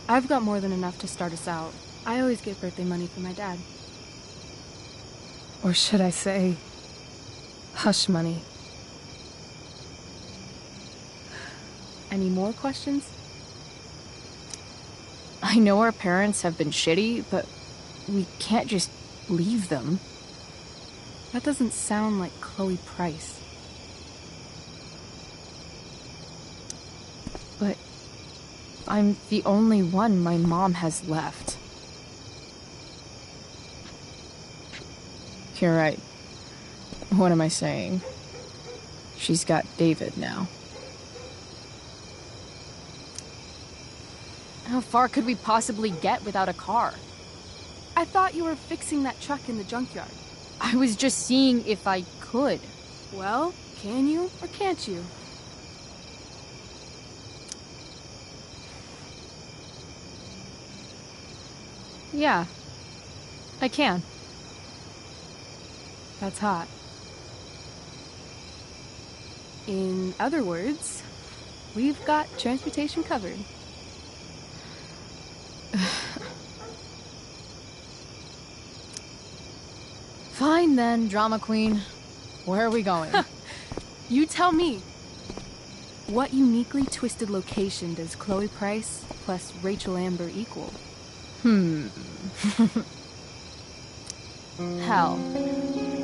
I've got more than enough to start us out. I always get birthday money from my dad. Or should I say, hush money. Any more questions? I know our parents have been shitty, but we can't just leave them. That doesn't sound like Chloe Price. But I'm the only one my mom has left. You're right. What am I saying? She's got David now. How far could we possibly get without a car? I thought you were fixing that truck in the junkyard. I was just seeing if I could. Well, can you or can't you? Yeah, I can. That's hot. In other words, we've got transportation covered. Fine then, drama queen. Where are we going? You tell me. What uniquely twisted location does Chloe Price plus Rachel Amber equal? Hell.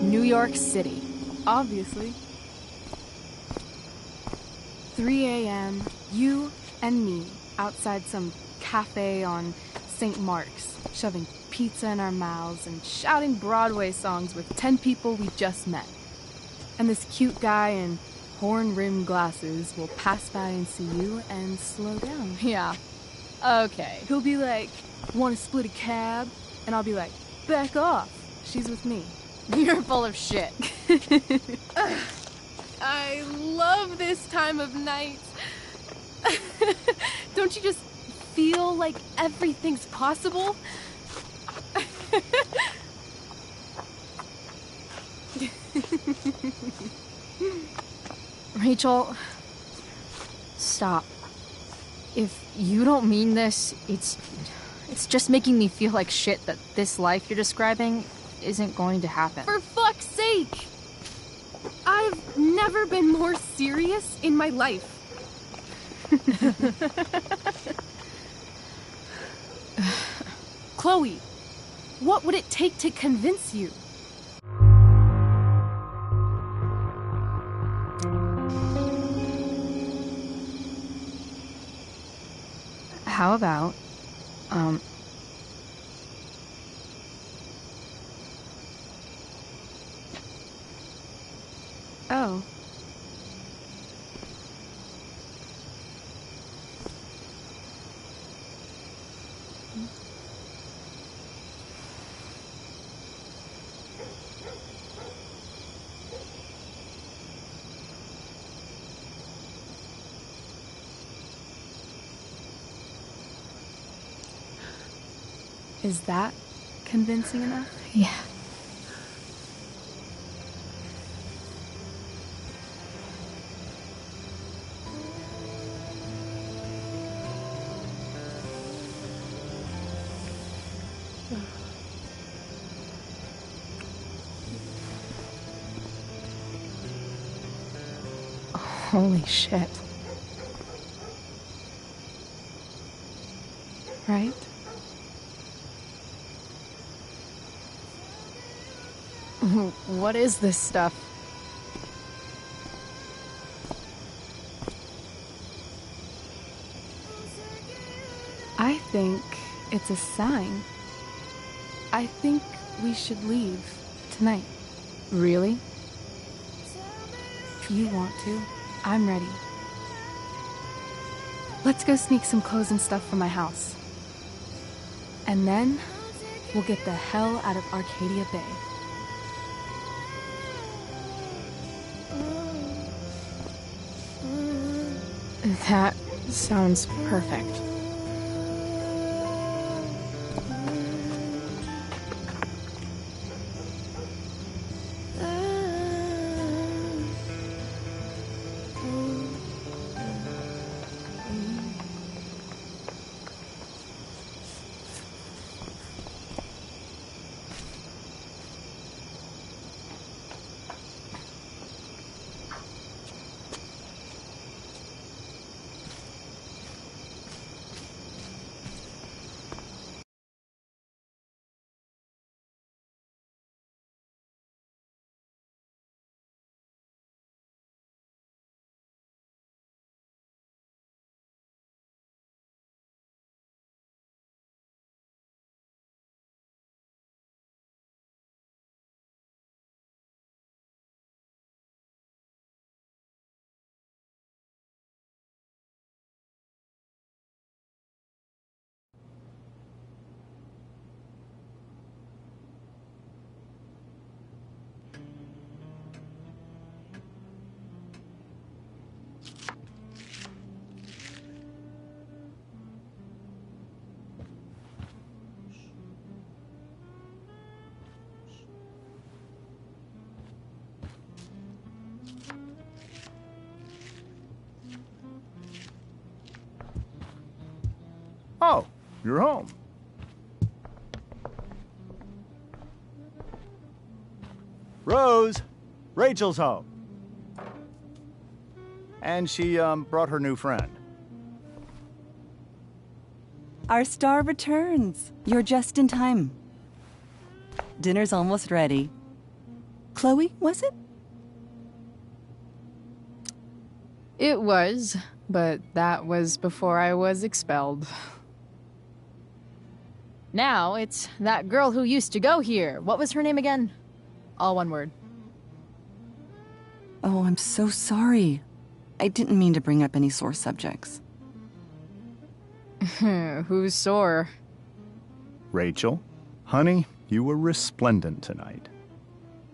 New York City. Obviously. 3 a.m., you and me outside some cafe on St. Mark's, shoving pizza in our mouths and shouting Broadway songs with 10 people we just met. And this cute guy in horn-rimmed glasses will pass by and see you and slow down. Yeah. Okay. He'll be like, "Want to split a cab?" And I'll be like, "Back off. She's with me." You're full of shit. I love this time of night. Don't you just feel like everything's possible? Rachel, stop. If you don't mean this, it's just making me feel like shit that this life you're describing isn't going to happen. For fuck's sake! I've never been more serious in my life. Chloe, what would it take to convince you? How about, Oh. Is that convincing enough? Yeah. Holy shit. Right? What is this stuff? I think it's a sign. I think we should leave tonight. Really? If you want to, I'm ready. Let's go sneak some clothes and stuff from my house. And then, we'll get the hell out of Arcadia Bay. That sounds perfect. Oh, you're home. Rose, Rachel's home. And she, brought her new friend. Our star returns. You're just in time. Dinner's almost ready. Chloe, was it? It was, but that was before I was expelled. Now it's that girl who used to go here. What was her name again? All one word. Oh, I'm so sorry. I didn't mean to bring up any sore subjects. Who's sore? Rachel, honey, you were resplendent tonight.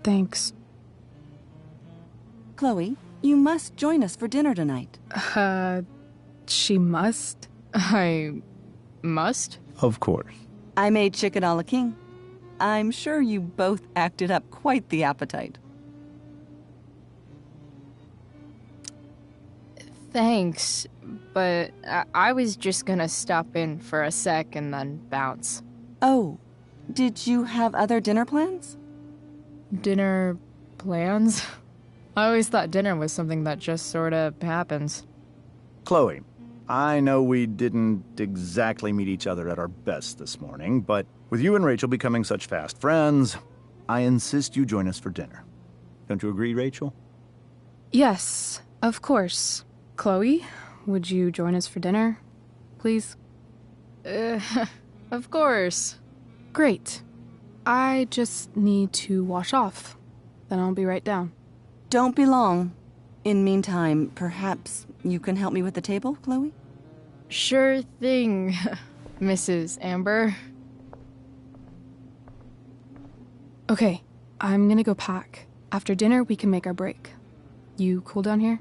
Thanks. Chloe, you must join us for dinner tonight. She must? I must? Of course. I made chicken a la king. I'm sure you both acted up quite the appetite. Thanks, but I was just gonna stop in for a sec and then bounce. Oh, did you have other dinner plans? Dinner plans? I always thought dinner was something that just sorta happens. Chloe, I know we didn't exactly meet each other at our best this morning, but with you and Rachel becoming such fast friends, I insist you join us for dinner. Don't you agree, Rachel? Yes, of course. Chloe, would you join us for dinner, please? Of course. Great. I just need to wash off. Then I'll be right down. Don't be long. In meantime, perhaps you can help me with the table, Chloe? Sure thing, Mrs. Amber. Okay, I'm gonna go pack. After dinner, we can make our break. You cool down here?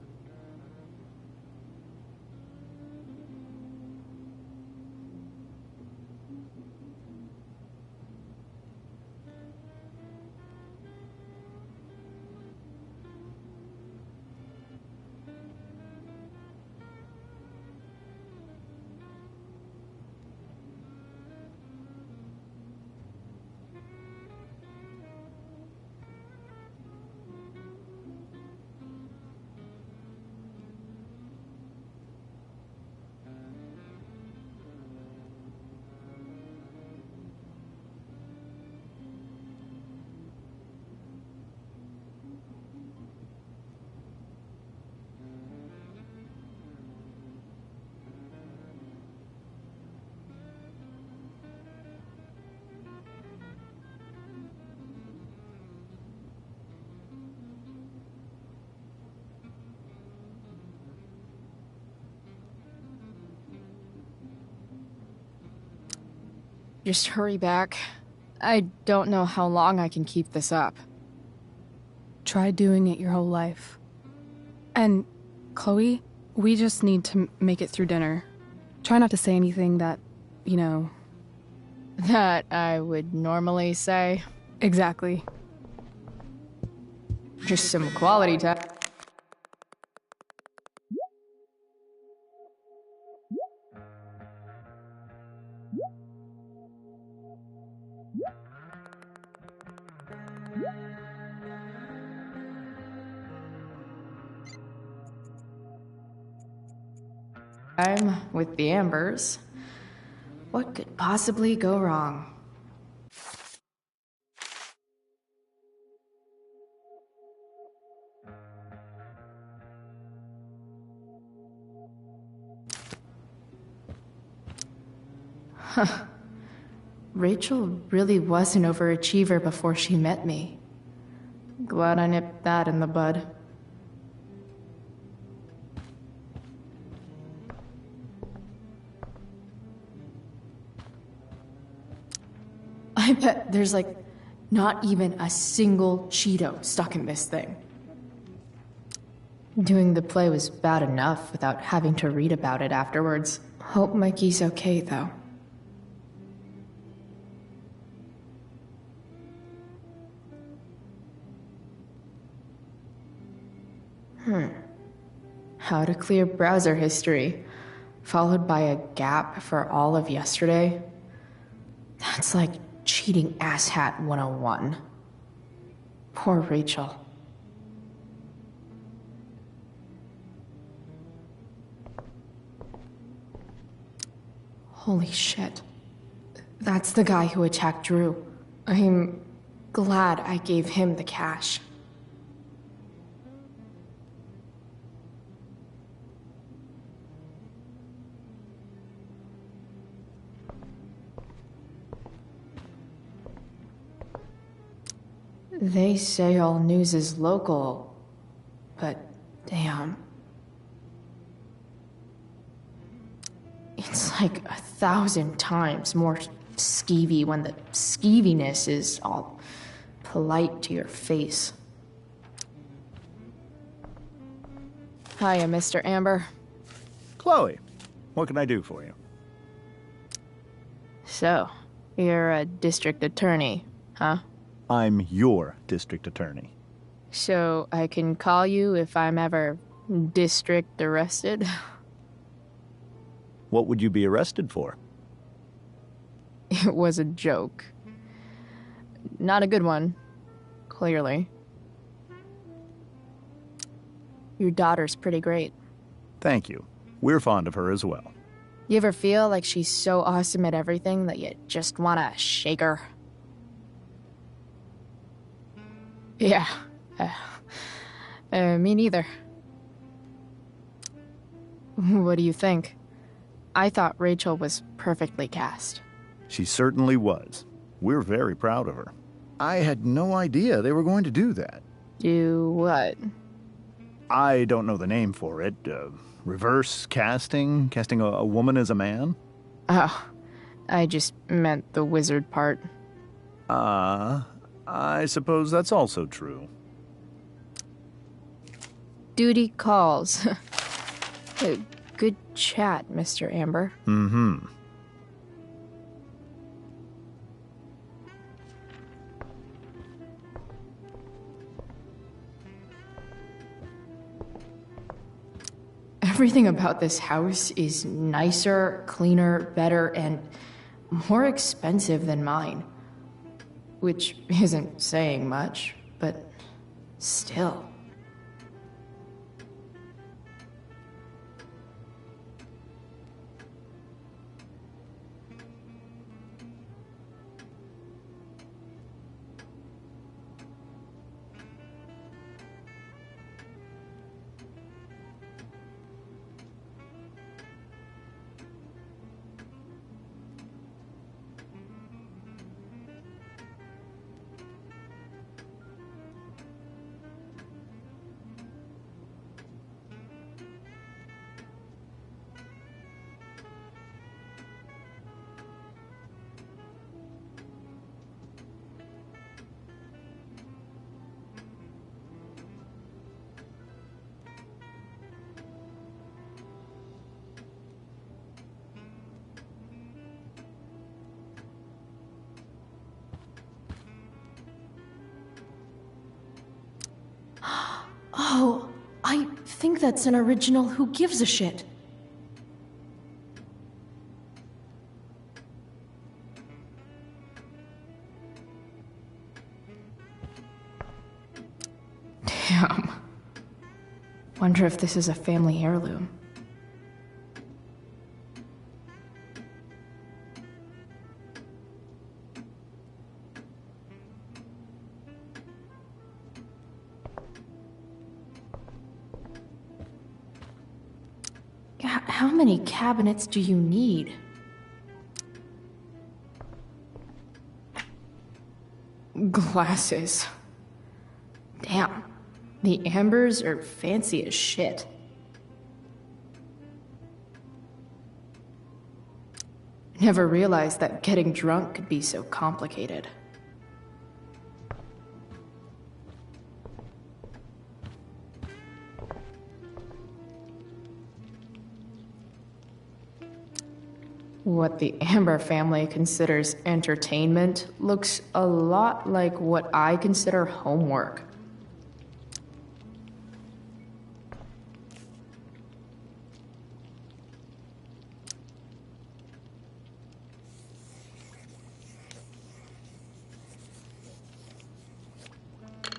Just hurry back. I don't know how long I can keep this up. Try doing it your whole life. And, Chloe, We just need to make it through dinner. Try not to say anything that, That I would normally say. Exactly. Just some quality time. I'm with the Ambers. What could possibly go wrong? Huh. Rachel really was an overachiever before she met me. Glad I nipped that in the bud. I bet there's not even a single Cheeto stuck in this thing. Doing the play was bad enough without having to read about it afterwards. Hope Mikey's okay, though. How to clear browser history, followed by a gap for all of yesterday. That's like cheating asshat 101. Poor Rachel. Holy shit. That's the guy who attacked Drew. I'm glad I gave him the cash. They say all news is local, but damn. It's like 1,000 times more skeevy when the skeeviness is all polite to your face. Hiya, Mr. Amber. Chloe, what can I do for you? So, you're a district attorney, huh? I'm your district attorney. So I can call you if I'm ever district arrested? What would you be arrested for? It was a joke. Not a good one, clearly. Your daughter's pretty great. Thank you. We're fond of her as well. You ever feel like she's so awesome at everything that you just want to shake her? Yeah. Me neither. What do you think? I thought Rachel was perfectly cast. She certainly was. We're very proud of her. I had no idea they were going to do that. Do what? I don't know the name for it. Reverse casting? Casting a woman as a man? Oh, I just meant the wizard part. I suppose that's also true. Duty calls. Good chat, Mr. Amber. Mm-hmm. Everything about this house is nicer, cleaner, better, and more expensive than mine. Which isn't saying much, but still. think that's an original Who Gives a Shit. Damn. Wonder if this is a family heirloom. How many cabinets do you need? Glasses. Damn. The ambers are fancy as shit. Never realized that getting drunk could be so complicated. What the Amber family considers entertainment looks a lot like what I consider homework.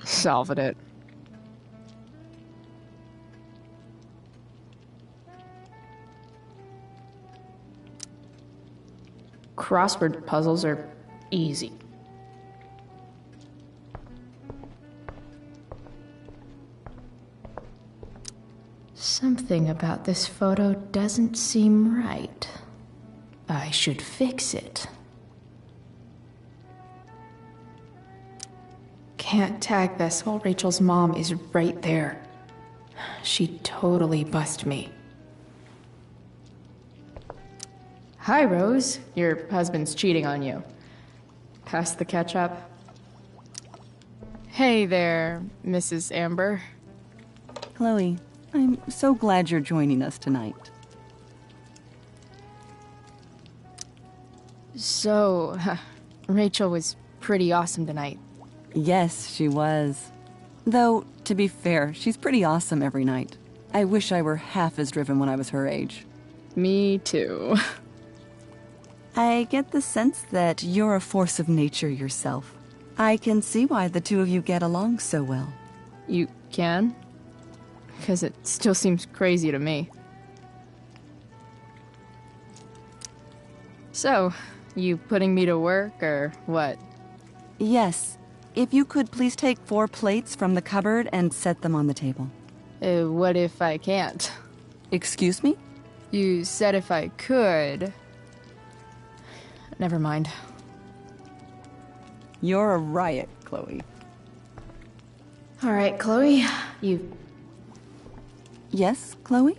Solving it. Crossword puzzles are easy. Something about this photo doesn't seem right. I should fix it. Can't tag this while Rachel's mom is right there. She'd totally bust me. Hi, Rose. Your husband's cheating on you. Pass the ketchup. Hey there, Mrs. Amber. Chloe, I'm so glad you're joining us tonight. So, Rachel was pretty awesome tonight. Yes, she was. Though, to be fair, she's pretty awesome every night. I wish I were half as driven when I was her age. Me too. I get the sense that you're a force of nature yourself. I can see why the two of you get along so well. You can? Because it still seems crazy to me. So, you putting me to work, or what? Yes. If you could please take 4 plates from the cupboard and set them on the table. What if I can't? Excuse me? You said if I could. Never mind. You're a riot, Chloe. All right, Chloe, you... Yes, Chloe?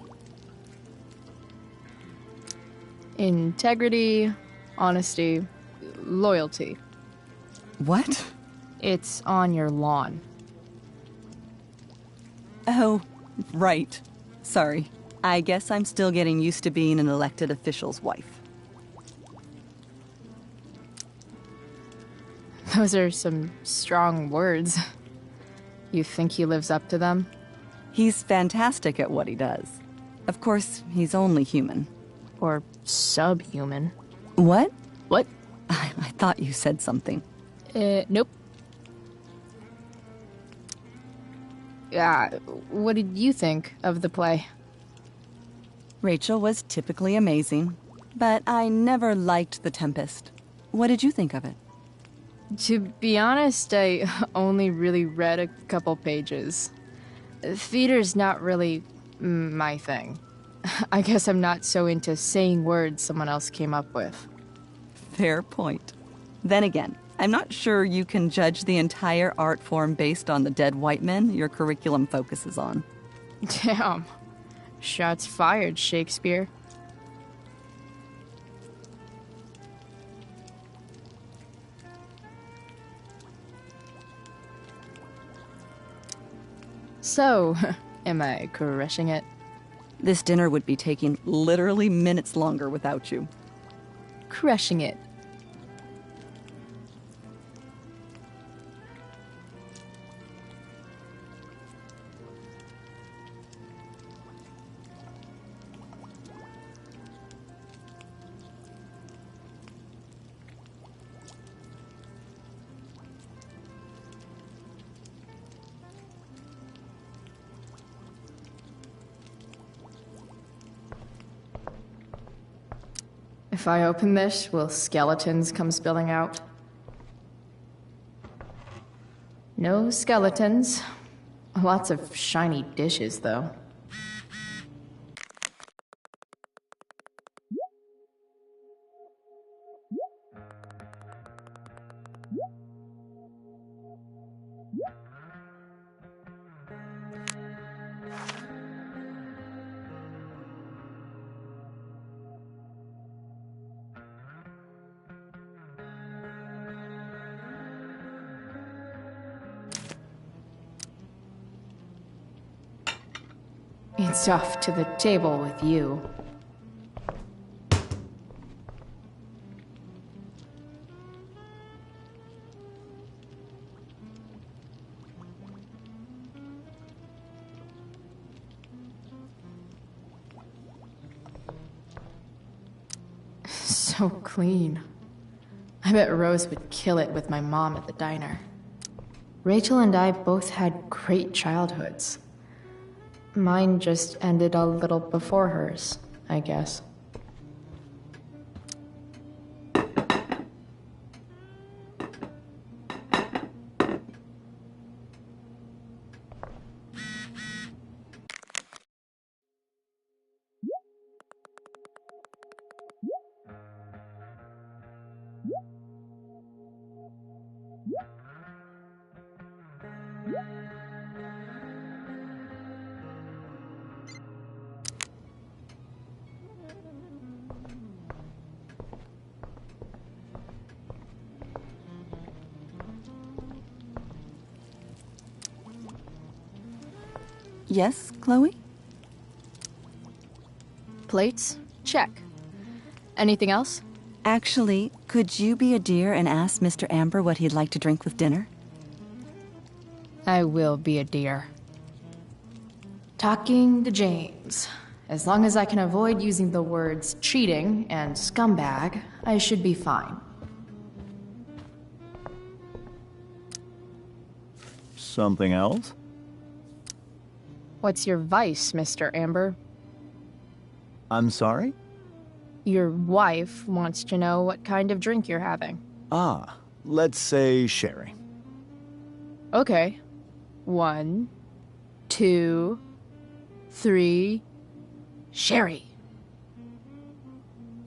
Integrity, honesty, loyalty. What? It's on your lawn. Oh, right. Sorry. I guess I'm still getting used to being an elected official's wife. Those are some strong words. You think he lives up to them? He's fantastic at what he does. Of course, he's only human. Or subhuman. What? What? I thought you said something. Nope. What did you think of the play? Rachel was typically amazing, but I never liked The Tempest. What did you think of it? To be honest, I only really read a couple pages. Theater's not really my thing. I guess I'm not so into saying words someone else came up with. Fair point. Then again, I'm not sure you can judge the entire art form based on the dead white men your curriculum focuses on. Damn. Shots fired, Shakespeare. So, am I crushing it? This dinner would be taking literally minutes longer without you. Crushing it. If I open this, will skeletons come spilling out? No skeletons. Lots of shiny dishes, though. It's off to the table with you. So clean. I bet Rose would kill it with my mom at the diner. Rachel and I both had great childhoods. Mine just ended a little before hers, I guess. Yes, Chloe? Plates? Check. Anything else? Actually, could you be a dear and ask Mr. Amber what he'd like to drink with dinner? I will be a dear. Talking to James. As long as I can avoid using the words cheating and scumbag, I should be fine. Something else? What's your vice, Mr. Amber? I'm sorry? Your wife wants to know what kind of drink you're having. Ah, let's say sherry. Okay. 1, 2, 3... Sherry.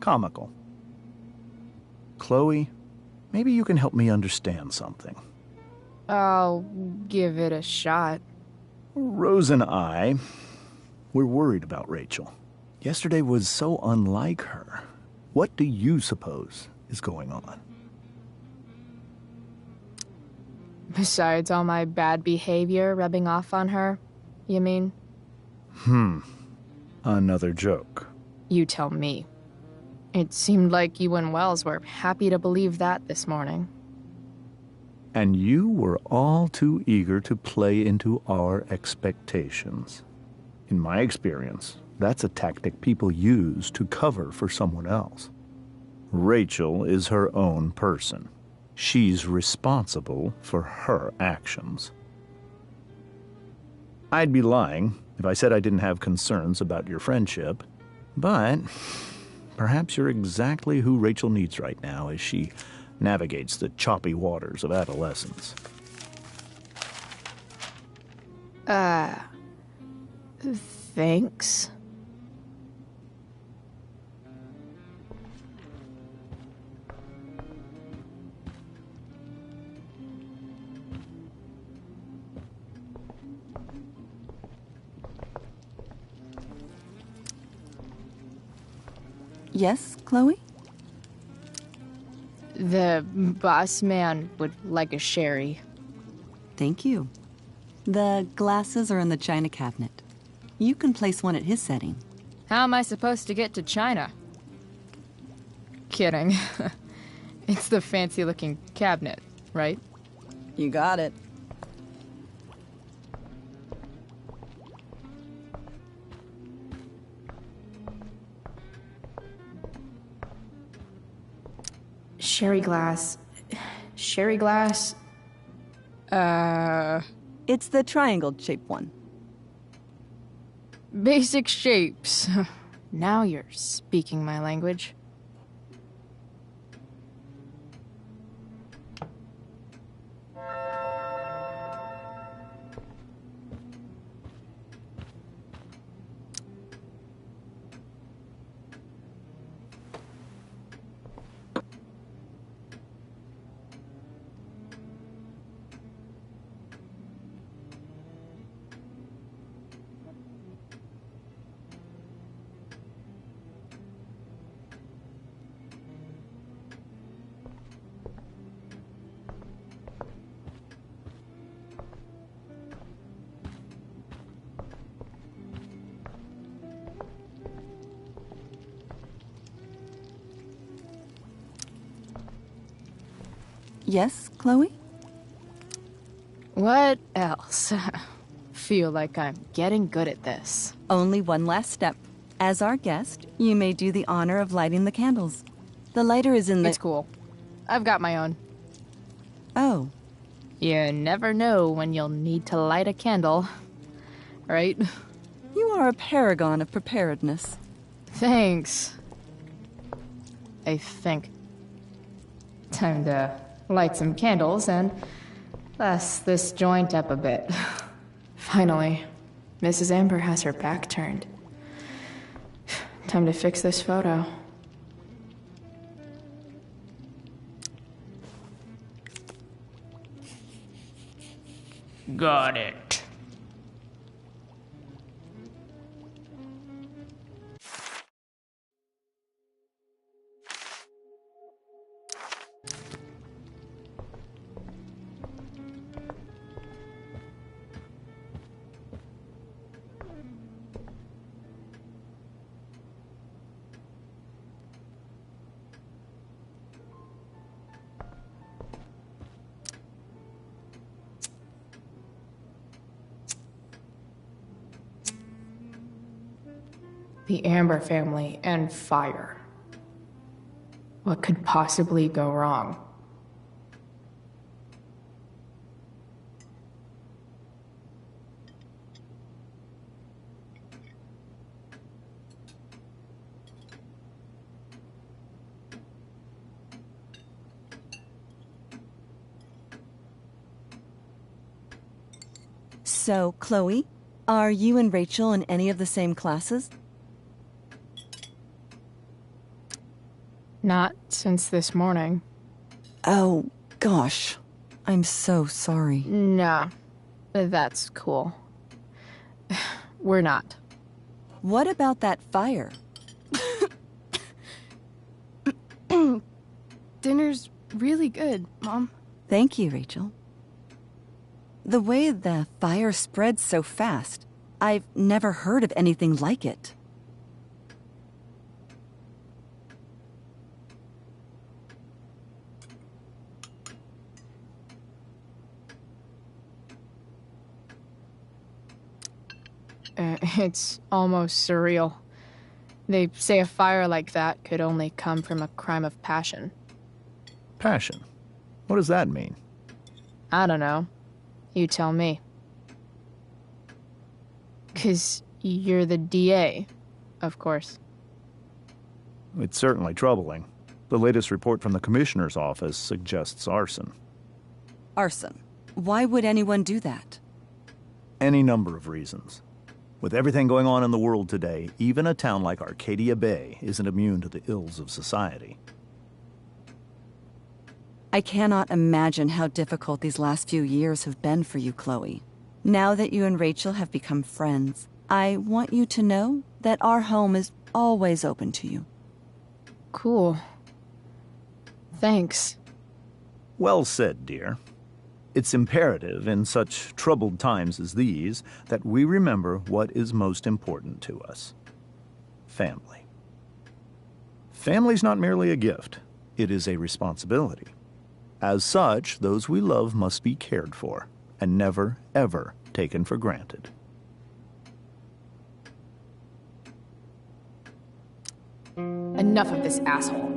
Comical. Chloe, maybe you can help me understand something. I'll give it a shot. Rose and I, we're worried about Rachel. Yesterday was so unlike her. What do you suppose is going on? Besides all my bad behavior rubbing off on her, you mean? Another joke. You tell me. It seemed like you and Wells were happy to believe that this morning. And you were all too eager to play into our expectations. In my experience, that's a tactic people use to cover for someone else. Rachel is her own person. She's responsible for her actions. I'd be lying if I said I didn't have concerns about your friendship, but perhaps you're exactly who Rachel needs right now as she navigates the choppy waters of adolescence. Thanks. Yes, Chloe? The boss man would like a sherry. Thank you. The glasses are in the china cabinet. You can place one at his setting. How am I supposed to get to China? Kidding. It's the fancy-looking cabinet, right? You got it. Sherry glass. Sherry glass? It's the triangle-shaped one. Basic shapes. Now you're speaking my language. Yes, Chloe? What else? Feel like I'm getting good at this. Only one last step. As our guest, you may do the honor of lighting the candles. The lighter is in the... It's cool. I've got my own. Oh. You never know when you'll need to light a candle, right? You are a paragon of preparedness. Thanks. I think. Time to light some candles and bless this joint up a bit. Finally, Mrs. Amber has her back turned. Time to fix this photo. Got it. The Amber family and fire. What could possibly go wrong? So, Chloe, are you and Rachel in any of the same classes? Not since this morning. Oh, gosh. I'm so sorry. Nah, that's cool. We're not. What about that fire? Dinner's really good, Mom. Thank you, Rachel. The way the fire spreads so fast, I've never heard of anything like it. It's almost surreal. They say a fire like that could only come from a crime of passion. Passion? What does that mean? I don't know. You tell me. 'Cause you're the DA, of course. It's certainly troubling. The latest report from the Commissioner's office suggests arson. Arson? Why would anyone do that? Any number of reasons. With everything going on in the world today, even a town like Arcadia Bay isn't immune to the ills of society. I cannot imagine how difficult these last few years have been for you, Chloe. Now that you and Rachel have become friends, I want you to know that our home is always open to you. Cool. Thanks. Well said, dear. It's imperative in such troubled times as these that we remember what is most important to us. Family. Family's not merely a gift. It is a responsibility. As such, those we love must be cared for and never, ever taken for granted. Enough of this asshole.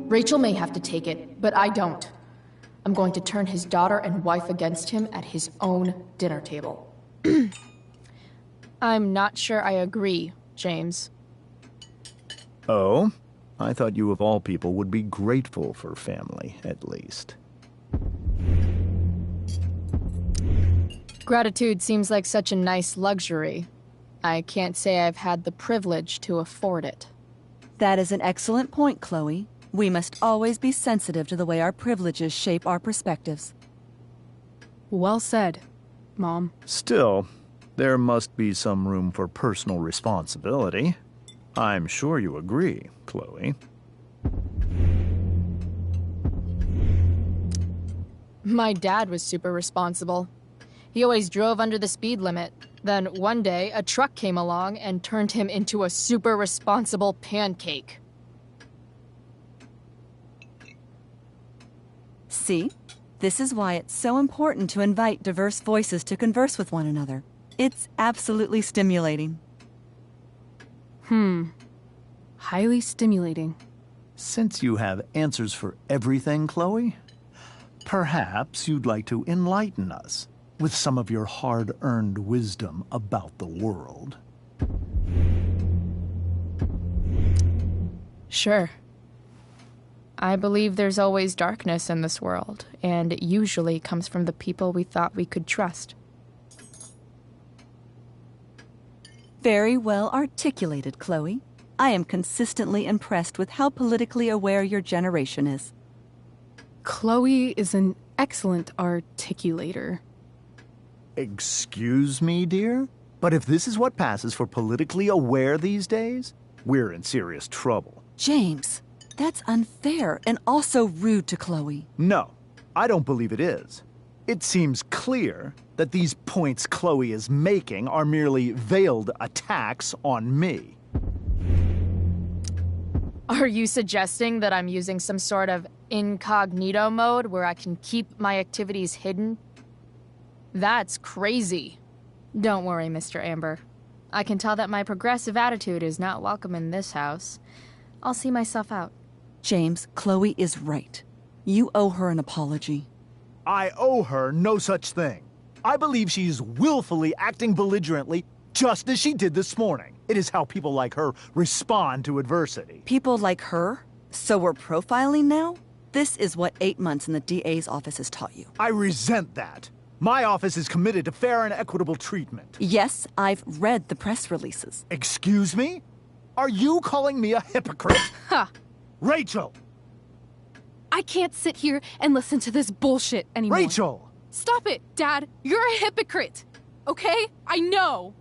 Rachel may have to take it, but I don't. I'm going to turn his daughter and wife against him at his own dinner table. I'm not sure I agree, James. Oh? I thought you of all people would be grateful for family, at least. Gratitude seems like such a nice luxury. I can't say I've had the privilege to afford it. That is an excellent point, Chloe. We must always be sensitive to the way our privileges shape our perspectives. Well said, Mom. Still, there must be some room for personal responsibility. I'm sure you agree, Chloe. My dad was super responsible. He always drove under the speed limit. Then one day, a truck came along and turned him into a super responsible pancake. See? This is why it's so important to invite diverse voices to converse with one another. It's absolutely stimulating. Highly stimulating. Since you have answers for everything, Chloe, perhaps you'd like to enlighten us with some of your hard-earned wisdom about the world. Sure. I believe there's always darkness in this world, and it usually comes from the people we thought we could trust. Very well articulated, Chloe. I am consistently impressed with how politically aware your generation is. Chloe is an excellent articulator. Excuse me, dear? But if this is what passes for politically aware these days, we're in serious trouble. James, that's unfair and also rude to Chloe. No, I don't believe it is. It seems clear that these points Chloe is making are merely veiled attacks on me. Are you suggesting that I'm using some sort of incognito mode where I can keep my activities hidden? That's crazy. Don't worry, Mr. Amber. I can tell that my progressive attitude is not welcome in this house. I'll see myself out. James, Chloe is right. You owe her an apology. I owe her no such thing. I believe she's willfully acting belligerently, just as she did this morning. It is how people like her respond to adversity. People like her? So we're profiling now? This is what 8 months in the DA's office has taught you. I resent that. My office is committed to fair and equitable treatment. Yes, I've read the press releases. Excuse me? Are you calling me a hypocrite? Ha! Rachel! I can't sit here and listen to this bullshit anymore. Rachel! Stop it, Dad. You're a hypocrite. Okay? I know.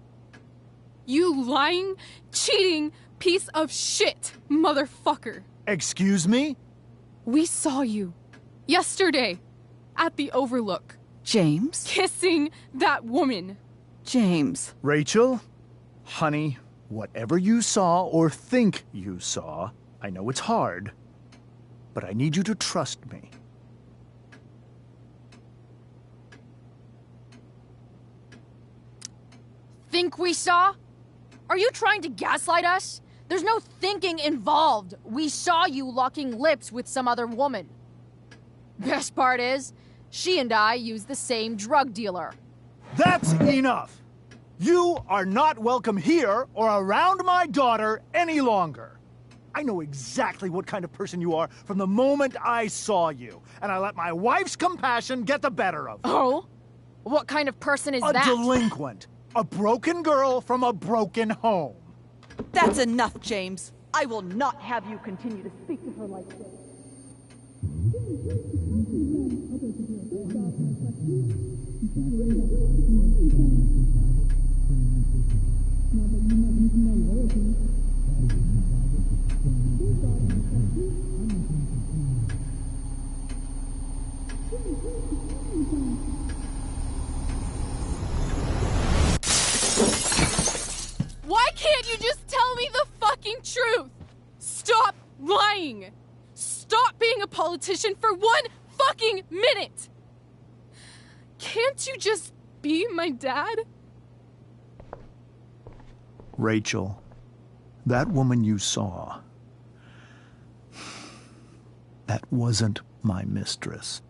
You lying, cheating piece of shit, motherfucker. Excuse me? We saw you yesterday at the Overlook. James? Kissing that woman. James. Rachel? Honey, whatever you saw or think you saw, I know it's hard, but I need you to trust me. Think we saw? Are you trying to gaslight us? There's no thinking involved. We saw you locking lips with some other woman. Best part is, she and I use the same drug dealer. That's enough! You are not welcome here or around my daughter any longer. I know exactly what kind of person you are from the moment I saw you, and I let my wife's compassion get the better of me. Oh? What kind of person is that? A delinquent. A broken girl from a broken home. That's enough, James. I will not have you continue to speak to her like this. Why can't you just tell me the fucking truth? Stop lying. Stop being a politician for 1 fucking minute. Can't you just be my dad? Rachel, that woman you saw, that wasn't my mistress.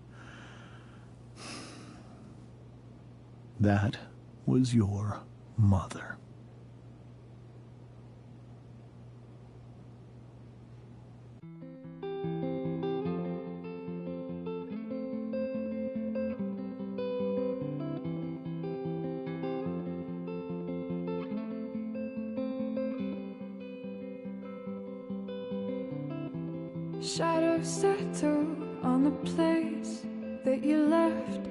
That was your mother. Shadows settle on the place that you left.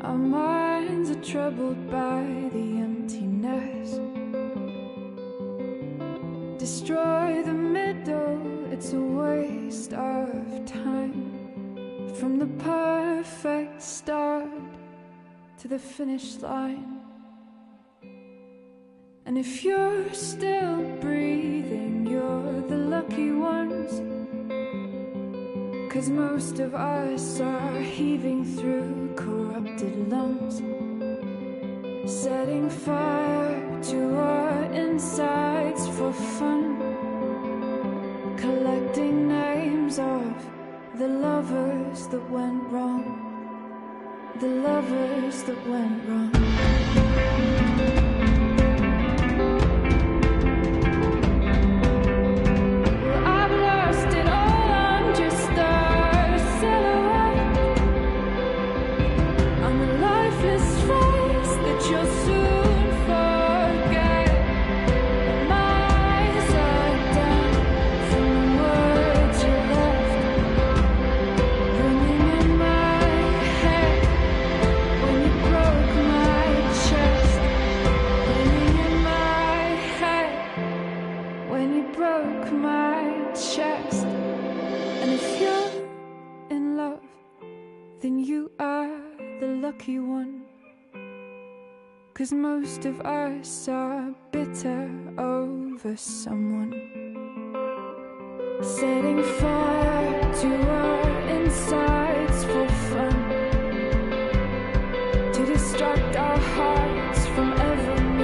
Our minds are troubled by the emptiness. Destroy the middle, it's a waste of time. From the perfect start to the finish line. And if you're still breathing, you're the lucky ones. 'Cause most of us are heaving through corrupted lungs, setting fire to our insides for fun, collecting names of the lovers that went wrong, the lovers that went wrong. Lucky one, 'cause most of us are bitter over someone, setting fire to our insides for fun, to distract our hearts from ever